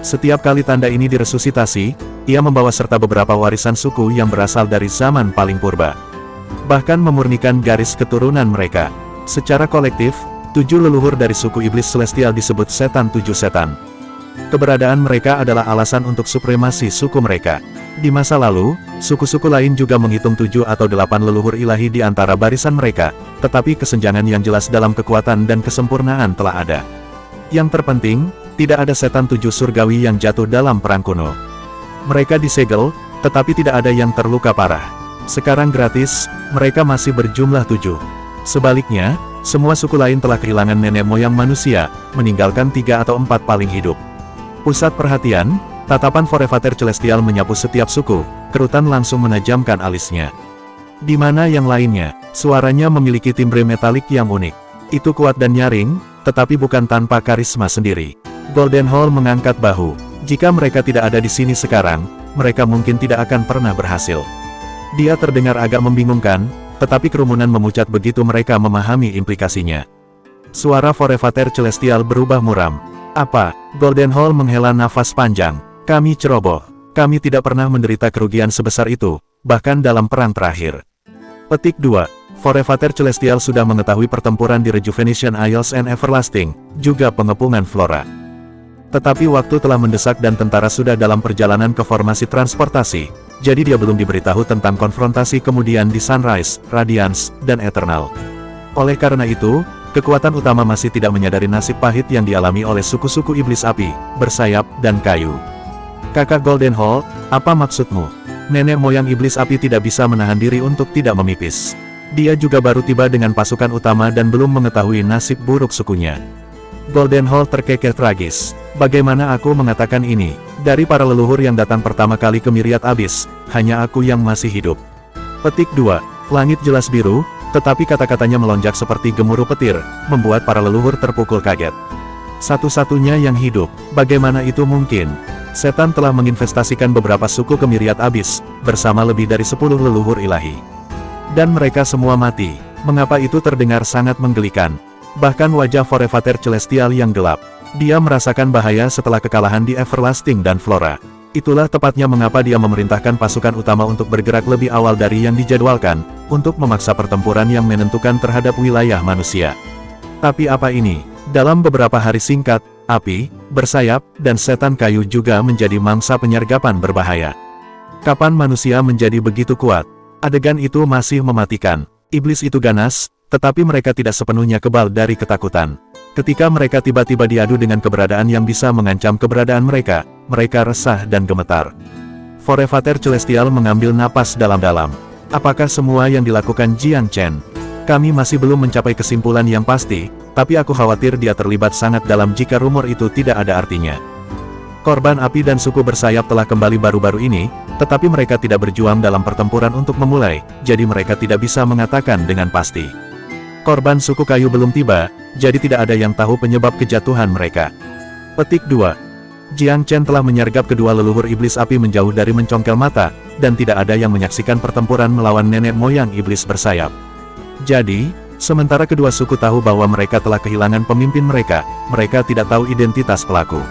Setiap kali tanda ini diresusitasi, ia membawa serta beberapa warisan suku yang berasal dari zaman paling purba. Bahkan memurnikan garis keturunan mereka. Secara kolektif, 7 leluhur dari suku iblis celestial disebut setan 7 setan. Keberadaan mereka adalah alasan untuk supremasi suku mereka. Di masa lalu, suku-suku lain juga menghitung 7 atau 8 leluhur ilahi di antara barisan mereka, tetapi kesenjangan yang jelas dalam kekuatan dan kesempurnaan telah ada. Yang terpenting, tidak ada setan 7 surgawi yang jatuh dalam perang kuno. Mereka disegel, tetapi tidak ada yang terluka parah. Sekarang gratis, mereka masih berjumlah 7. Sebaliknya, semua suku lain telah kehilangan nenek moyang manusia, meninggalkan 3 atau 4 paling hidup. Pusat perhatian, tatapan Forevater Celestial menyapu setiap suku, kerutan langsung menajamkan alisnya. Di mana yang lainnya? Suaranya memiliki timbre metalik yang unik. Itu kuat dan nyaring, tetapi bukan tanpa karisma sendiri. Golden Hall mengangkat bahu. Jika mereka tidak ada di sini sekarang, mereka mungkin tidak akan pernah berhasil. Dia terdengar agak membingungkan, tetapi kerumunan memucat begitu mereka memahami implikasinya. Suara Forefather Celestial berubah muram. Apa? Golden Hall menghela nafas panjang. Kami ceroboh. Kami tidak pernah menderita kerugian sebesar itu, bahkan dalam perang terakhir. Petik 2. Forefather Celestial sudah mengetahui pertempuran di Rejuvenation Isles and Everlasting, juga pengepungan Flora. Tetapi waktu telah mendesak dan tentara sudah dalam perjalanan ke formasi transportasi, jadi dia belum diberitahu tentang konfrontasi kemudian di Sunrise, Radiance, dan Eternal. Oleh karena itu, kekuatan utama masih tidak menyadari nasib pahit yang dialami oleh suku-suku iblis api, bersayap, dan kayu. Kakak Golden Hall, apa maksudmu? Nenek moyang iblis api tidak bisa menahan diri untuk tidak memipis. Dia juga baru tiba dengan pasukan utama dan belum mengetahui nasib buruk sukunya. Golden Hall terkekeh tragis. Bagaimana aku mengatakan ini? Dari para leluhur yang datang pertama kali ke Myriad Abyss, hanya aku yang masih hidup. Petik 2. Langit jelas biru, tetapi kata-katanya melonjak seperti gemuruh petir, membuat para leluhur terpukul kaget. Satu-satunya yang hidup, bagaimana itu mungkin? Setan telah menginvestasikan beberapa suku ke Myriad Abyss, bersama lebih dari 10 leluhur ilahi. Dan mereka semua mati. Mengapa itu terdengar sangat menggelikan? Bahkan wajah Forefather Celestial yang gelap. Dia merasakan bahaya setelah kekalahan di Everlasting dan Flora. Itulah tepatnya mengapa dia memerintahkan pasukan utama untuk bergerak lebih awal dari yang dijadwalkan, untuk memaksa pertempuran yang menentukan terhadap wilayah manusia. Tapi apa ini? Dalam beberapa hari singkat, api, bersayap, dan setan kayu juga menjadi mangsa penyergapan berbahaya. Kapan manusia menjadi begitu kuat? Adegan itu masih mematikan. Iblis itu ganas, tetapi mereka tidak sepenuhnya kebal dari ketakutan. Ketika mereka tiba-tiba diadu dengan keberadaan yang bisa mengancam keberadaan mereka, mereka resah dan gemetar. Forefather Celestial mengambil napas dalam-dalam. Apakah semua yang dilakukan Jiang Chen? Kami masih belum mencapai kesimpulan yang pasti, tapi aku khawatir dia terlibat sangat dalam jika rumor itu tidak ada artinya. Korban api dan suku bersayap telah kembali baru-baru ini, tetapi mereka tidak berjuang dalam pertempuran untuk memulai, jadi mereka tidak bisa mengatakan dengan pasti. Korban suku kayu belum tiba, jadi tidak ada yang tahu penyebab kejatuhan mereka. Petik 2. Jiang Chen telah menyergap kedua leluhur iblis api menjauh dari mencongkel mata, dan tidak ada yang menyaksikan pertempuran melawan nenek moyang iblis bersayap. Jadi, sementara kedua suku tahu bahwa mereka telah kehilangan pemimpin mereka tidak tahu identitas pelaku.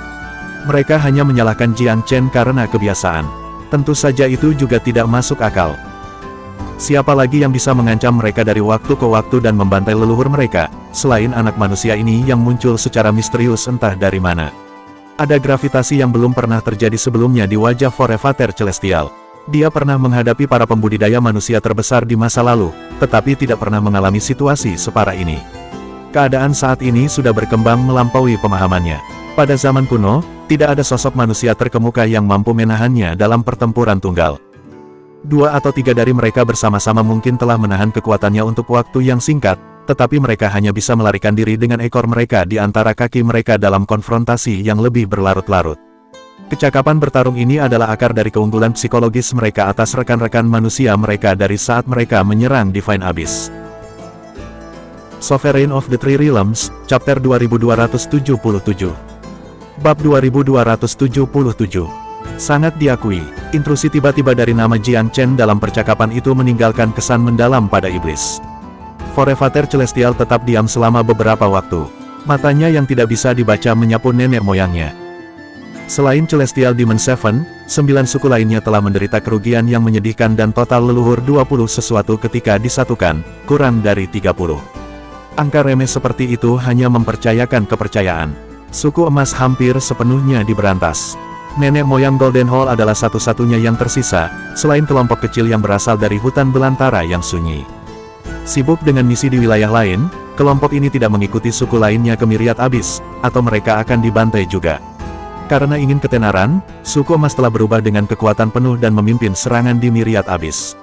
Mereka hanya menyalahkan Jiang Chen karena kebiasaan. Tentu saja itu juga tidak masuk akal. Siapa lagi yang bisa mengancam mereka dari waktu ke waktu dan membantai leluhur mereka, selain anak manusia ini yang muncul secara misterius entah dari mana. Ada gravitasi yang belum pernah terjadi sebelumnya di wajah Forefather Celestial. Dia pernah menghadapi para pembudidaya manusia terbesar di masa lalu, tetapi tidak pernah mengalami situasi separah ini. Keadaan saat ini sudah berkembang melampaui pemahamannya. Pada zaman kuno, tidak ada sosok manusia terkemuka yang mampu menahannya dalam pertempuran tunggal. 2 atau 3 dari mereka bersama-sama mungkin telah menahan kekuatannya untuk waktu yang singkat, tetapi mereka hanya bisa melarikan diri dengan ekor mereka di antara kaki mereka dalam konfrontasi yang lebih berlarut-larut. Kecakapan bertarung ini adalah akar dari keunggulan psikologis mereka atas rekan-rekan manusia mereka dari saat mereka menyerang Divine Abyss. Sovereign of the Three Realms, Chapter 2277. Bab 2277. Sangat diakui, intrusi tiba-tiba dari nama Jiang Chen dalam percakapan itu meninggalkan kesan mendalam pada iblis. Forefather Celestial tetap diam selama beberapa waktu. Matanya yang tidak bisa dibaca menyapu nenek moyangnya. Selain Celestial Demon 7, 9 suku lainnya telah menderita kerugian yang menyedihkan dan total leluhur 20 sesuatu ketika disatukan, kurang dari 30. Angka remeh seperti itu hanya mempercayakan kepercayaan. Suku emas hampir sepenuhnya diberantas. Nenek moyang Golden Hall adalah satu-satunya yang tersisa, selain kelompok kecil yang berasal dari hutan belantara yang sunyi. Sibuk dengan misi di wilayah lain, kelompok ini tidak mengikuti suku lainnya ke Myriad Abyss, atau mereka akan dibantai juga. Karena ingin ketenaran, suku emas telah berubah dengan kekuatan penuh dan memimpin serangan di Myriad Abyss.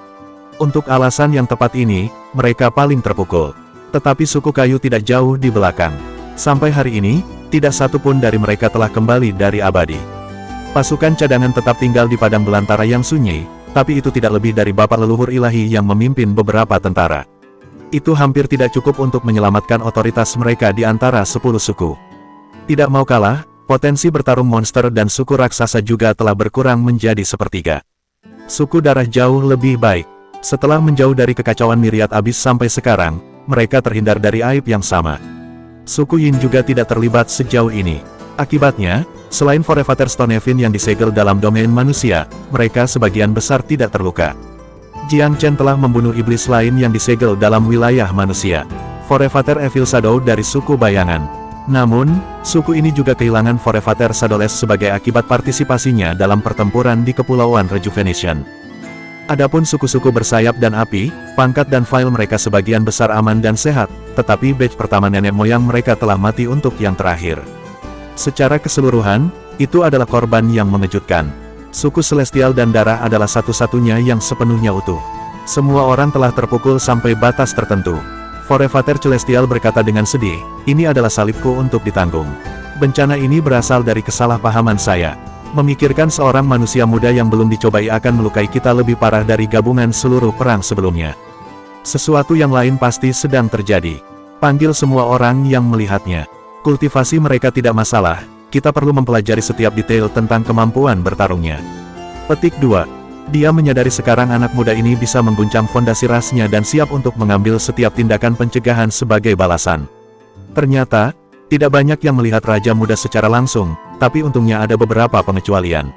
Untuk alasan yang tepat ini, mereka paling terpukul. Tetapi suku kayu tidak jauh di belakang. Sampai hari ini, tidak satu pun dari mereka telah kembali dari abadi. Pasukan cadangan tetap tinggal di padang belantara yang sunyi, tapi itu tidak lebih dari bapak leluhur ilahi yang memimpin beberapa tentara. Itu hampir tidak cukup untuk menyelamatkan otoritas mereka di antara 10 suku. Tidak mau kalah, potensi bertarung monster dan suku raksasa juga telah berkurang menjadi sepertiga. Suku darah jauh lebih baik. Setelah menjauh dari kekacauan Myriad Abyss sampai sekarang, mereka terhindar dari aib yang sama. Suku Yin juga tidak terlibat sejauh ini. Akibatnya, selain Forefather Stonehenge yang disegel dalam domain manusia, mereka sebagian besar tidak terluka. Jiang Chen telah membunuh iblis lain yang disegel dalam wilayah manusia, Forefather Evil Shadow dari suku bayangan. Namun, suku ini juga kehilangan Forefather Shadowless sebagai akibat partisipasinya dalam pertempuran di Kepulauan Rejuvenation. Adapun suku-suku bersayap dan api, pangkat dan file mereka sebagian besar aman dan sehat, tetapi batch pertama nenek moyang mereka telah mati untuk yang terakhir. Secara keseluruhan, itu adalah korban yang mengejutkan. Suku Celestial dan Darah adalah satu-satunya yang sepenuhnya utuh. Semua orang telah terpukul sampai batas tertentu. Forefather Celestial berkata dengan sedih, ini adalah salibku untuk ditanggung. Bencana ini berasal dari kesalahpahaman saya. Memikirkan seorang manusia muda yang belum dicobai akan melukai kita lebih parah dari gabungan seluruh perang sebelumnya. Sesuatu yang lain pasti sedang terjadi. Panggil semua orang yang melihatnya. Kultivasi mereka tidak masalah, kita perlu mempelajari setiap detail tentang kemampuan bertarungnya. Petik 2. Dia menyadari sekarang anak muda ini bisa mengguncang fondasi rasnya dan siap untuk mengambil setiap tindakan pencegahan sebagai balasan. Ternyata, tidak banyak yang melihat Raja Muda secara langsung, tapi untungnya ada beberapa pengecualian.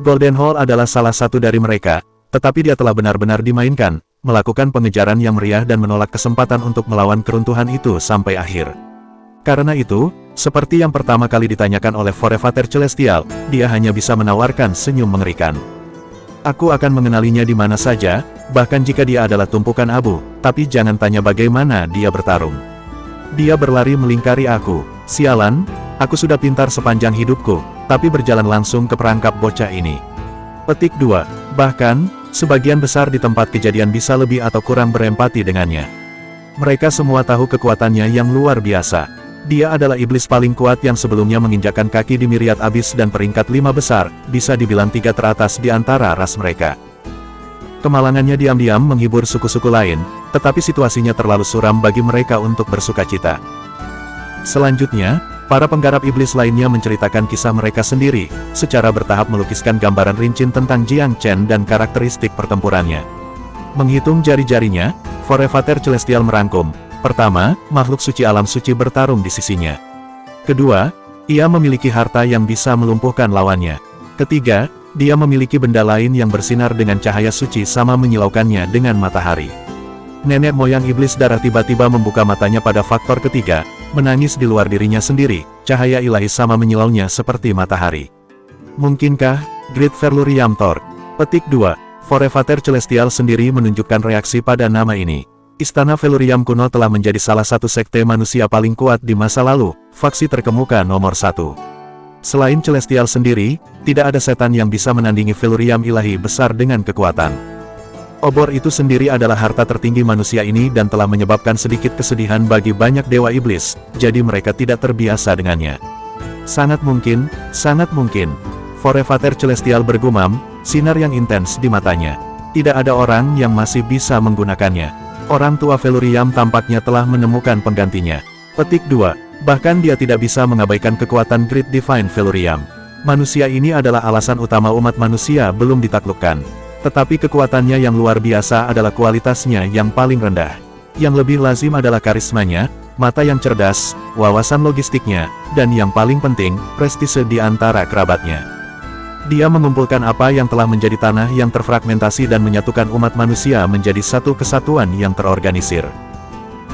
Goldenhall adalah salah satu dari mereka, tetapi dia telah benar-benar dimainkan, melakukan pengejaran yang meriah dan menolak kesempatan untuk melawan keruntuhan itu sampai akhir. Karena itu, seperti yang pertama kali ditanyakan oleh Forefather Celestial, dia hanya bisa menawarkan senyum mengerikan. Aku akan mengenalinya di mana saja, bahkan jika dia adalah tumpukan abu, tapi jangan tanya bagaimana dia bertarung. Dia berlari melingkari aku. Sialan, aku sudah pintar sepanjang hidupku, tapi berjalan langsung ke perangkap bocah ini. Petik 2. Bahkan, sebagian besar di tempat kejadian bisa lebih atau kurang berempati dengannya. Mereka semua tahu kekuatannya yang luar biasa. Dia adalah iblis paling kuat yang sebelumnya menginjakkan kaki di Myriad Abyss dan peringkat 5 besar, bisa dibilang 3 teratas di antara ras mereka. Kemalangannya diam-diam menghibur suku-suku lain, tetapi situasinya terlalu suram bagi mereka untuk bersukacita. Selanjutnya, para penggarap iblis lainnya menceritakan kisah mereka sendiri, secara bertahap melukiskan gambaran rinci tentang Jiang Chen dan karakteristik pertempurannya. Menghitung jari-jarinya, Forefather Celestial merangkum. Pertama, makhluk suci alam suci bertarung di sisinya. Kedua, ia memiliki harta yang bisa melumpuhkan lawannya. Ketiga, dia memiliki benda lain yang bersinar dengan cahaya suci sama menyilaukannya dengan matahari. Nenek moyang iblis darah tiba-tiba membuka matanya pada faktor ketiga, menangis di luar dirinya sendiri, cahaya ilahi sama menyilaunya seperti matahari. Mungkinkah, Great Verluriam Thor? Petik 2. Forefather Celestial sendiri menunjukkan reaksi pada nama ini. Istana Veluriam kuno telah menjadi salah satu sekte manusia paling kuat di masa lalu, faksi terkemuka nomor 1. Selain Celestial sendiri, tidak ada setan yang bisa menandingi Veluriam ilahi besar dengan kekuatan. Obor itu sendiri adalah harta tertinggi manusia ini dan telah menyebabkan sedikit kesedihan bagi banyak dewa iblis, jadi mereka tidak terbiasa dengannya. Sangat mungkin, Forefather Celestial bergumam, sinar yang intens di matanya. Tidak ada orang yang masih bisa menggunakannya. Orang tua Veluriam tampaknya telah menemukan penggantinya. Petik 2. Bahkan dia tidak bisa mengabaikan kekuatan Great Divine Veluriam. Manusia ini adalah alasan utama umat manusia belum ditaklukkan. Tetapi kekuatannya yang luar biasa adalah kualitasnya yang paling rendah. Yang lebih lazim adalah karismanya, mata yang cerdas, wawasan logistiknya, dan yang paling penting, prestise di antara kerabatnya. Dia mengumpulkan apa yang telah menjadi tanah yang terfragmentasi dan menyatukan umat manusia menjadi satu kesatuan yang terorganisir.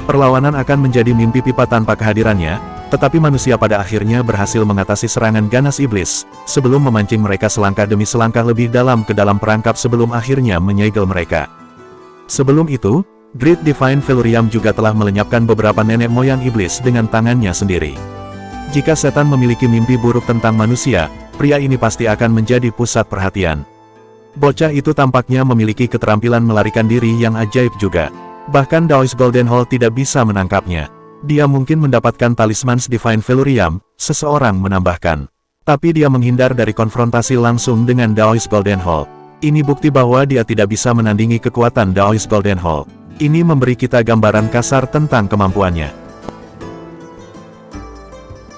Perlawanan akan menjadi mimpi pipa tanpa kehadirannya, tetapi manusia pada akhirnya berhasil mengatasi serangan ganas iblis, sebelum memancing mereka selangkah demi selangkah lebih dalam ke dalam perangkap sebelum akhirnya menyegel mereka. Sebelum itu, Great Divine Veluriam juga telah melenyapkan beberapa nenek moyang iblis dengan tangannya sendiri. Jika setan memiliki mimpi buruk tentang manusia, pria ini pasti akan menjadi pusat perhatian. Bocah itu tampaknya memiliki keterampilan melarikan diri yang ajaib juga. Bahkan Daoist Goldenhall tidak bisa menangkapnya. Dia mungkin mendapatkan talisman Divine Veluriam, seseorang menambahkan. Tapi dia menghindar dari konfrontasi langsung dengan Daoist Goldenhall. Ini bukti bahwa dia tidak bisa menandingi kekuatan Daoist Golden Hall. Ini memberi kita gambaran kasar tentang kemampuannya.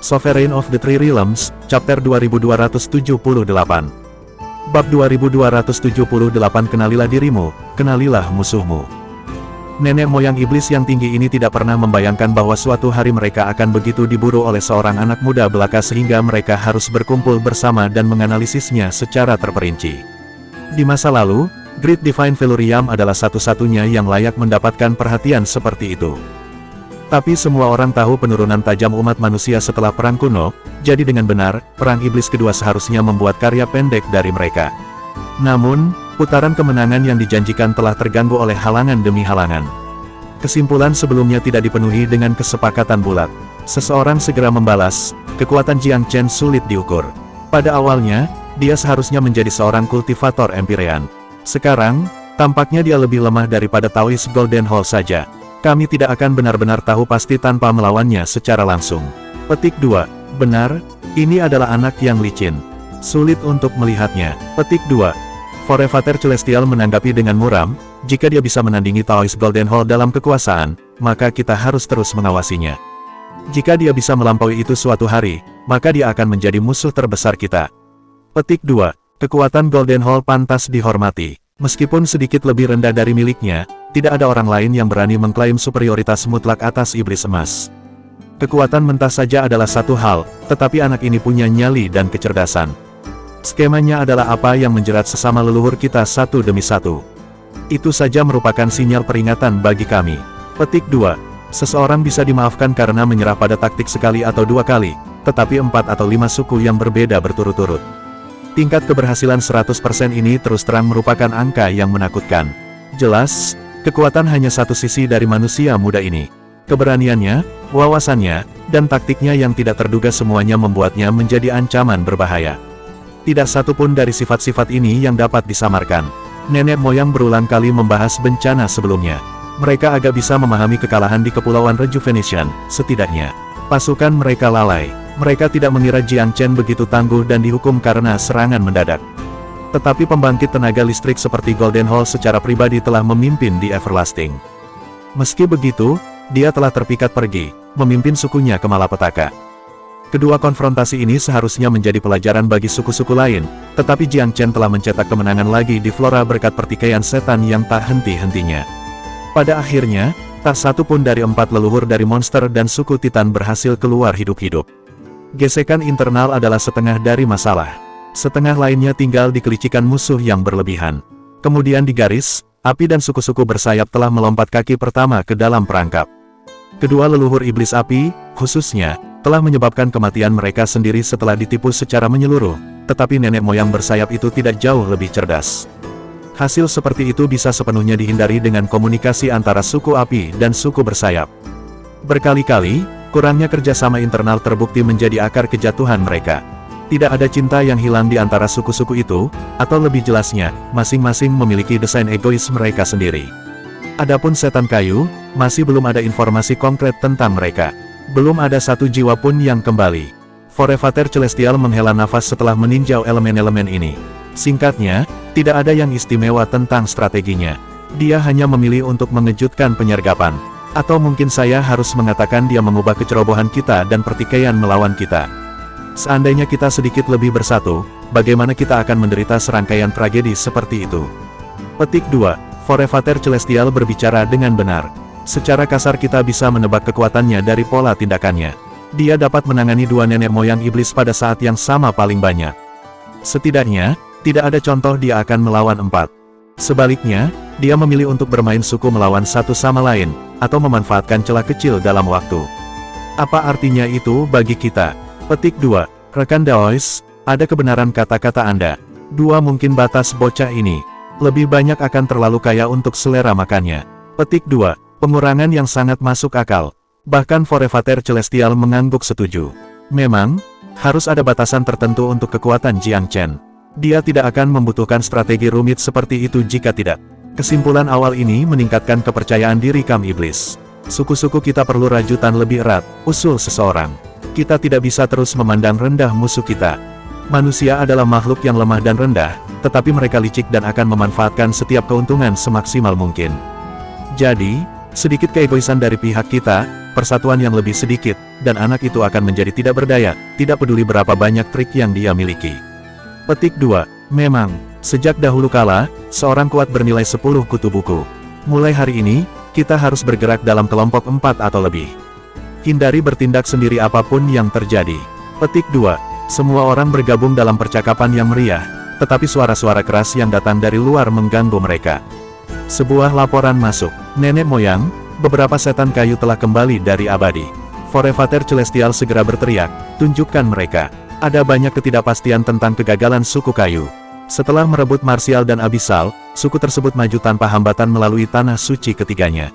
Sovereign of the Three Realms, Chapter 2278. Bab 2278. Kenalilah dirimu, kenalilah musuhmu. Nenek moyang iblis yang tinggi ini tidak pernah membayangkan bahwa suatu hari mereka akan begitu diburu oleh seorang anak muda belaka sehingga mereka harus berkumpul bersama dan menganalisisnya secara terperinci. Di masa lalu, Great Divine Velurium adalah satu-satunya yang layak mendapatkan perhatian seperti itu. Tapi semua orang tahu penurunan tajam umat manusia setelah Perang Kuno, jadi dengan benar, Perang Iblis kedua seharusnya membuat karya pendek dari mereka. Namun, putaran kemenangan yang dijanjikan telah terganggu oleh halangan demi halangan. Kesimpulan sebelumnya tidak dipenuhi dengan kesepakatan bulat. Seseorang segera membalas, kekuatan Jiang Chen sulit diukur. Pada awalnya, dia seharusnya menjadi seorang kultivator Empyrean. Sekarang, tampaknya dia lebih lemah daripada Taoist Golden Hall saja. Kami tidak akan benar-benar tahu pasti tanpa melawannya secara langsung. Petik 2. Benar, ini adalah anak yang licin. Sulit untuk melihatnya. Petik 2. Forefather Celestial menanggapi dengan muram, jika dia bisa menandingi Taoist Golden Hall dalam kekuasaan, maka kita harus terus mengawasinya. Jika dia bisa melampaui itu suatu hari, maka dia akan menjadi musuh terbesar kita. Petik 2. Kekuatan Golden Hall pantas dihormati. Meskipun sedikit lebih rendah dari miliknya, tidak ada orang lain yang berani mengklaim superioritas mutlak atas iblis emas. Kekuatan mentah saja adalah satu hal, tetapi anak ini punya nyali dan kecerdasan. Skemanya adalah apa yang menjerat sesama leluhur kita satu demi satu. Itu saja merupakan sinyal peringatan bagi kami. Petik 2. Seseorang bisa dimaafkan karena menyerah pada taktik sekali atau dua kali, tetapi 4 atau 5 suku yang berbeda berturut-turut. Tingkat keberhasilan 100% ini terus terang merupakan angka yang menakutkan. Jelas, kekuatan hanya satu sisi dari manusia muda ini. Keberaniannya, wawasannya, dan taktiknya yang tidak terduga semuanya membuatnya menjadi ancaman berbahaya. Tidak satu pun dari sifat-sifat ini yang dapat disamarkan. Nenek moyang berulang kali membahas bencana sebelumnya. Mereka agak bisa memahami kekalahan di Kepulauan Rejuvenation, setidaknya. Pasukan mereka lalai. Mereka tidak mengira Jiang Chen begitu tangguh dan dihukum karena serangan mendadak. Tetapi pembangkit tenaga listrik seperti Golden Hall secara pribadi telah memimpin di Everlasting. Meski begitu, dia telah terpikat pergi, memimpin sukunya ke malapetaka. Kedua konfrontasi ini seharusnya menjadi pelajaran bagi suku-suku lain, tetapi Jiang Chen telah mencetak kemenangan lagi di Flora berkat pertikaian setan yang tak henti-hentinya. Pada akhirnya, tak satu pun dari 4 leluhur dari monster dan suku Titan berhasil keluar hidup-hidup. Gesekan internal adalah setengah dari masalah. Setengah lainnya tinggal di kelicikan musuh yang berlebihan. Kemudian di garis, api dan suku-suku bersayap telah melompat kaki pertama ke dalam perangkap. Kedua leluhur iblis api, khususnya, telah menyebabkan kematian mereka sendiri setelah ditipu secara menyeluruh, tetapi nenek moyang bersayap itu tidak jauh lebih cerdas. Hasil seperti itu bisa sepenuhnya dihindari dengan komunikasi antara suku api dan suku bersayap. Berkali-kali, kurangnya kerjasama internal terbukti menjadi akar kejatuhan mereka. Tidak ada cinta yang hilang di antara suku-suku itu, atau lebih jelasnya, masing-masing memiliki desain egois mereka sendiri. Adapun setan kayu, masih belum ada informasi konkret tentang mereka. Belum ada satu jiwa pun yang kembali. Forefather Celestial menghela nafas setelah meninjau elemen-elemen ini. Singkatnya, tidak ada yang istimewa tentang strateginya. Dia hanya memilih untuk mengejutkan penyergapan. Atau mungkin saya harus mengatakan dia mengubah kecerobohan kita dan pertikaian melawan kita. Seandainya kita sedikit lebih bersatu, bagaimana kita akan menderita serangkaian tragedi seperti itu? Petik 2. Forefather Celestial berbicara dengan benar. Secara kasar kita bisa menebak kekuatannya dari pola tindakannya. Dia dapat menangani 2 nenek moyang iblis pada saat yang sama paling banyak. Setidaknya, tidak ada contoh dia akan melawan 4. Sebaliknya, dia memilih untuk bermain suku melawan satu sama lain, atau memanfaatkan celah kecil dalam waktu. Apa artinya itu bagi kita? Petik 2. Rekan Daoist, ada kebenaran kata-kata Anda. 2 mungkin batas bocah ini. Lebih banyak akan terlalu kaya untuk selera makannya. Petik 2. Pengurangan yang sangat masuk akal. Bahkan Forefather Celestial mengangguk setuju. Memang, harus ada batasan tertentu untuk kekuatan Jiang Chen. Dia tidak akan membutuhkan strategi rumit seperti itu jika tidak. Kesimpulan awal ini meningkatkan kepercayaan diri kami iblis. Suku-suku kita perlu rajutan lebih erat, usul seseorang. Kita tidak bisa terus memandang rendah musuh kita. Manusia adalah makhluk yang lemah dan rendah, tetapi mereka licik dan akan memanfaatkan setiap keuntungan semaksimal mungkin. Jadi, sedikit keegoisan dari pihak kita, persatuan yang lebih sedikit, dan anak itu akan menjadi tidak berdaya, tidak peduli berapa banyak trik yang dia miliki. Petik 2. Memang, sejak dahulu kala, seorang kuat bernilai 10 kutu buku. Mulai hari ini, kita harus bergerak dalam kelompok 4 atau lebih. Hindari bertindak sendiri apapun yang terjadi. Petik 2. Semua orang bergabung dalam percakapan yang meriah, tetapi suara-suara keras yang datang dari luar mengganggu mereka. Sebuah laporan masuk. Nenek moyang, beberapa setan kayu telah kembali dari abadi. Forevater Celestial segera berteriak, tunjukkan mereka. Ada banyak ketidakpastian tentang kegagalan suku kayu. Setelah merebut Martial dan Abyssal, suku tersebut maju tanpa hambatan melalui tanah suci ketiganya.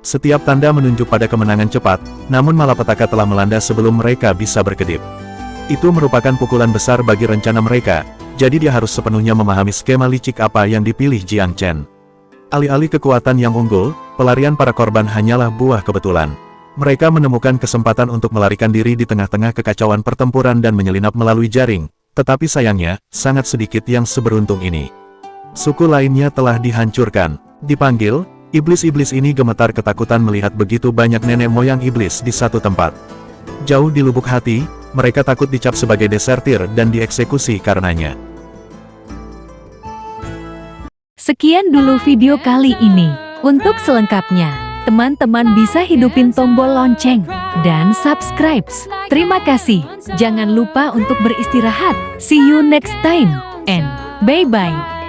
Setiap tanda menunjuk pada kemenangan cepat, namun malapetaka telah melanda sebelum mereka bisa berkedip. Itu merupakan pukulan besar bagi rencana mereka, jadi dia harus sepenuhnya memahami skema licik apa yang dipilih Jiang Chen. Alih-alih kekuatan yang unggul, pelarian para korban hanyalah buah kebetulan. Mereka menemukan kesempatan untuk melarikan diri di tengah-tengah kekacauan pertempuran dan menyelinap melalui jaring, tetapi sayangnya, sangat sedikit yang seberuntung ini. Suku lainnya telah dihancurkan. Dipanggil, iblis-iblis ini gemetar ketakutan melihat begitu banyak nenek moyang iblis di satu tempat. Jauh di lubuk hati, mereka takut dicap sebagai desertir dan dieksekusi karenanya. Sekian dulu video kali ini. Untuk selengkapnya, teman-teman bisa hidupin tombol lonceng dan subscribe. Terima kasih. Jangan lupa untuk beristirahat. See you next time and bye-bye.